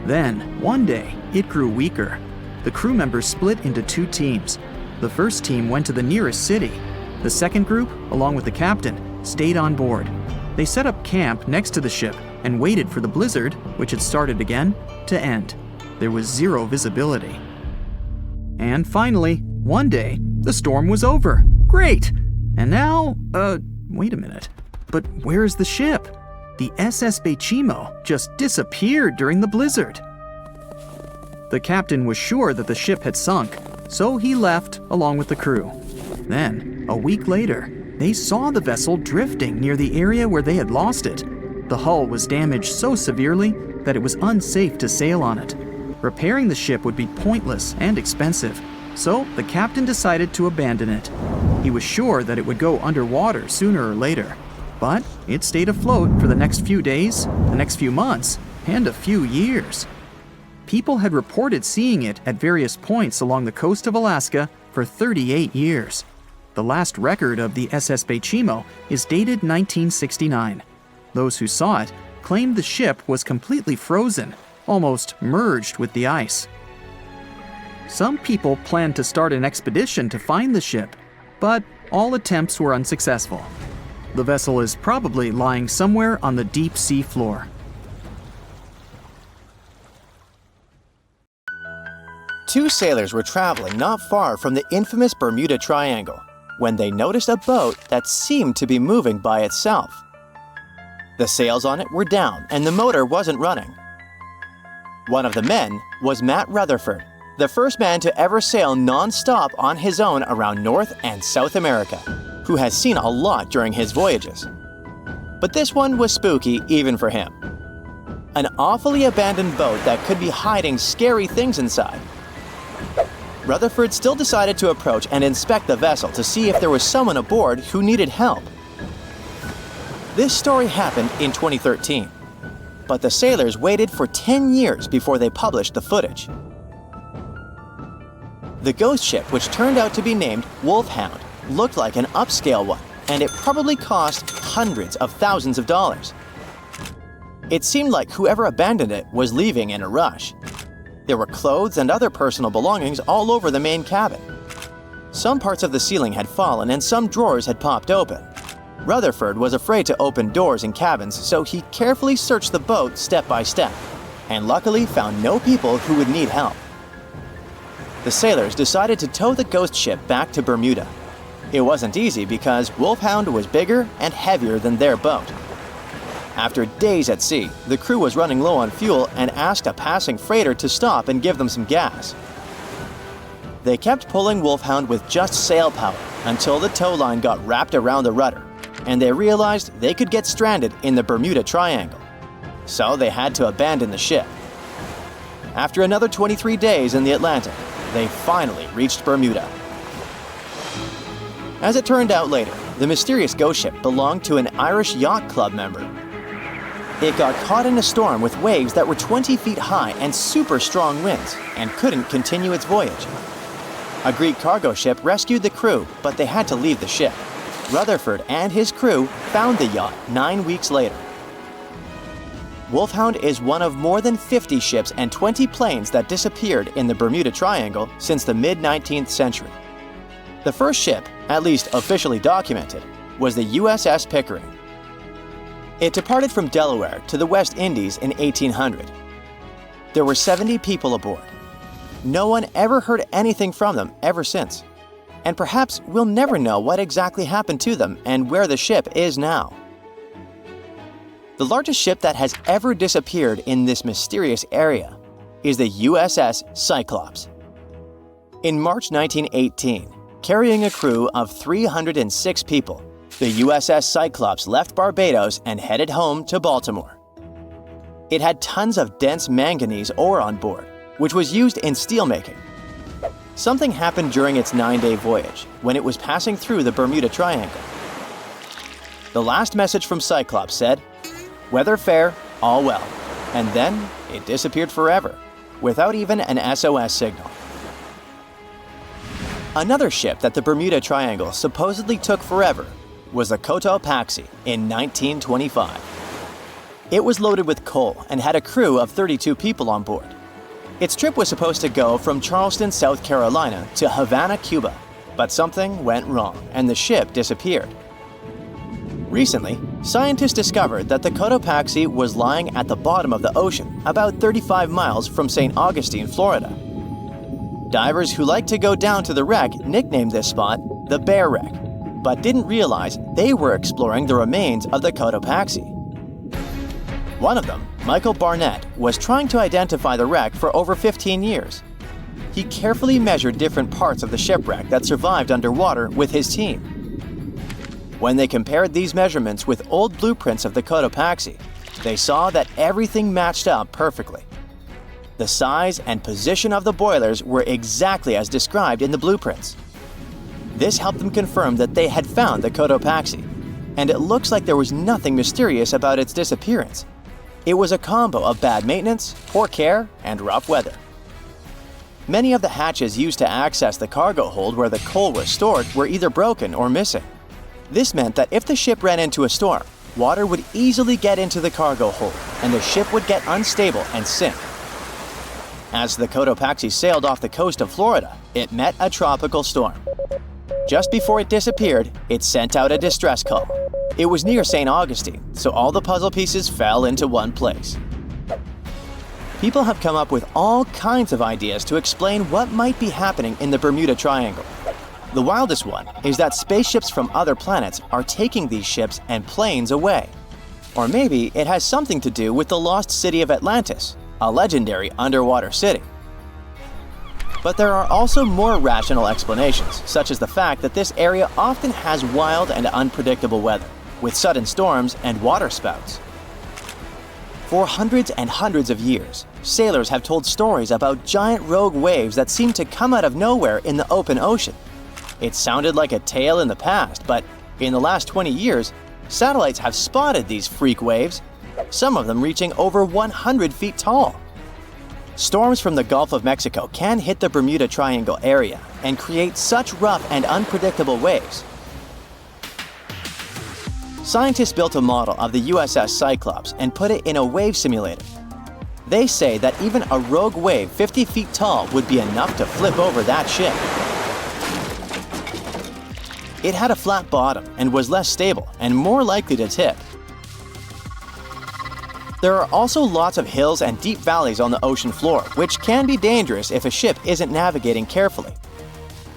Then, one day, it grew weaker. The crew members split into 2 teams. The first team went to the nearest city. The second group, along with the captain, stayed on board. They set up camp next to the ship and waited for the blizzard, which had started again, to end. There was 0 visibility. And finally, one day, the storm was over. Great! And now, wait a minute. But where is the ship? The SS Baychimo just disappeared during the blizzard. The captain was sure that the ship had sunk, so he left along with the crew. Then, a week later, they saw the vessel drifting near the area where they had lost it. The hull was damaged so severely that it was unsafe to sail on it. Repairing the ship would be pointless and expensive, so the captain decided to abandon it. He was sure that it would go underwater sooner or later, but it stayed afloat for the next few days, the next few months, and a few years. People had reported seeing it at various points along the coast of Alaska for 38 years. The last record of the SS Baychimo is dated 1969. Those who saw it claimed the ship was completely frozen, almost merged with the ice. Some people planned to start an expedition to find the ship, but all attempts were unsuccessful. The vessel is probably lying somewhere on the deep sea floor. Two sailors were traveling not far from the infamous Bermuda Triangle when they noticed a boat that seemed to be moving by itself. The sails on it were down and the motor wasn't running. One of the men was Matt Rutherford, the first man to ever sail non-stop on his own around North and South America, who has seen a lot during his voyages. But this one was spooky even for him. An awfully abandoned boat that could be hiding scary things inside. Rutherford still decided to approach and inspect the vessel to see if there was someone aboard who needed help. This story happened in 2013, but the sailors waited for 10 years before they published the footage. The ghost ship, which turned out to be named Wolfhound, looked like an upscale one, and it probably cost hundreds of thousands of dollars. It seemed like whoever abandoned it was leaving in a rush. There were clothes and other personal belongings all over the main cabin. Some parts of the ceiling had fallen and some drawers had popped open. Rutherford was afraid to open doors in cabins, so he carefully searched the boat step by step, and luckily found no people who would need help. The sailors decided to tow the ghost ship back to Bermuda. It wasn't easy because Wolfhound was bigger and heavier than their boat. After days at sea, the crew was running low on fuel and asked a passing freighter to stop and give them some gas. They kept pulling Wolfhound with just sail power until the tow line got wrapped around the rudder, and they realized they could get stranded in the Bermuda Triangle. So they had to abandon the ship. After another 23 days in the Atlantic, they finally reached Bermuda. As it turned out later, the mysterious ghost ship belonged to an Irish yacht club member. It got caught in a storm with waves that were 20 feet high and super strong winds, and couldn't continue its voyage. A Greek cargo ship rescued the crew, but they had to leave the ship. Rutherford and his crew found the yacht 9 weeks later. Wolfhound is one of more than 50 ships and 20 planes that disappeared in the Bermuda Triangle since the mid-19th century. The first ship, at least officially documented, was the USS Pickering. It departed from Delaware to the West Indies in 1800. There were 70 people aboard. No one ever heard anything from them ever since. And perhaps we'll never know what exactly happened to them and where the ship is now. The largest ship that has ever disappeared in this mysterious area is the USS Cyclops. In March 1918, carrying a crew of 306 people, the USS Cyclops left Barbados and headed home to Baltimore. It had tons of dense manganese ore on board, which was used in steelmaking. Something happened during its 9-day voyage when it was passing through the Bermuda Triangle. The last message from Cyclops said, "Weather fair, all well," and then it disappeared forever, without even an SOS signal. Another ship that the Bermuda Triangle supposedly took forever was the Cotopaxi in 1925. It was loaded with coal and had a crew of 32 people on board. Its trip was supposed to go from Charleston, South Carolina to Havana, Cuba, but something went wrong and the ship disappeared. Recently, scientists discovered that the Cotopaxi was lying at the bottom of the ocean about 35 miles from St. Augustine, Florida. Divers who like to go down to the wreck nicknamed this spot the Bear Wreck, but didn't realize they were exploring the remains of the Cotopaxi. One of them, Michael Barnett, was trying to identify the wreck for over 15 years. He carefully measured different parts of the shipwreck that survived underwater with his team. When they compared these measurements with old blueprints of the Cotopaxi, they saw that everything matched up perfectly. The size and position of the boilers were exactly as described in the blueprints. This helped them confirm that they had found the Cotopaxi, and it looks like there was nothing mysterious about its disappearance. It was a combo of bad maintenance, poor care, and rough weather. Many of the hatches used to access the cargo hold where the coal was stored were either broken or missing. This meant that if the ship ran into a storm, water would easily get into the cargo hold, and the ship would get unstable and sink. As the Cotopaxi sailed off the coast of Florida, it met a tropical storm. Just before it disappeared, it sent out a distress call. It was near St. Augustine, so all the puzzle pieces fell into one place. People have come up with all kinds of ideas to explain what might be happening in the Bermuda Triangle. The wildest one is that spaceships from other planets are taking these ships and planes away. Or maybe it has something to do with the lost city of Atlantis, a legendary underwater city. But there are also more rational explanations, such as the fact that this area often has wild and unpredictable weather, with sudden storms and water spouts. For hundreds and hundreds of years, sailors have told stories about giant rogue waves that seem to come out of nowhere in the open ocean. It sounded like a tale in the past, but in the last 20 years, satellites have spotted these freak waves, some of them reaching over 100 feet tall. Storms from the Gulf of Mexico can hit the Bermuda Triangle area and create such rough and unpredictable waves. Scientists built a model of the USS Cyclops and put it in a wave simulator. They say that even a rogue wave 50 feet tall would be enough to flip over that ship. It had a flat bottom and was less stable and more likely to tip. There are also lots of hills and deep valleys on the ocean floor, which can be dangerous if a ship isn't navigating carefully.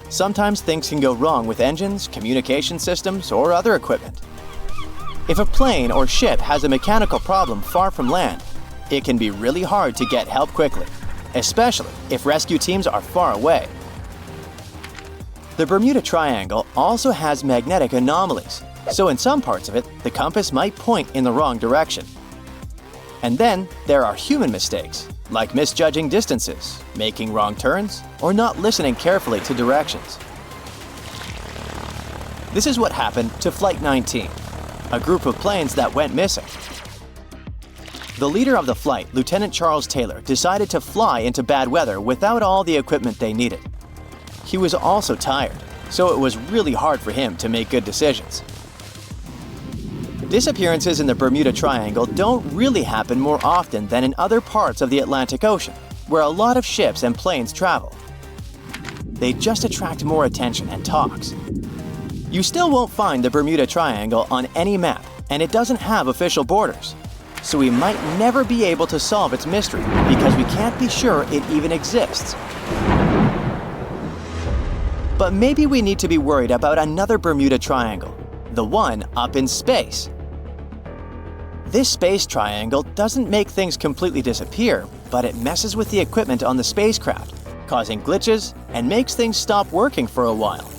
Sometimes things can go wrong with engines, communication systems, or other equipment. If a plane or ship has a mechanical problem far from land, it can be really hard to get help quickly, especially if rescue teams are far away. The Bermuda Triangle also has magnetic anomalies, so in some parts of it, the compass might point in the wrong direction. And then there are human mistakes, like misjudging distances, making wrong turns, or not listening carefully to directions. This is what happened to Flight 19, a group of planes that went missing. The leader of the flight, Lieutenant Charles Taylor, decided to fly into bad weather without all the equipment they needed. He was also tired, so it was really hard for him to make good decisions. Disappearances in the Bermuda Triangle don't really happen more often than in other parts of the Atlantic Ocean, where a lot of ships and planes travel. They just attract more attention and talks. You still won't find the Bermuda Triangle on any map, and it doesn't have official borders. So we might never be able to solve its mystery because we can't be sure it even exists. But maybe we need to be worried about another Bermuda Triangle, the one up in space. This space triangle doesn't make things completely disappear, but it messes with the equipment on the spacecraft, causing glitches and makes things stop working for a while.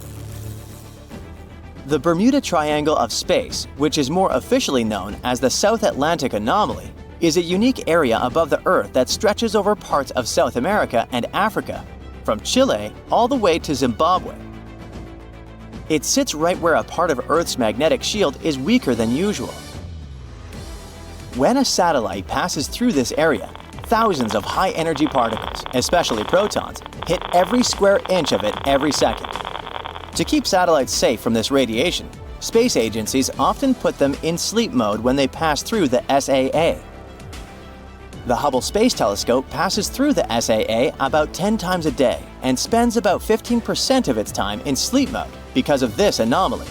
The Bermuda Triangle of Space, which is more officially known as the South Atlantic Anomaly, is a unique area above the Earth that stretches over parts of South America and Africa, from Chile all the way to Zimbabwe. It sits right where a part of Earth's magnetic shield is weaker than usual. When a satellite passes through this area, thousands of high-energy particles, especially protons, hit every square inch of it every second. To keep satellites safe from this radiation, Space agencies often put them in sleep mode when they pass through the SAA. The Hubble Space Telescope passes through the SAA about 10 times a day and spends about 15% of its time in sleep mode because of this anomaly.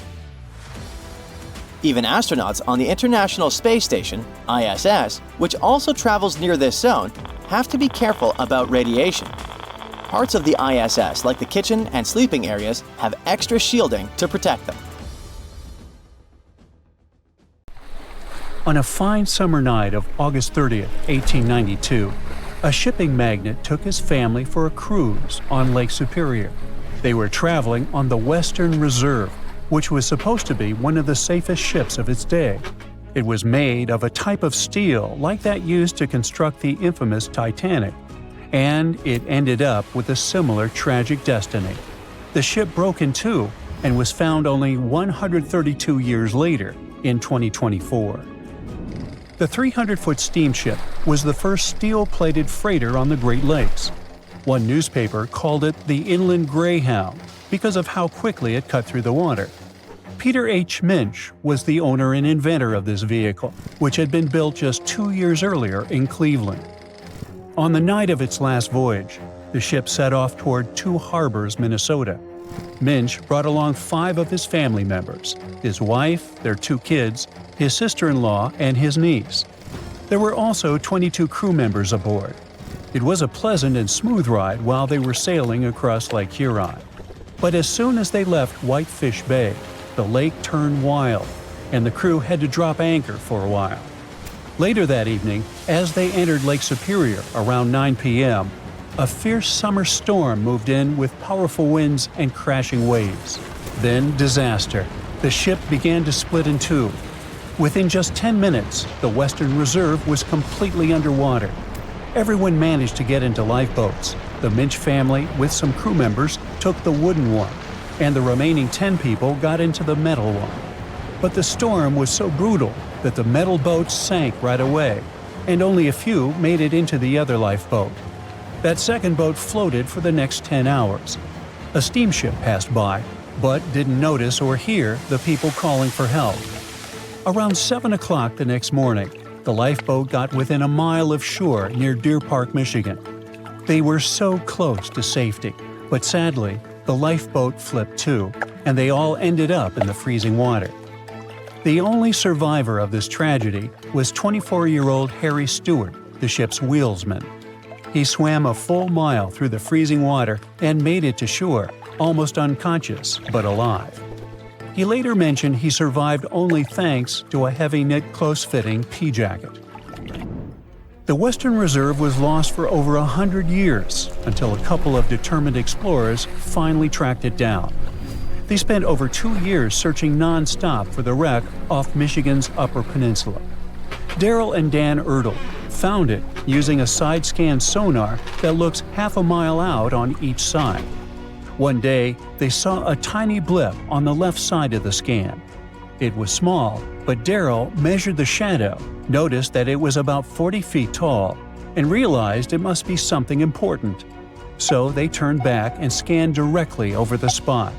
Even astronauts on the International Space Station, ISS, which also travels near this zone, have to be careful about radiation. Parts of the ISS, like the kitchen and sleeping areas, have extra shielding to protect them. On a fine summer night of August 30th, 1892, a shipping magnate took his family for a cruise on Lake Superior. They were traveling on the Western Reserve, which was supposed to be one of the safest ships of its day. It was made of a type of steel like that used to construct the infamous Titanic, and it ended up with a similar tragic destiny. The ship broke in two and was found only 132 years later, in 2024. The 300-foot steamship was the first steel-plated freighter on the Great Lakes. One newspaper called it the Inland Greyhound because of how quickly it cut through the water. Peter H. Minch was the owner and inventor of this vehicle, which had been built just 2 years earlier in Cleveland. On the night of its last voyage, the ship set off toward Two Harbors, Minnesota. Minch brought along 5 of his family members: his wife, their 2 kids, his sister-in-law, and his niece. There were also 22 crew members aboard. It was a pleasant and smooth ride while they were sailing across Lake Huron. But as soon as they left Whitefish Bay, the lake turned wild, and the crew had to drop anchor for a while. Later that evening, as they entered Lake Superior around 9 p.m., a fierce summer storm moved in with powerful winds and crashing waves. Then disaster. The ship began to split in two. Within just 10 minutes, the Western Reserve was completely underwater. Everyone managed to get into lifeboats. The Minch family, with some crew members, took the wooden one, and the remaining 10 people got into the metal one. But the storm was so brutal that the metal boats sank right away, and only a few made it into the other lifeboat. That second boat floated for the next 10 hours. A steamship passed by, but didn't notice or hear the people calling for help. Around 7 o'clock the next morning, the lifeboat got within a mile of shore near Deer Park, Michigan. They were so close to safety, but sadly, the lifeboat flipped too, and they all ended up in the freezing water. The only survivor of this tragedy was 24-year-old Harry Stewart, the ship's wheelsman. He swam a full mile through the freezing water and made it to shore, almost unconscious but alive. He later mentioned he survived only thanks to a heavy-knit, close-fitting pea jacket. The Western Reserve was lost for over 100 years until a couple of determined explorers finally tracked it down. They spent over 2 years searching non-stop for the wreck off Michigan's Upper Peninsula. Daryl and Dan Erdl found it using a side-scan sonar that looks half a mile out on each side. One day, they saw a tiny blip on the left side of the scan. It was small, but Daryl measured the shadow, noticed that it was about 40 feet tall, and realized it must be something important. So they turned back and scanned directly over the spot.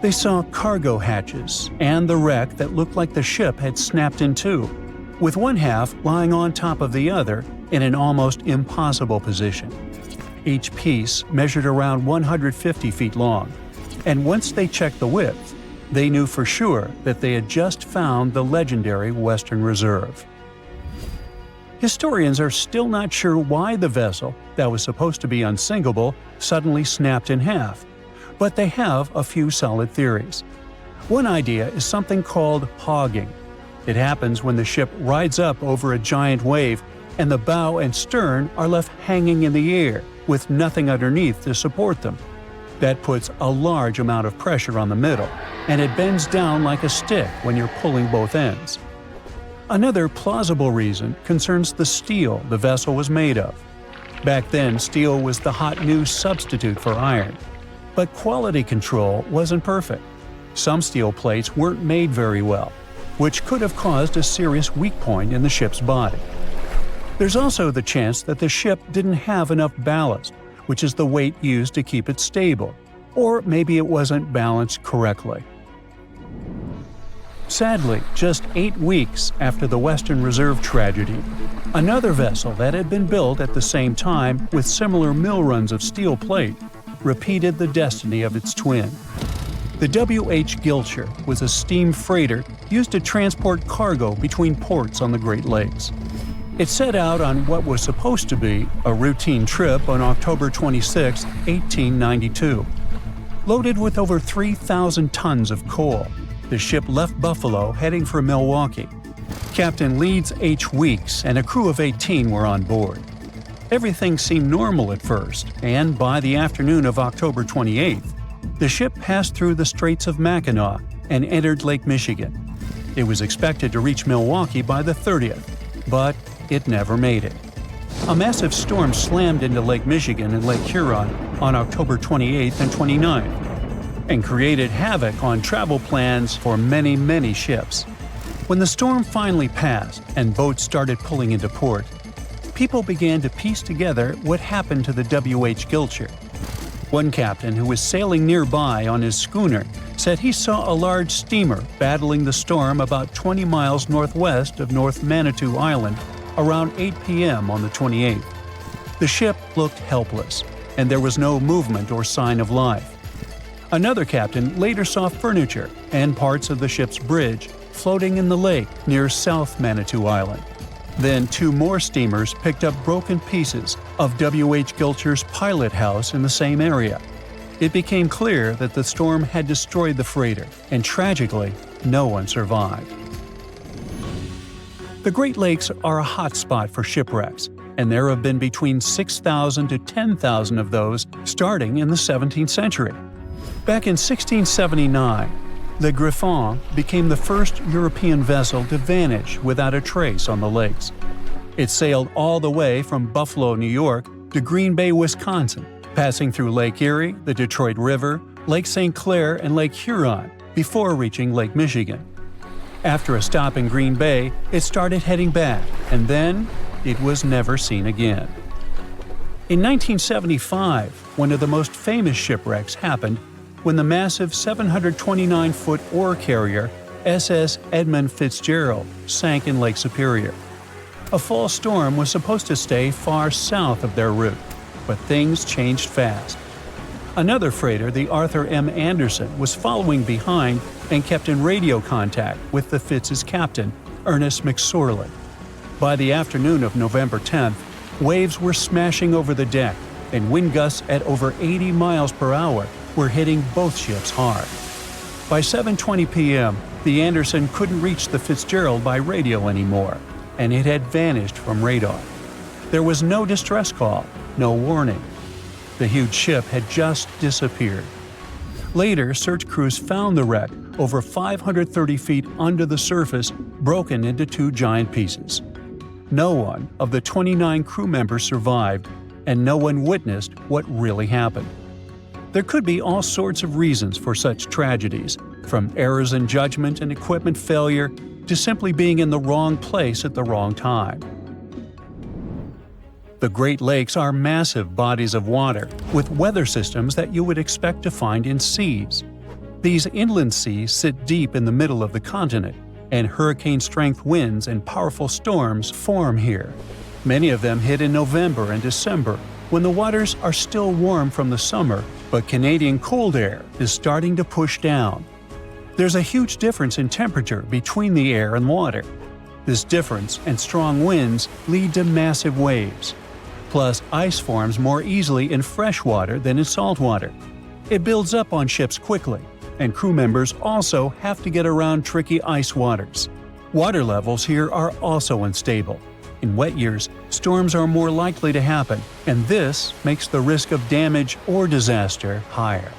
They saw cargo hatches and the wreck that looked like the ship had snapped in two, with one half lying on top of the other in an almost impossible position. Each piece measured around 150 feet long, and once they checked the width, they knew for sure that they had just found the legendary Western Reserve. Historians are still not sure why the vessel, that was supposed to be unsinkable, suddenly snapped in half, but they have a few solid theories. One idea is something called hogging. It happens when the ship rides up over a giant wave and the bow and stern are left hanging in the air with nothing underneath to support them. That puts a large amount of pressure on the middle, and it bends down like a stick when you're pulling both ends. Another plausible reason concerns the steel the vessel was made of. Back then, steel was the hot new substitute for iron. But quality control wasn't perfect. Some steel plates weren't made very well, which could have caused a serious weak point in the ship's body. There's also the chance that the ship didn't have enough ballast, which is the weight used to keep it stable, or maybe it wasn't balanced correctly. Sadly, just 8 weeks after the Western Reserve tragedy, another vessel that had been built at the same time with similar mill runs of steel plate repeated the destiny of its twin. The W.H. Gilcher was a steam freighter used to transport cargo between ports on the Great Lakes. It set out on what was supposed to be a routine trip on October 26, 1892. Loaded with over 3,000 tons of coal, the ship left Buffalo heading for Milwaukee. Captain Leeds H. Weeks and a crew of 18 were on board. Everything seemed normal at first, and by the afternoon of October 28th, the ship passed through the Straits of Mackinac and entered Lake Michigan. It was expected to reach Milwaukee by the 30th, but it never made it. A massive storm slammed into Lake Michigan and Lake Huron on October 28th and 29th, and created havoc on travel plans for many ships. When the storm finally passed and boats started pulling into port, people began to piece together what happened to the W.H. Gilcher. One captain who was sailing nearby on his schooner said he saw a large steamer battling the storm about 20 miles northwest of North Manitou Island around 8 p.m. on the 28th. The ship looked helpless, and there was no movement or sign of life. Another captain later saw furniture and parts of the ship's bridge floating in the lake near South Manitou Island. Then 2 more steamers picked up broken pieces of W.H. Gilcher's pilot house in the same area. It became clear that the storm had destroyed the freighter, and tragically, no one survived. The Great Lakes are a hot spot for shipwrecks, and there have been between 6,000 to 10,000 of those starting in the 17th century. Back in 1679, the Griffon became the first European vessel to vanish without a trace on the lakes. It sailed all the way from Buffalo, New York, to Green Bay, Wisconsin, passing through Lake Erie, the Detroit River, Lake St. Clair, and Lake Huron before reaching Lake Michigan. After a stop in Green Bay, it started heading back, and then it was never seen again. In 1975, one of the most famous shipwrecks happened when the massive 729-foot ore carrier SS Edmund Fitzgerald sank in Lake Superior. A fall storm was supposed to stay far south of their route, but things changed fast. Another freighter, the Arthur M. Anderson, was following behind and kept in radio contact with the Fitz's captain, Ernest McSorley. By the afternoon of November 10th, waves were smashing over the deck, and wind gusts at over 80 miles per hour were hitting both ships hard. By 7:20 p.m., the Anderson couldn't reach the Fitzgerald by radio anymore, and it had vanished from radar. There was no distress call, no warning. The huge ship had just disappeared. Later, search crews found the wreck over 530 feet under the surface, broken into 2 giant pieces. No one of the 29 crew members survived, and no one witnessed what really happened. There could be all sorts of reasons for such tragedies, from errors in judgment and equipment failure to simply being in the wrong place at the wrong time. The Great Lakes are massive bodies of water with weather systems that you would expect to find in seas. These inland seas sit deep in the middle of the continent, and hurricane-strength winds and powerful storms form here. Many of them hit in November and December, when the waters are still warm from the summer, but Canadian cold air is starting to push down. There's a huge difference in temperature between the air and water. This difference and strong winds lead to massive waves. Plus, ice forms more easily in fresh water than in salt water. It builds up on ships quickly, and crew members also have to get around tricky ice waters. Water levels here are also unstable. In wet years, storms are more likely to happen, and this makes the risk of damage or disaster higher.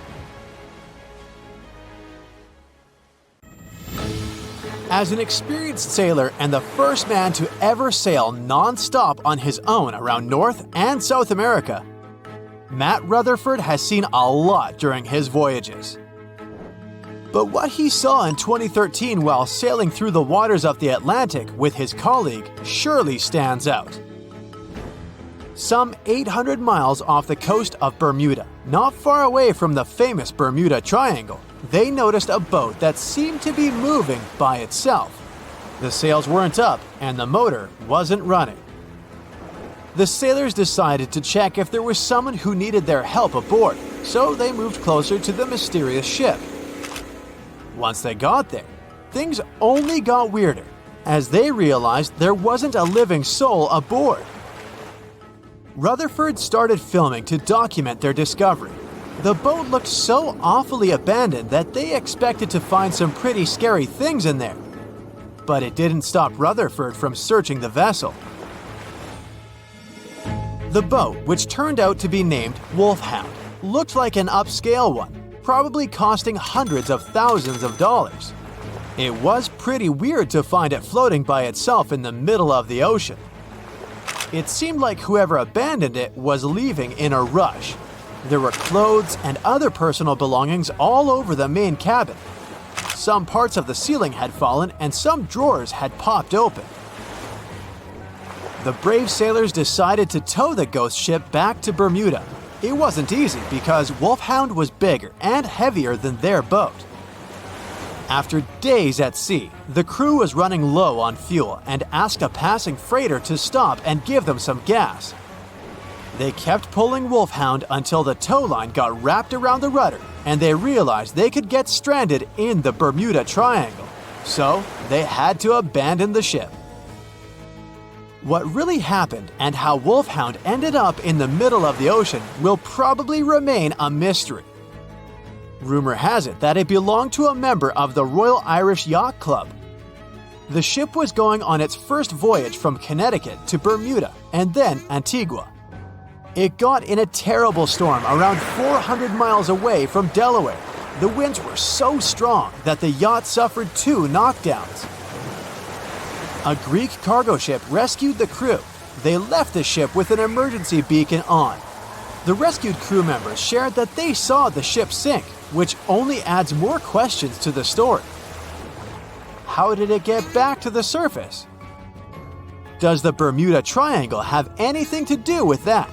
As an experienced sailor and the first man to ever sail non-stop on his own around North and South America, Matt Rutherford has seen a lot during his voyages. But what he saw in 2013 while sailing through the waters of the Atlantic with his colleague surely stands out. some 800 miles off the coast of Bermuda, not far away from the famous Bermuda Triangle, they noticed a boat that seemed to be moving by itself. The sails weren't up and the motor wasn't running. The sailors decided to check if there was someone who needed their help aboard, so they moved closer to the mysterious ship. Once they got there, things only got weirder, as they realized there wasn't a living soul aboard. Rutherford started filming to document their discovery. The boat looked so awfully abandoned that they expected to find some pretty scary things in there. But it didn't stop Rutherford from searching the vessel. The boat, which turned out to be named Wolfhound, looked like an upscale one, probably costing hundreds of thousands of dollars. It was pretty weird to find it floating by itself in the middle of the ocean. It seemed like whoever abandoned it was leaving in a rush. There were clothes and other personal belongings all over the main cabin. Some parts of the ceiling had fallen and some drawers had popped open. The brave sailors decided to tow the ghost ship back to Bermuda. It wasn't easy because Wolfhound was bigger and heavier than their boat. After days at sea, the crew was running low on fuel and asked a passing freighter to stop and give them some gas. They kept pulling Wolfhound until the tow line got wrapped around the rudder and they realized they could get stranded in the Bermuda Triangle. So they had to abandon the ship. What really happened and how Wolfhound ended up in the middle of the ocean will probably remain a mystery. Rumor has it that it belonged to a member of the Royal Irish Yacht Club. The ship was going on its first voyage from Connecticut to Bermuda and then Antigua. It got in a terrible storm around 400 miles away from Delaware. The winds were so strong that the yacht suffered 2 knockdowns. A Greek cargo ship rescued the crew. They left the ship with an emergency beacon on. The rescued crew members shared that they saw the ship sink, which only adds more questions to the story. How did it get back to the surface? Does the Bermuda Triangle have anything to do with that?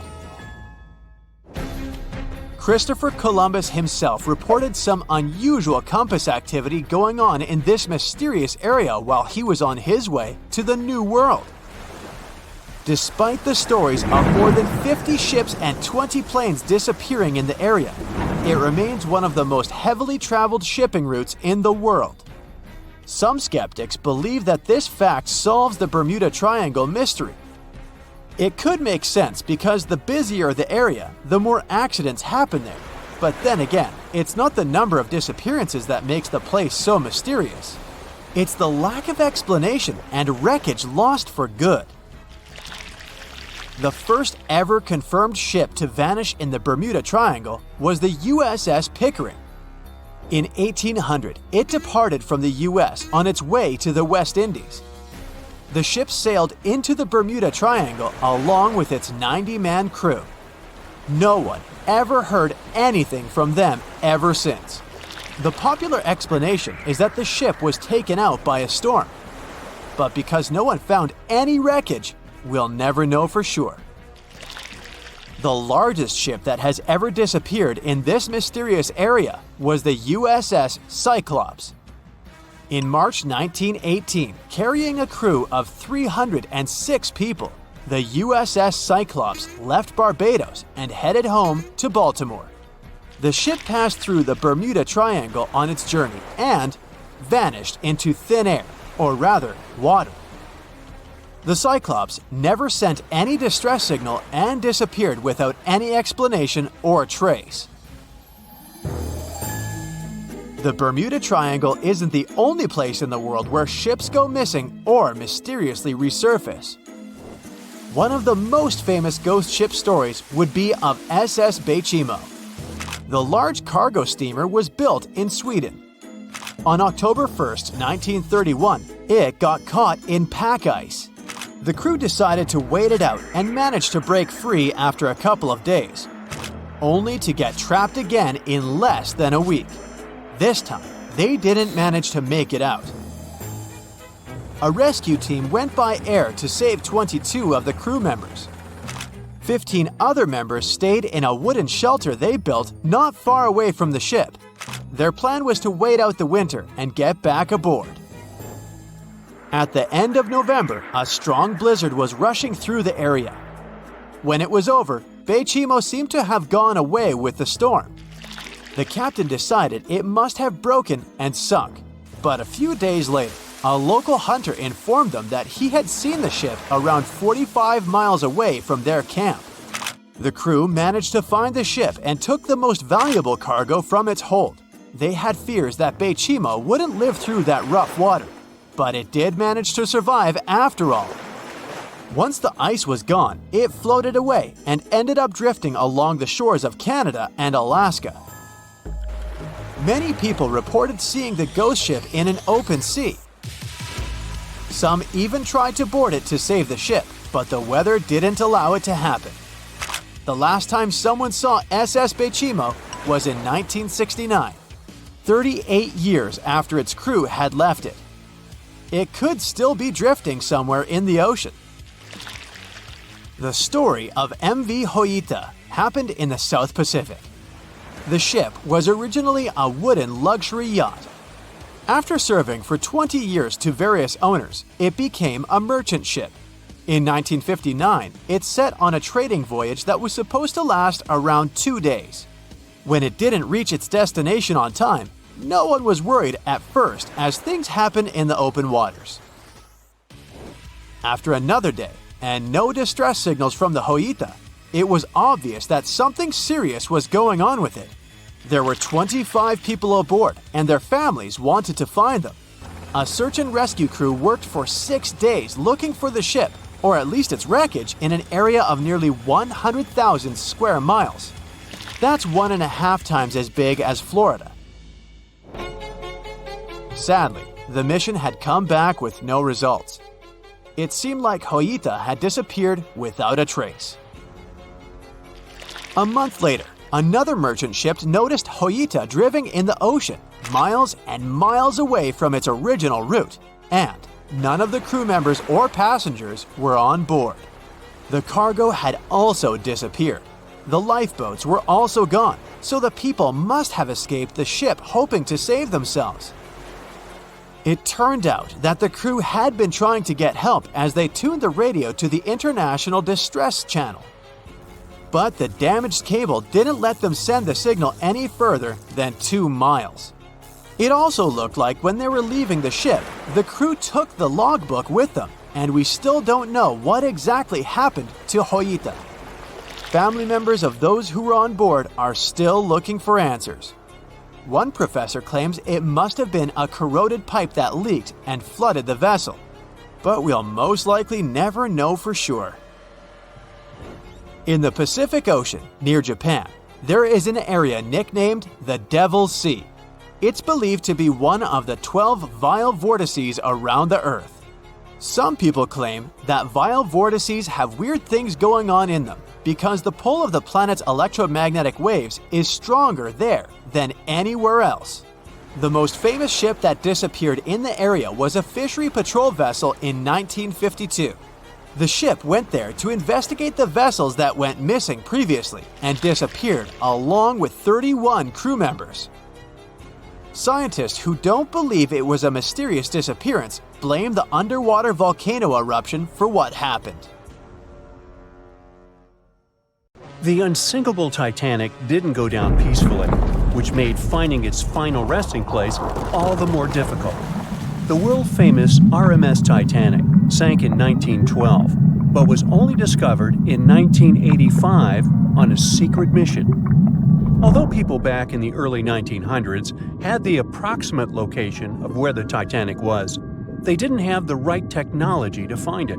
Christopher Columbus himself reported some unusual compass activity going on in this mysterious area while he was on his way to the New World. Despite the stories of more than 50 ships and 20 planes disappearing in the area, it remains one of the most heavily traveled shipping routes in the world. Some skeptics believe that this fact solves the Bermuda Triangle mystery. It could make sense because the busier the area, the more accidents happen there. But then again, it's not the number of disappearances that makes the place so mysterious. It's the lack of explanation and wreckage lost for good. The first ever confirmed ship to vanish in the Bermuda Triangle was the USS Pickering. In 1800, it departed from the US on its way to the West Indies. The ship sailed into the Bermuda Triangle along with its 90-man crew. No one ever heard anything from them ever since. The popular explanation is that the ship was taken out by a storm. But because no one found any wreckage, we'll never know for sure. The largest ship that has ever disappeared in this mysterious area was the USS Cyclops. In March 1918, carrying a crew of 306 people, the USS Cyclops left Barbados and headed home to Baltimore. The ship passed through the Bermuda Triangle on its journey and vanished into thin air, or rather, water. The Cyclops never sent any distress signal and disappeared without any explanation or trace. The Bermuda Triangle isn't the only place in the world where ships go missing or mysteriously resurface. One of the most famous ghost ship stories would be of SS Baychimo. The large cargo steamer was built in Sweden. On October 1st, 1931, it got caught in pack ice. The crew decided to wait it out and managed to break free after a couple of days, only to get trapped again in less than a week. This time, they didn't manage to make it out. A rescue team went by air to save 22 of the crew members. 15 other members stayed in a wooden shelter they built not far away from the ship. Their plan was to wait out the winter and get back aboard. At the end of November, a strong blizzard was rushing through the area. When it was over, Baychimo seemed to have gone away with the storm. The captain decided it must have broken and sunk, but a few days later, a local hunter informed them that he had seen the ship around 45 miles away from their camp. The crew managed to find the ship and took the most valuable cargo from its hold. They had fears that Baychimo wouldn't live through that rough water, but it did manage to survive after all. Once the ice was gone, it floated away and ended up drifting along the shores of Canada and Alaska. Many people reported seeing the ghost ship in an open sea. Some even tried to board it to save the ship, but the weather didn't allow it to happen. The last time someone saw SS Baychimo was in 1969, 38 years after its crew had left it. It could still be drifting somewhere in the ocean. The story of MV Hoita happened in the South Pacific. The ship was originally a wooden luxury yacht. After serving for 20 years to various owners, it became a merchant ship. In 1959, it set on a trading voyage that was supposed to last around 2 days. When it didn't reach its destination on time, no one was worried at first, as things happen in the open waters. After another day, and no distress signals from the Hoita, it was obvious that something serious was going on with it. There were 25 people aboard, and their families wanted to find them. A search and rescue crew worked for 6 days looking for the ship, or at least its wreckage, in an area of nearly 100,000 square miles. That's 1.5 times as big as Florida. Sadly, the mission had come back with no results. It seemed like Hoita had disappeared without a trace. A month later, another merchant ship noticed Hoita drifting in the ocean, miles and miles away from its original route, and none of the crew members or passengers were on board. The cargo had also disappeared. The lifeboats were also gone, so the people must have escaped the ship hoping to save themselves. It turned out that the crew had been trying to get help as they tuned the radio to the International Distress Channel. But the damaged cable didn't let them send the signal any further than 2 miles. It also looked like when they were leaving the ship, the crew took the logbook with them, and we still don't know what exactly happened to Hoita. Family members of those who were on board are still looking for answers. One professor claims it must have been a corroded pipe that leaked and flooded the vessel, but we'll most likely never know for sure. In the Pacific Ocean, near Japan, there is an area nicknamed the Devil's Sea. It's believed to be one of the 12 vile vortices around the Earth. Some people claim that vile vortices have weird things going on in them because the pull of the planet's electromagnetic waves is stronger there than anywhere else. The most famous ship that disappeared in the area was a fishery patrol vessel in 1952. The ship went there to investigate the vessels that went missing previously and disappeared along with 31 crew members. Scientists who don't believe it was a mysterious disappearance blame the underwater volcano eruption for what happened. The unsinkable Titanic didn't go down peacefully, which made finding its final resting place all the more difficult. The world-famous RMS Titanic sank in 1912, but was only discovered in 1985 on a secret mission. Although people back in the early 1900s had the approximate location of where the Titanic was, they didn't have the right technology to find it.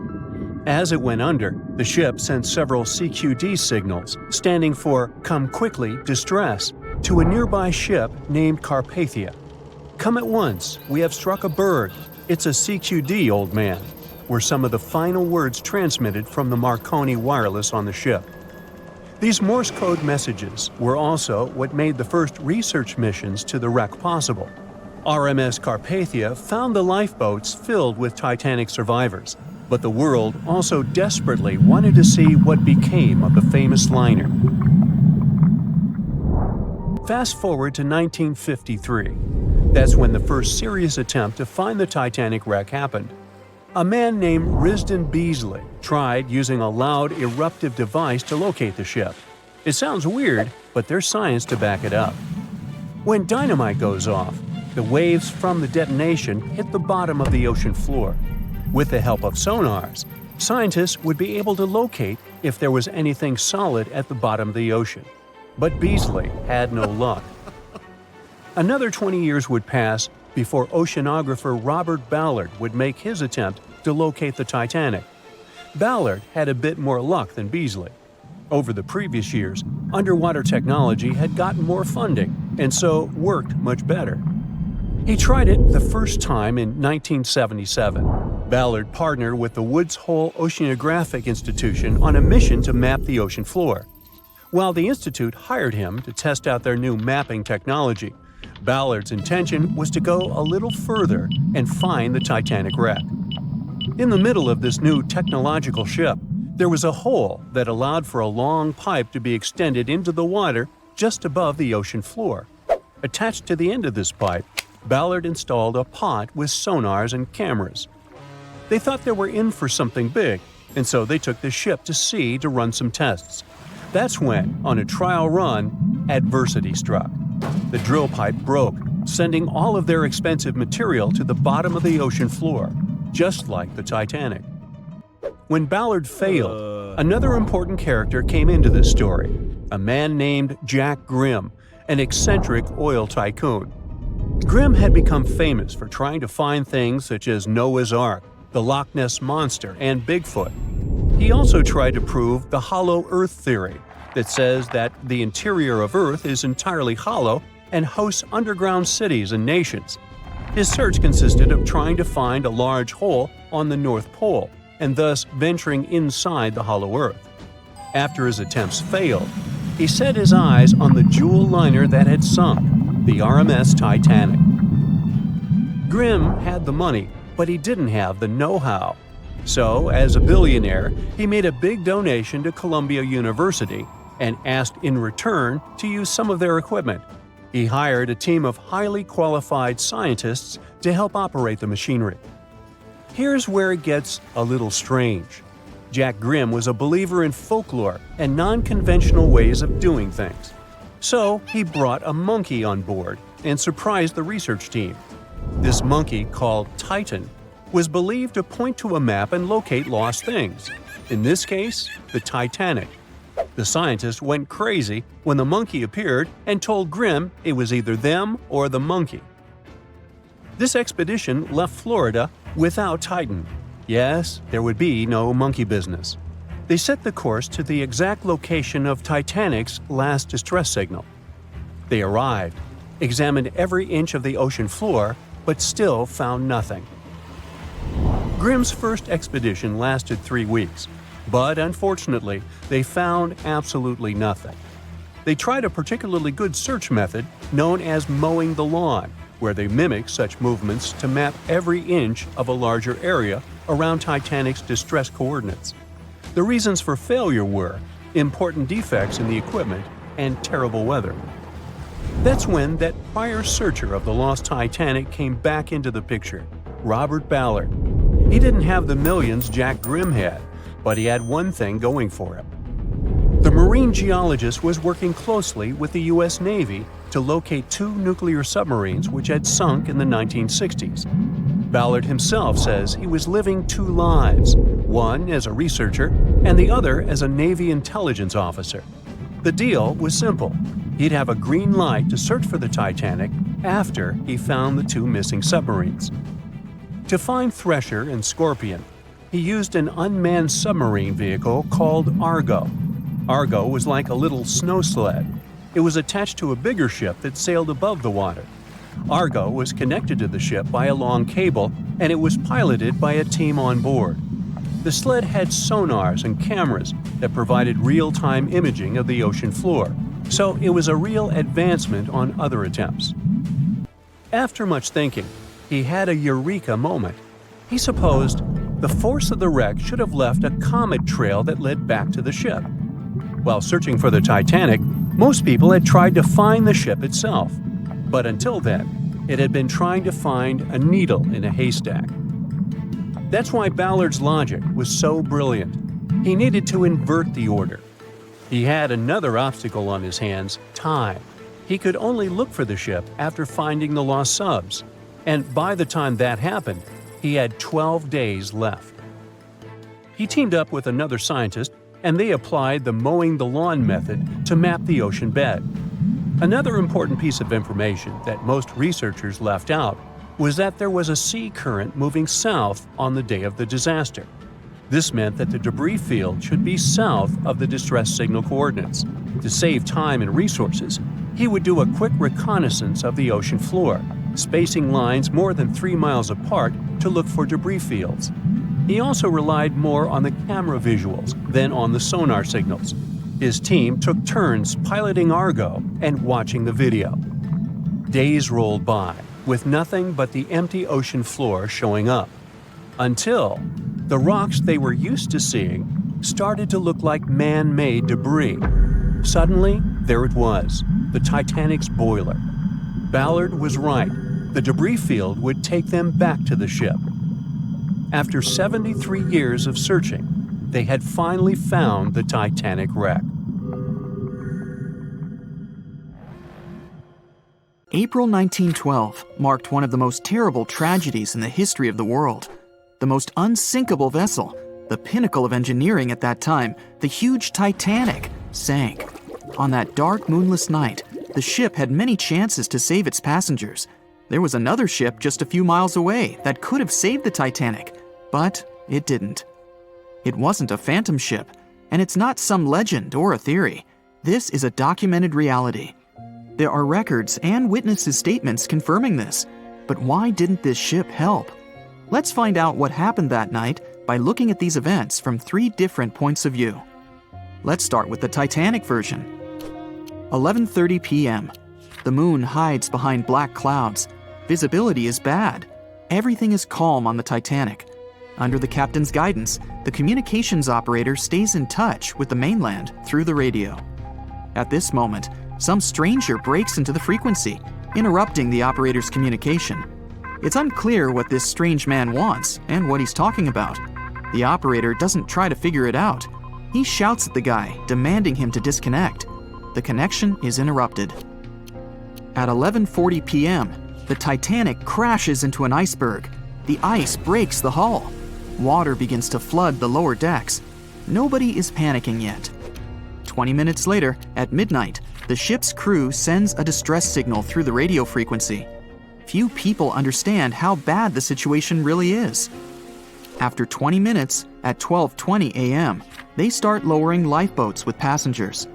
As it went under, the ship sent several CQD signals, standing for Come Quickly, Distress, to a nearby ship named Carpathia. Come at once, we have struck a berg. It's a CQD, old man, were some of the final words transmitted from the Marconi wireless on the ship. These Morse code messages were also what made the first research missions to the wreck possible. RMS Carpathia found the lifeboats filled with Titanic survivors. But the world also desperately wanted to see what became of the famous liner. Fast forward to 1953. That's when the first serious attempt to find the Titanic wreck happened. A man named Risdon Beasley tried using a loud eruptive device to locate the ship. It sounds weird, but there's science to back it up. When dynamite goes off, the waves from the detonation hit the bottom of the ocean floor. With the help of sonars, scientists would be able to locate if there was anything solid at the bottom of the ocean. But Beasley had no luck. Another 20 years would pass before oceanographer Robert Ballard would make his attempt to locate the Titanic. Ballard had a bit more luck than Beasley. Over the previous years, underwater technology had gotten more funding and so worked much better. He tried it the first time in 1977. Ballard partnered with the Woods Hole Oceanographic Institution on a mission to map the ocean floor. While the institute hired him to test out their new mapping technology, Ballard's intention was to go a little further and find the Titanic wreck. In the middle of this new technological ship, there was a hole that allowed for a long pipe to be extended into the water just above the ocean floor. Attached to the end of this pipe, Ballard installed a pod with sonars and cameras. They thought they were in for something big, and so they took the ship to sea to run some tests. That's when, on a trial run, adversity struck. The drill pipe broke, sending all of their expensive material to the bottom of the ocean floor, just like the Titanic. When Ballard failed, another important character came into this story, a man named Jack Grimm, an eccentric oil tycoon. Grimm had become famous for trying to find things such as Noah's Ark, the Loch Ness Monster, and Bigfoot. He also tried to prove the hollow Earth theory, that says that the interior of Earth is entirely hollow and hosts underground cities and nations. His search consisted of trying to find a large hole on the North Pole, and thus venturing inside the hollow Earth. After his attempts failed, he set his eyes on the jewel liner that had sunk, the HMS Titanic. Grimm had the money, but he didn't have the know-how. So, as a billionaire, he made a big donation to Columbia University and asked in return to use some of their equipment. He hired a team of highly qualified scientists to help operate the machinery. Here's where it gets a little strange. Jack Grimm was a believer in folklore and non-conventional ways of doing things. So he brought a monkey on board and surprised the research team. This monkey, called Titan, was believed to point to a map and locate lost things. In this case, the Titanic. The scientists went crazy when the monkey appeared and told Grimm it was either them or the monkey. This expedition left Florida without Titan. Yes, there would be no monkey business. They set the course to the exact location of Titanic's last distress signal. They arrived, examined every inch of the ocean floor, but still found nothing. Grimm's first expedition lasted 3 weeks, but unfortunately, they found absolutely nothing. They tried a particularly good search method known as mowing the lawn, where they mimic such movements to map every inch of a larger area around Titanic's distress coordinates. The reasons for failure were important defects in the equipment and terrible weather. That's when that prior searcher of the lost Titanic came back into the picture, Robert Ballard. He didn't have the millions Jack Grimm had, but he had one thing going for him. The marine geologist was working closely with the U.S. Navy to locate 2 nuclear submarines which had sunk in the 1960s. Ballard himself says he was living 2 lives, one as a researcher and the other as a Navy intelligence officer. The deal was simple. He'd have a green light to search for the Titanic after he found the 2 missing submarines. To find Thresher and Scorpion, he used an unmanned submarine vehicle called Argo. Argo was like a little snow sled. It was attached to a bigger ship that sailed above the water. Argo was connected to the ship by a long cable, and it was piloted by a team on board. The sled had sonars and cameras that provided real-time imaging of the ocean floor, so it was a real advancement on other attempts. After much thinking, he had a eureka moment. He supposed, The force of the wreck should have left a comet trail that led back to the ship. While searching for the Titanic, most people had tried to find the ship itself. But until then, it had been trying to find a needle in a haystack. That's why Ballard's logic was so brilliant. He needed to invert the order. He had another obstacle on his hands: time. He could only look for the ship after finding the lost subs, and by the time that happened, he had 12 days left. He teamed up with another scientist, and they applied the mowing the lawn method to map the ocean bed. Another important piece of information that most researchers left out was that there was a sea current moving south on the day of the disaster. This meant that the debris field should be south of the distress signal coordinates. To save time and resources, he would do a quick reconnaissance of the ocean floor, spacing lines more than 3 miles apart to look for debris fields. He also relied more on the camera visuals than on the sonar signals. His team took turns piloting Argo and watching the video. Days rolled by, with nothing but the empty ocean floor showing up. Until the rocks they were used to seeing started to look like man-made debris. Suddenly, there it was, the Titanic's boiler. Ballard was right. The debris field would take them back to the ship. After 73 years of searching, they had finally found the Titanic wreck. April 1912 marked one of the most terrible tragedies in the history of the world. The most unsinkable vessel, the pinnacle of engineering at that time, the huge Titanic, sank. On that dark, moonless night, the ship had many chances to save its passengers. There was another ship just a few miles away that could have saved the Titanic, but it didn't. It wasn't a phantom ship, and it's not some legend or a theory. This is a documented reality. There are records and witnesses' statements confirming this, but why didn't this ship help? Let's find out what happened that night by looking at these events from 3 different points of view. Let's start with the Titanic version. 11:30 p.m. The moon hides behind black clouds. Visibility is bad. Everything is calm on the Titanic. Under the captain's guidance, the communications operator stays in touch with the mainland through the radio. At this moment, some stranger breaks into the frequency, interrupting the operator's communication. It's unclear what this strange man wants and what he's talking about. The operator doesn't try to figure it out. He shouts at the guy, demanding him to disconnect. The connection is interrupted. At 11:40 p.m., the Titanic crashes into an iceberg. The ice breaks the hull. Water begins to flood the lower decks. Nobody is panicking yet. 20 minutes later, at midnight, the ship's crew sends a distress signal through the radio frequency. Few people understand how bad the situation really is. After 20 minutes, at 12:20 a.m., they start lowering lifeboats with passengers.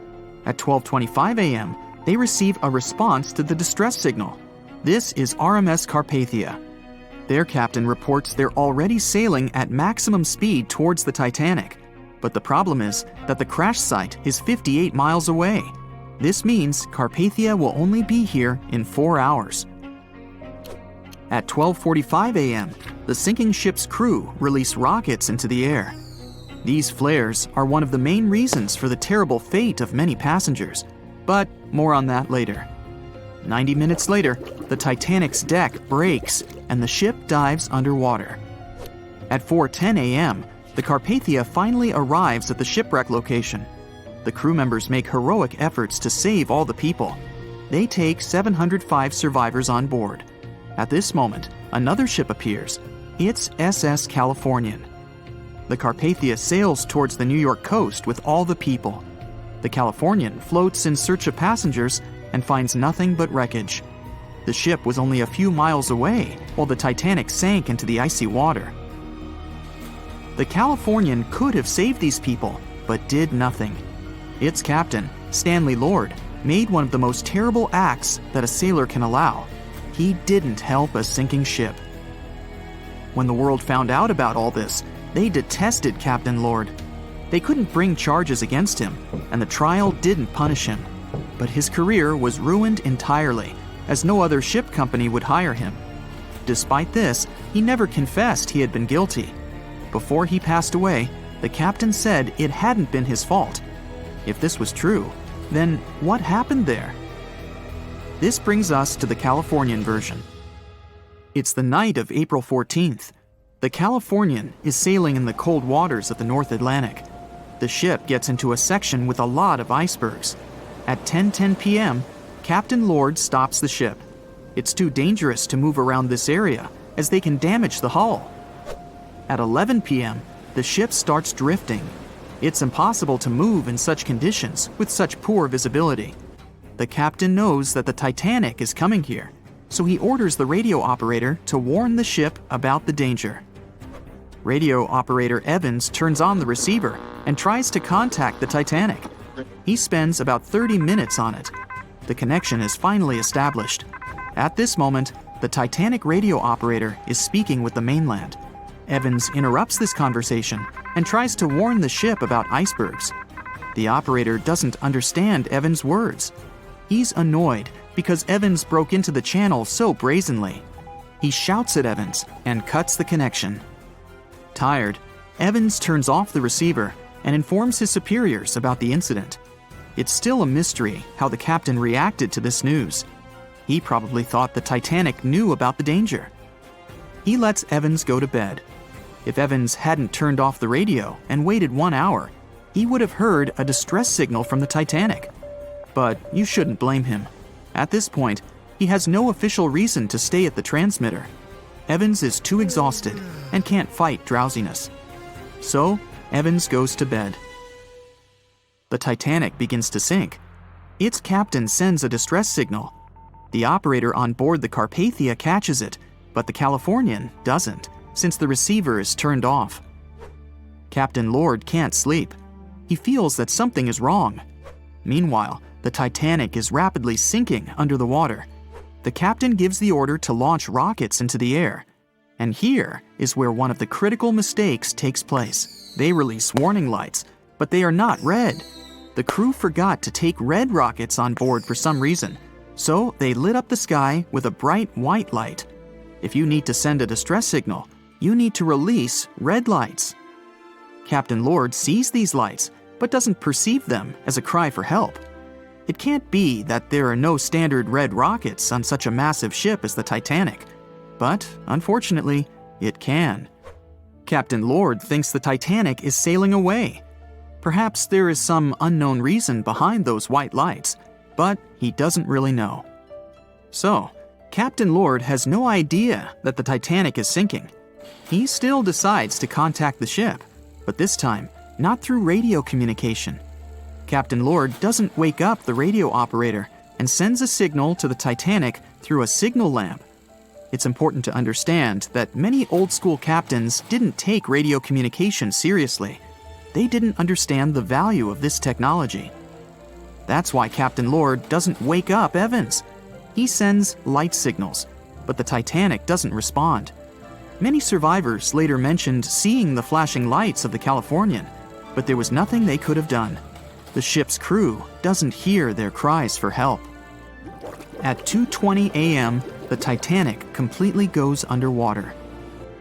At 12:25 a.m., they receive a response to the distress signal. This is RMS Carpathia. Their captain reports they're already sailing at maximum speed towards the Titanic. But the problem is that the crash site is 58 miles away. This means Carpathia will only be here in 4 hours. At 12:45 a.m., the sinking ship's crew release rockets into the air. These flares are one of the main reasons for the terrible fate of many passengers, but more on that later. 90 minutes later, the Titanic's deck breaks and the ship dives underwater. At 4:10 a.m., the Carpathia finally arrives at the shipwreck location. The crew members make heroic efforts to save all the people. They take 705 survivors on board. At this moment, another ship appears. It's SS Californian. The Carpathia sails towards the New York coast with all the people. The Californian floats in search of passengers and finds nothing but wreckage. The ship was only a few miles away while the Titanic sank into the icy water. The Californian could have saved these people, but did nothing. Its captain, Stanley Lord, made one of the most terrible acts that a sailor can allow. He didn't help a sinking ship. When the world found out about all this, they detested Captain Lord. They couldn't bring charges against him, and the trial didn't punish him. But his career was ruined entirely, as no other ship company would hire him. Despite this, he never confessed he had been guilty. Before he passed away, the captain said it hadn't been his fault. If this was true, then what happened there? This brings us to the Californian version. It's the night of April 14th. The Californian is sailing in the cold waters of the North Atlantic. The ship gets into a section with a lot of icebergs. At 10:10 p.m., Captain Lord stops the ship. It's too dangerous to move around this area, as they can damage the hull. At 11 p.m., the ship starts drifting. It's impossible to move in such conditions with such poor visibility. The captain knows that the Titanic is coming here, so he orders the radio operator to warn the ship about the danger. Radio operator Evans turns on the receiver and tries to contact the Titanic. He spends about 30 minutes on it. The connection is finally established. At this moment, the Titanic radio operator is speaking with the mainland. Evans interrupts this conversation and tries to warn the ship about icebergs. The operator doesn't understand Evans' words. He's annoyed because Evans broke into the channel so brazenly. He shouts at Evans and cuts the connection. Tired, Evans turns off the receiver and informs his superiors about the incident. It's still a mystery how the captain reacted to this news. He probably thought the Titanic knew about the danger. He lets Evans go to bed. If Evans hadn't turned off the radio and waited 1 hour, he would have heard a distress signal from the Titanic. But you shouldn't blame him. At this point, he has no official reason to stay at the transmitter. Evans is too exhausted and can't fight drowsiness. So, Evans goes to bed. The Titanic begins to sink. Its captain sends a distress signal. The operator on board the Carpathia catches it, but the Californian doesn't, since the receiver is turned off. Captain Lord can't sleep. He feels that something is wrong. Meanwhile, the Titanic is rapidly sinking under the water. The captain gives the order to launch rockets into the air. And here is where one of the critical mistakes takes place. They release warning lights, but they are not red. The crew forgot to take red rockets on board for some reason, so they lit up the sky with a bright white light. If you need to send a distress signal, you need to release red lights. Captain Lord sees these lights, but doesn't perceive them as a cry for help. It can't be that there are no standard red rockets on such a massive ship as the Titanic. But, unfortunately, it can. Captain Lord thinks the Titanic is sailing away. Perhaps there is some unknown reason behind those white lights, but he doesn't really know. So, Captain Lord has no idea that the Titanic is sinking. He still decides to contact the ship, but this time, not through radio communication. Captain Lord doesn't wake up the radio operator and sends a signal to the Titanic through a signal lamp. It's important to understand that many old-school captains didn't take radio communication seriously. They didn't understand the value of this technology. That's why Captain Lord doesn't wake up Evans. He sends light signals, but the Titanic doesn't respond. Many survivors later mentioned seeing the flashing lights of the Californian, but there was nothing they could have done. The ship's crew doesn't hear their cries for help. At 2:20 a.m., the Titanic completely goes underwater.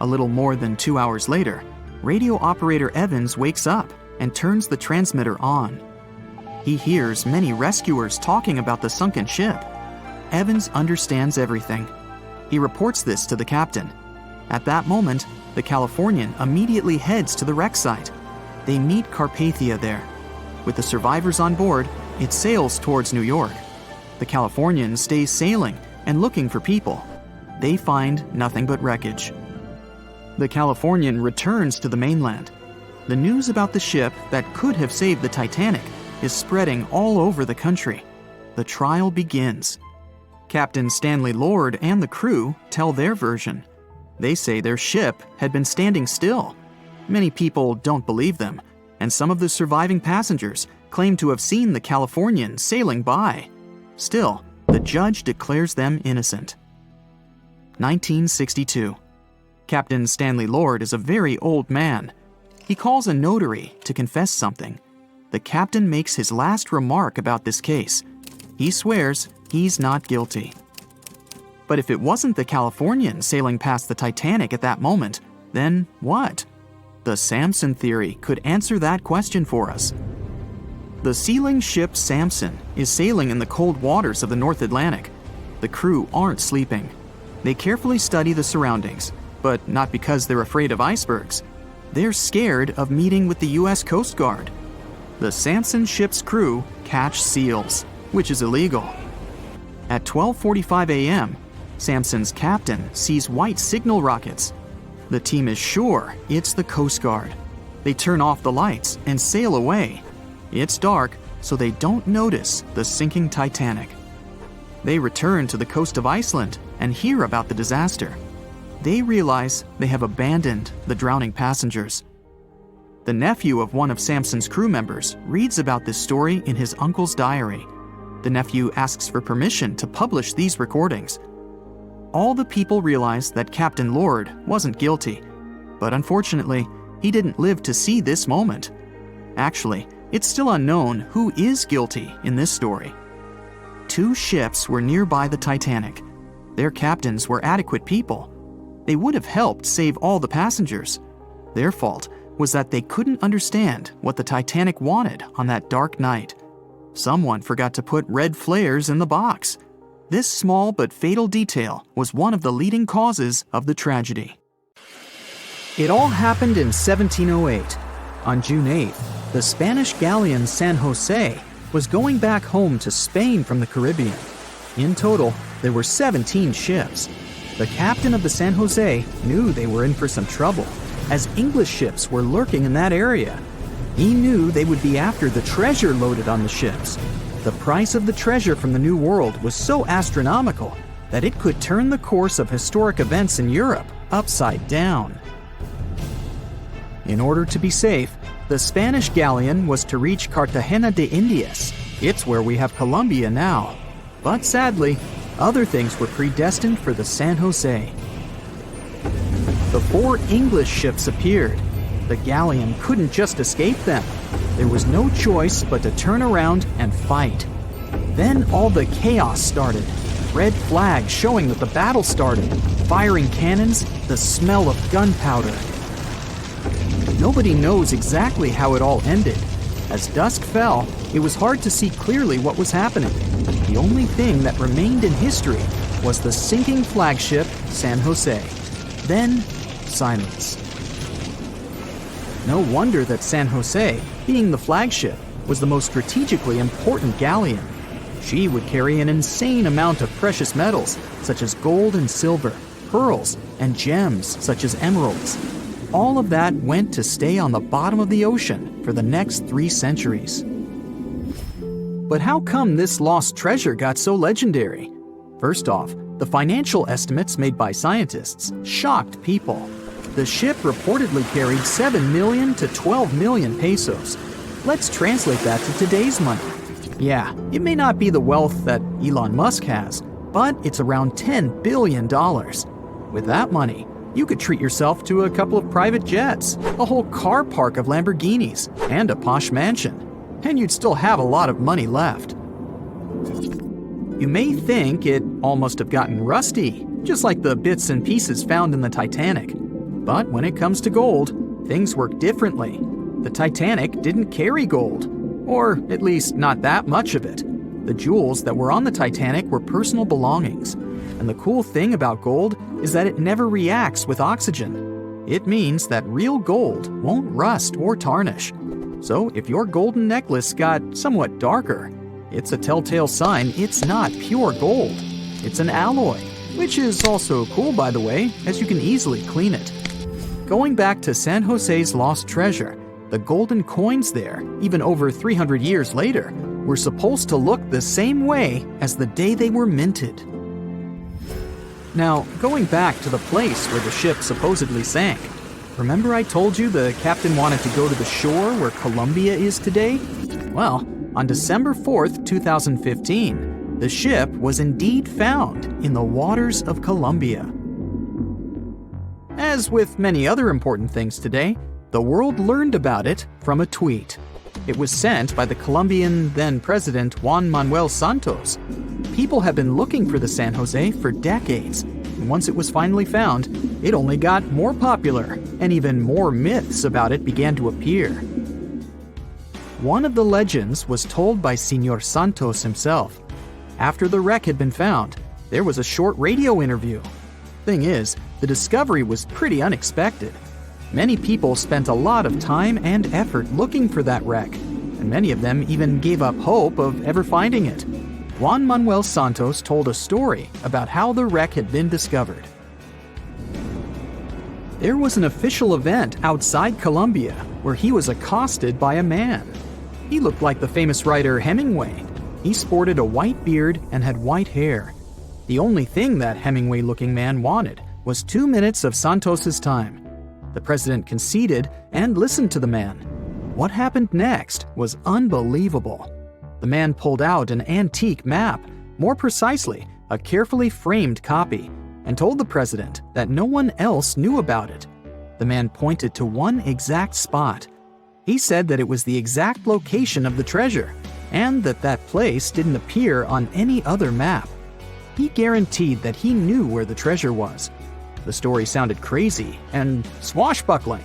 A little more than 2 hours later, radio operator Evans wakes up and turns the transmitter on. He hears many rescuers talking about the sunken ship. Evans understands everything. He reports this to the captain. At that moment, the Californian immediately heads to the wreck site. They meet Carpathia there. With the survivors on board, it sails towards New York. The Californian stays sailing and looking for people. They find nothing but wreckage. The Californian returns to the mainland. The news about the ship that could have saved the Titanic is spreading all over the country. The trial begins. Captain Stanley Lord and the crew tell their version. They say their ship had been standing still. Many people don't believe them, and some of the surviving passengers claim to have seen the Californian sailing by. Still, the judge declares them innocent. 1962. Captain Stanley Lord is a very old man. He calls a notary to confess something. The captain makes his last remark about this case. He swears he's not guilty. But if it wasn't the Californian sailing past the Titanic at that moment, then what? The Samson theory could answer that question for us. The sealing ship Samson is sailing in the cold waters of the North Atlantic. The crew aren't sleeping. They carefully study the surroundings, but not because they're afraid of icebergs. They're scared of meeting with the US Coast Guard. The Samson ship's crew catch seals, which is illegal. At 12:45 a.m., Samson's captain sees white signal rockets. The team is sure it's the Coast Guard. They turn off the lights and sail away. It's dark, so they don't notice the sinking Titanic. They return to the coast of Iceland and hear about the disaster. They realize they have abandoned the drowning passengers. The nephew of one of Samson's crew members reads about this story in his uncle's diary. The nephew asks for permission to publish these recordings. All the people realize that Captain Lord wasn't guilty, but unfortunately, he didn't live to see this moment. Actually, it's still unknown who is guilty in this story. 2 ships were nearby the Titanic. Their captains were adequate people. They would have helped save all the passengers. Their fault was that they couldn't understand what the Titanic wanted on that dark night. Someone forgot to put red flares in the box. This small but fatal detail was one of the leading causes of the tragedy. It all happened in 1708. On June 8th, the Spanish galleon San Jose was going back home to Spain from the Caribbean. In total, there were 17 ships. The captain of the San Jose knew they were in for some trouble, as English ships were lurking in that area. He knew they would be after the treasure loaded on the ships. The price of the treasure from the New World was so astronomical that it could turn the course of historic events in Europe upside down. In order to be safe, the Spanish galleon was to reach Cartagena de Indias. It's where we have Colombia now. But sadly, other things were predestined for the San Jose. The 4 English ships appeared. The galleon couldn't just escape them. There was no choice but to turn around and fight. Then all the chaos started. Red flags showing that the battle started. Firing cannons, the smell of gunpowder. Nobody knows exactly how it all ended. As dusk fell, it was hard to see clearly what was happening. The only thing that remained in history was the sinking flagship San Jose. Then, silence. No wonder that San Jose, being the flagship, was the most strategically important galleon. She would carry an insane amount of precious metals, such as gold and silver, pearls, and gems, such as emeralds. All of that went to stay on the bottom of the ocean for the next 3 centuries. But how come this lost treasure got so legendary? First off, the financial estimates made by scientists shocked people. The ship reportedly carried 7 million to 12 million pesos. Let's translate that to today's money. Yeah, it may not be the wealth that Elon Musk has, but it's around $10 billion. With that money, you could treat yourself to a couple of private jets, a whole car park of Lamborghinis, and a posh mansion. And you'd still have a lot of money left. You may think it all must have gotten rusty, just like the bits and pieces found in the Titanic. But when it comes to gold, things work differently. The Titanic didn't carry gold, or at least not that much of it. The jewels that were on the Titanic were personal belongings. And the cool thing about gold is that it never reacts with oxygen. It means that real gold won't rust or tarnish. So if your golden necklace got somewhat darker, it's a telltale sign it's not pure gold. It's an alloy, which is also cool, by the way, as you can easily clean it. Going back to San Jose's lost treasure, the golden coins there, even over 300 years later, were supposed to look the same way as the day they were minted. Now, going back to the place where the ship supposedly sank, remember I told you the captain wanted to go to the shore where Colombia is today? Well, on December 4th, 2015, the ship was indeed found in the waters of Colombia. As with many other important things today, the world learned about it from a tweet. It was sent by the Colombian then-president Juan Manuel Santos. People have been looking for the San Jose for decades, and once it was finally found, it only got more popular, and even more myths about it began to appear. One of the legends was told by Señor Santos himself. After the wreck had been found, there was a short radio interview. Thing is, the discovery was pretty unexpected. Many people spent a lot of time and effort looking for that wreck, and many of them even gave up hope of ever finding it. Juan Manuel Santos told a story about how the wreck had been discovered. There was an official event outside Colombia where he was accosted by a man. He looked like the famous writer Hemingway. He sported a white beard and had white hair. The only thing that Hemingway-looking man wanted was 2 minutes of Santos's time. The president conceded and listened to the man. What happened next was unbelievable. The man pulled out an antique map, more precisely, a carefully framed copy, and told the president that no one else knew about it. The man pointed to one exact spot. He said that it was the exact location of the treasure, and that place didn't appear on any other map. He guaranteed that he knew where the treasure was. The story sounded crazy and swashbuckling.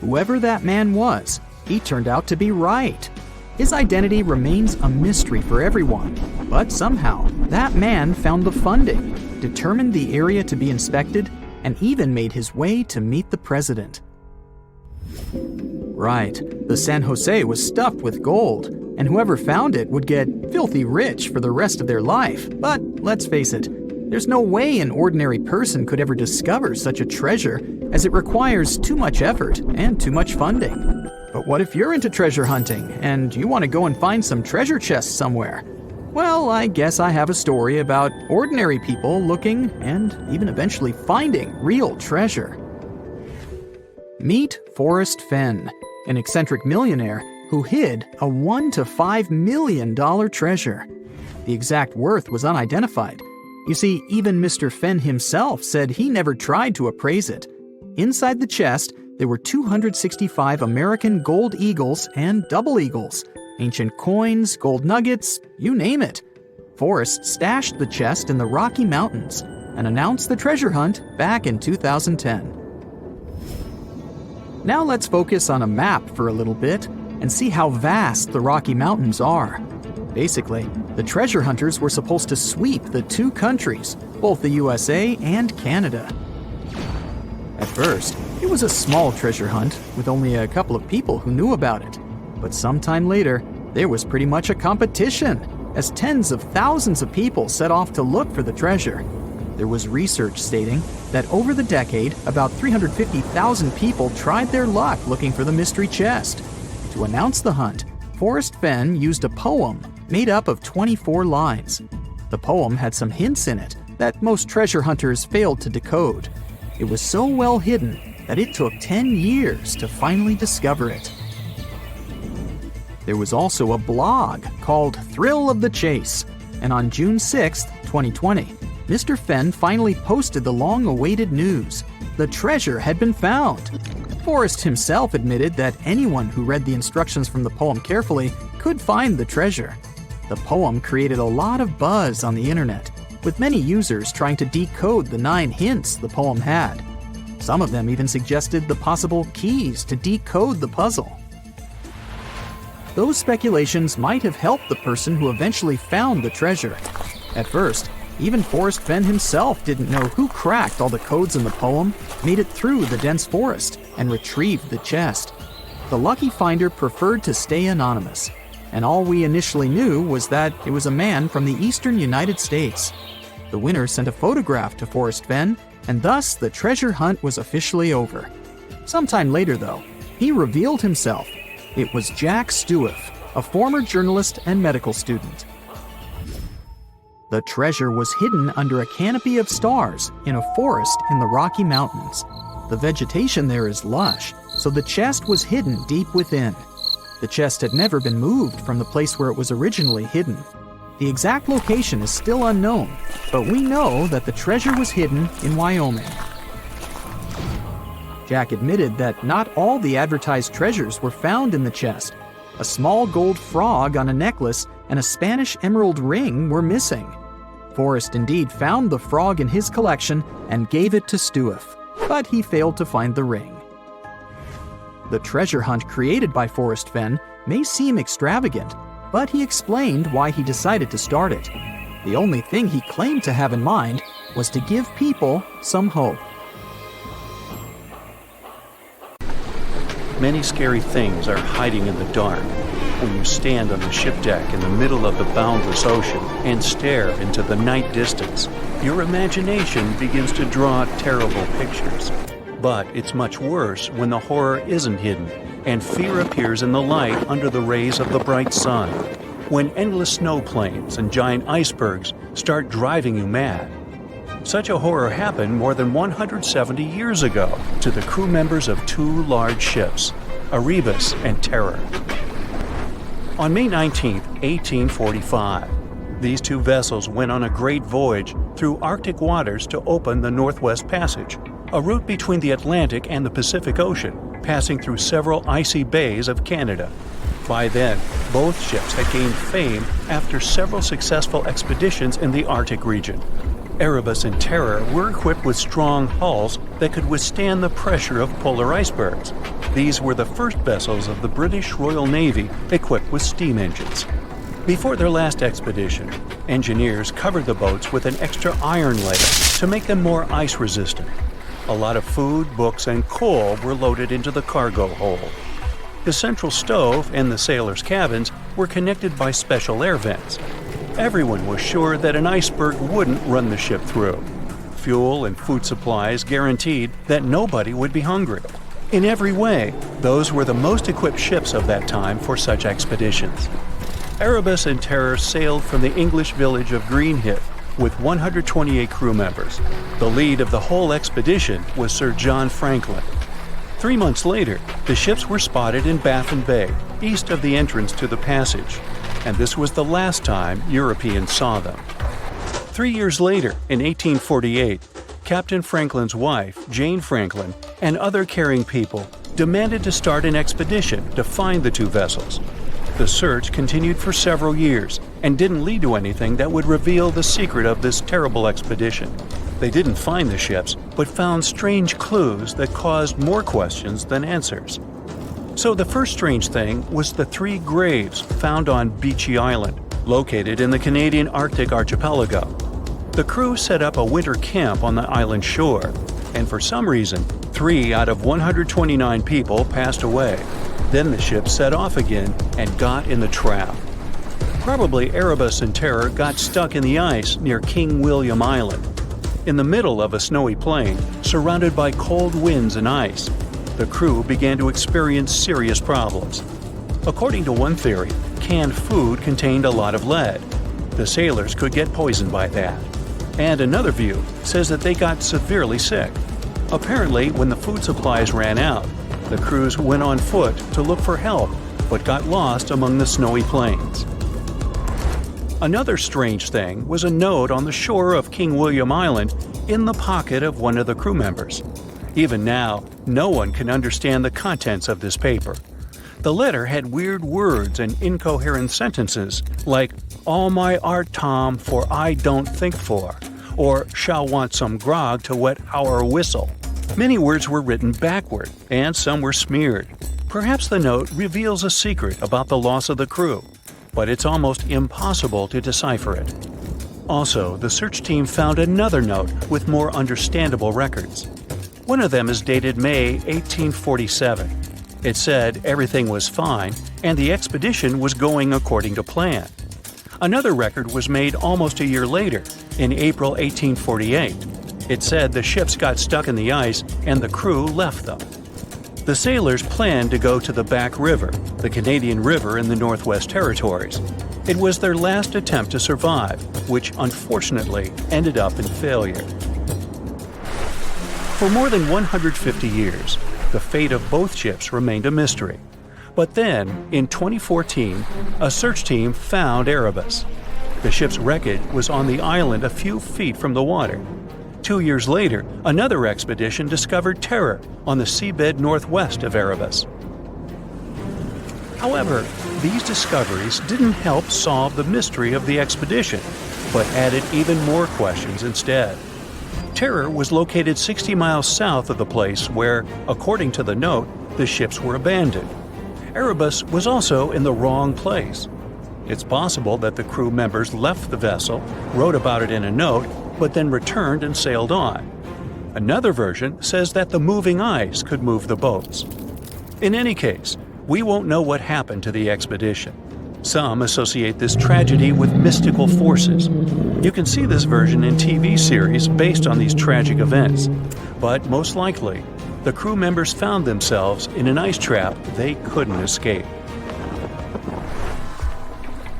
Whoever that man was, he turned out to be right. His identity remains a mystery for everyone, but somehow that man found the funding, determined the area to be inspected, and even made his way to meet the president. Right, the San Jose was stuffed with gold, and whoever found it would get filthy rich for the rest of their life. But let's face it, there's no way an ordinary person could ever discover such a treasure, as it requires too much effort and too much funding. But what if you're into treasure hunting, and you want to go and find some treasure chests somewhere? Well, I guess I have a story about ordinary people looking and even eventually finding real treasure. Meet Forrest Fenn, an eccentric millionaire who hid a $1 to $5 million treasure. The exact worth was unidentified. You see, even Mr. Fenn himself said he never tried to appraise it. Inside the chest, there were 265 American gold eagles and double eagles, ancient coins, gold nuggets, you name it. Forrest stashed the chest in the Rocky Mountains and announced the treasure hunt back in 2010. Now let's focus on a map for a little bit and see how vast the Rocky Mountains are. Basically, the treasure hunters were supposed to sweep the two countries, both the USA and Canada. At first, it was a small treasure hunt with only a couple of people who knew about it. But sometime later, there was pretty much a competition, as tens of thousands of people set off to look for the treasure. There was research stating that over the decade, about 350,000 people tried their luck looking for the mystery chest. To announce the hunt, Forrest Fenn used a poem made up of 24 lines. The poem had some hints in it that most treasure hunters failed to decode. It was so well hidden that it took 10 years to finally discover it. There was also a blog called Thrill of the Chase, and on June 6, 2020, Mr. Fenn finally posted the long-awaited news. The treasure had been found. Forrest himself admitted that anyone who read the instructions from the poem carefully could find the treasure. The poem created a lot of buzz on the internet, with many users trying to decode the 9 hints the poem had. Some of them even suggested the possible keys to decode the puzzle. Those speculations might have helped the person who eventually found the treasure. At first, even Forrest Fenn himself didn't know who cracked all the codes in the poem, made it through the dense forest, and retrieved the chest. The lucky finder preferred to stay anonymous, and all we initially knew was that it was a man from the eastern United States. The winner sent a photograph to Forrest Fenn, and thus the treasure hunt was officially over. Sometime later, though, he revealed himself. It was Jack Stewart, a former journalist and medical student. The treasure was hidden under a canopy of stars in a forest in the Rocky Mountains. The vegetation there is lush, so the chest was hidden deep within. The chest had never been moved from the place where it was originally hidden. The exact location is still unknown, but we know that the treasure was hidden in Wyoming. Jack admitted that not all the advertised treasures were found in the chest. A small gold frog on a necklace and a Spanish emerald ring were missing. Forrest indeed found the frog in his collection and gave it to Stuif, but he failed to find the ring. The treasure hunt created by Forrest Fenn may seem extravagant, but he explained why he decided to start it. The only thing he claimed to have in mind was to give people some hope. Many scary things are hiding in the dark. When you stand on the ship deck in the middle of the boundless ocean and stare into the night distance, your imagination begins to draw terrible pictures. But it's much worse when the horror isn't hidden and fear appears in the light under the rays of the bright sun. When endless snow plains and giant icebergs start driving you mad. Such a horror happened more than 170 years ago to the crew members of two large ships, Erebus and Terror. On May 19, 1845, these two vessels went on a great voyage through Arctic waters to open the Northwest Passage, a route between the Atlantic and the Pacific Ocean, passing through several icy bays of Canada. By then, both ships had gained fame after several successful expeditions in the Arctic region. Erebus and Terror were equipped with strong hulls that could withstand the pressure of polar icebergs. These were the first vessels of the British Royal Navy equipped with steam engines. Before their last expedition, engineers covered the boats with an extra iron layer to make them more ice-resistant. A lot of food, books, and coal were loaded into the cargo hold. The central stove and the sailors' cabins were connected by special air vents. Everyone was sure that an iceberg wouldn't run the ship through. Fuel and food supplies guaranteed that nobody would be hungry. In every way, those were the most equipped ships of that time for such expeditions. Erebus and Terror sailed from the English village of Greenhithe with 128 crew members. The lead of the whole expedition was Sir John Franklin. 3 months later, the ships were spotted in Baffin Bay, east of the entrance to the passage, and this was the last time Europeans saw them. 3 years later, in 1848, Captain Franklin's wife, Jane Franklin, and other caring people demanded to start an expedition to find the two vessels. The search continued for several years and didn't lead to anything that would reveal the secret of this terrible expedition. They didn't find the ships, but found strange clues that caused more questions than answers. So the first strange thing was the 3 graves found on Beechey Island, located in the Canadian Arctic archipelago. The crew set up a winter camp on the island shore, and for some reason, 3 out of 129 people passed away. Then the ship set off again and got in the trap. Probably Erebus and Terror got stuck in the ice near King William Island. In the middle of a snowy plain, surrounded by cold winds and ice, the crew began to experience serious problems. According to one theory, canned food contained a lot of lead. The sailors could get poisoned by that. And another view says that they got severely sick. Apparently, when the food supplies ran out, the crews went on foot to look for help, but got lost among the snowy plains. Another strange thing was a note on the shore of King William Island in the pocket of one of the crew members. Even now, no one can understand the contents of this paper. The letter had weird words and incoherent sentences like, "All my art, Tom, for I don't think for," or "shall want some grog to wet our whistle." Many words were written backward, and some were smeared. Perhaps the note reveals a secret about the loss of the crew, but it's almost impossible to decipher it. Also, the search team found another note with more understandable records. One of them is dated May 1847. It said everything was fine and the expedition was going according to plan. Another record was made almost a year later, in April 1848. It said the ships got stuck in the ice and the crew left them. The sailors planned to go to the Back River, the Canadian River in the Northwest Territories. It was their last attempt to survive, which unfortunately ended up in failure. For more than 150 years, the fate of both ships remained a mystery. But then, in 2014, a search team found Erebus. The ship's wreckage was on the island a few feet from the water. 2 years later, another expedition discovered Terror on the seabed northwest of Erebus. However, these discoveries didn't help solve the mystery of the expedition, but added even more questions instead. Terror was located 60 miles south of the place where, according to the note, the ships were abandoned. Erebus was also in the wrong place. It's possible that the crew members left the vessel, wrote about it in a note, but then returned and sailed on. Another version says that the moving ice could move the boats. In any case, we won't know what happened to the expedition. Some associate this tragedy with mystical forces. You can see this version in TV series based on these tragic events. But most likely, the crew members found themselves in an ice trap they couldn't escape.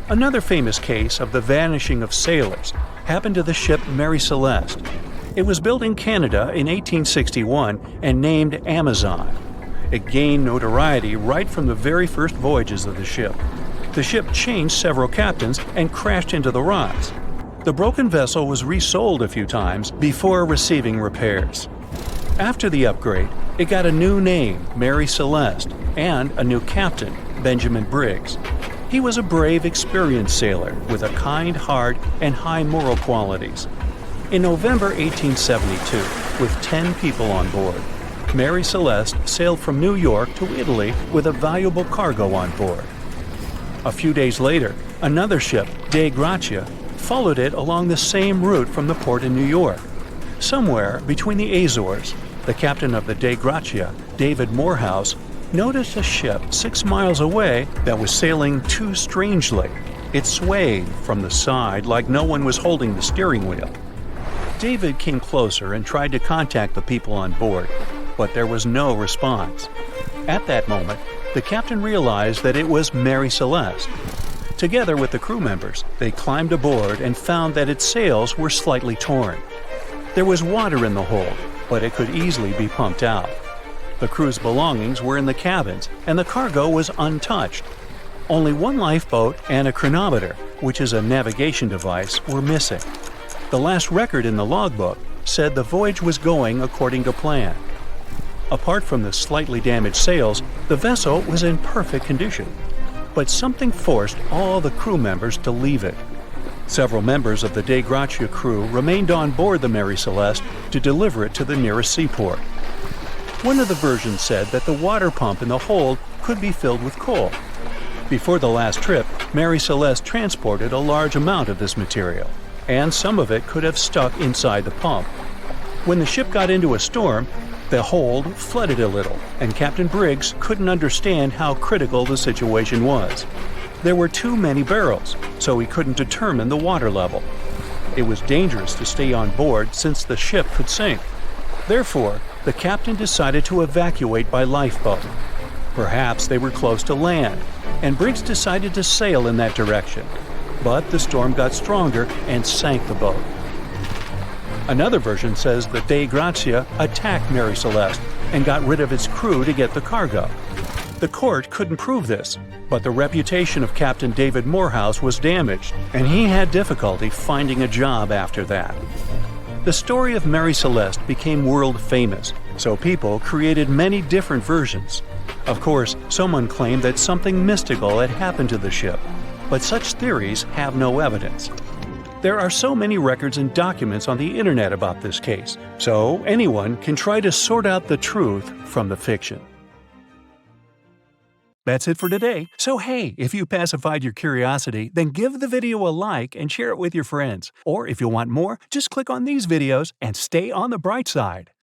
Another famous case of the vanishing of sailors happened to the ship Mary Celeste. It was built in Canada in 1861 and named Amazon. It gained notoriety right from the very first voyages of the ship. The ship changed several captains and crashed into the rocks. The broken vessel was resold a few times before receiving repairs. After the upgrade, it got a new name, Mary Celeste, and a new captain, Benjamin Briggs. He was a brave, experienced sailor with a kind heart and high moral qualities. In November 1872, with 10 people on board, Mary Celeste sailed from New York to Italy with a valuable cargo on board. A few days later, another ship, Dei Gratia, followed it along the same route from the port in New York. Somewhere between the Azores, the captain of the Dei Gratia, David Morehouse, noticed a ship 6 miles away that was sailing too strangely. It swayed from the side like no one was holding the steering wheel. David came closer and tried to contact the people on board, but there was no response. At that moment, the captain realized that it was Mary Celeste. Together with the crew members, they climbed aboard and found that its sails were slightly torn. There was water in the hold, but it could easily be pumped out. The crew's belongings were in the cabins, and the cargo was untouched. Only one lifeboat and a chronometer, which is a navigation device, were missing. The last record in the logbook said the voyage was going according to plan. Apart from the slightly damaged sails, the vessel was in perfect condition. But something forced all the crew members to leave it. Several members of the Dei Gratia crew remained on board the Mary Celeste to deliver it to the nearest seaport. One of the versions said that the water pump in the hold could be filled with coal. Before the last trip, Mary Celeste transported a large amount of this material, and some of it could have stuck inside the pump. When the ship got into a storm, the hold flooded a little, and Captain Briggs couldn't understand how critical the situation was. There were too many barrels, so he couldn't determine the water level. It was dangerous to stay on board since the ship could sink. Therefore, the captain decided to evacuate by lifeboat. Perhaps they were close to land, and Briggs decided to sail in that direction. But the storm got stronger and sank the boat. Another version says the Dei Gratia attacked Mary Celeste and got rid of its crew to get the cargo. The court couldn't prove this, but the reputation of Captain David Morehouse was damaged, and he had difficulty finding a job after that. The story of Mary Celeste became world famous, so people created many different versions. Of course, someone claimed that something mystical had happened to the ship, but such theories have no evidence. There are so many records and documents on the internet about this case, so anyone can try to sort out the truth from the fiction. That's it for today. So hey, if you pacified your curiosity, then give the video a like and share it with your friends. Or if you want more, just click on these videos and stay on the bright side.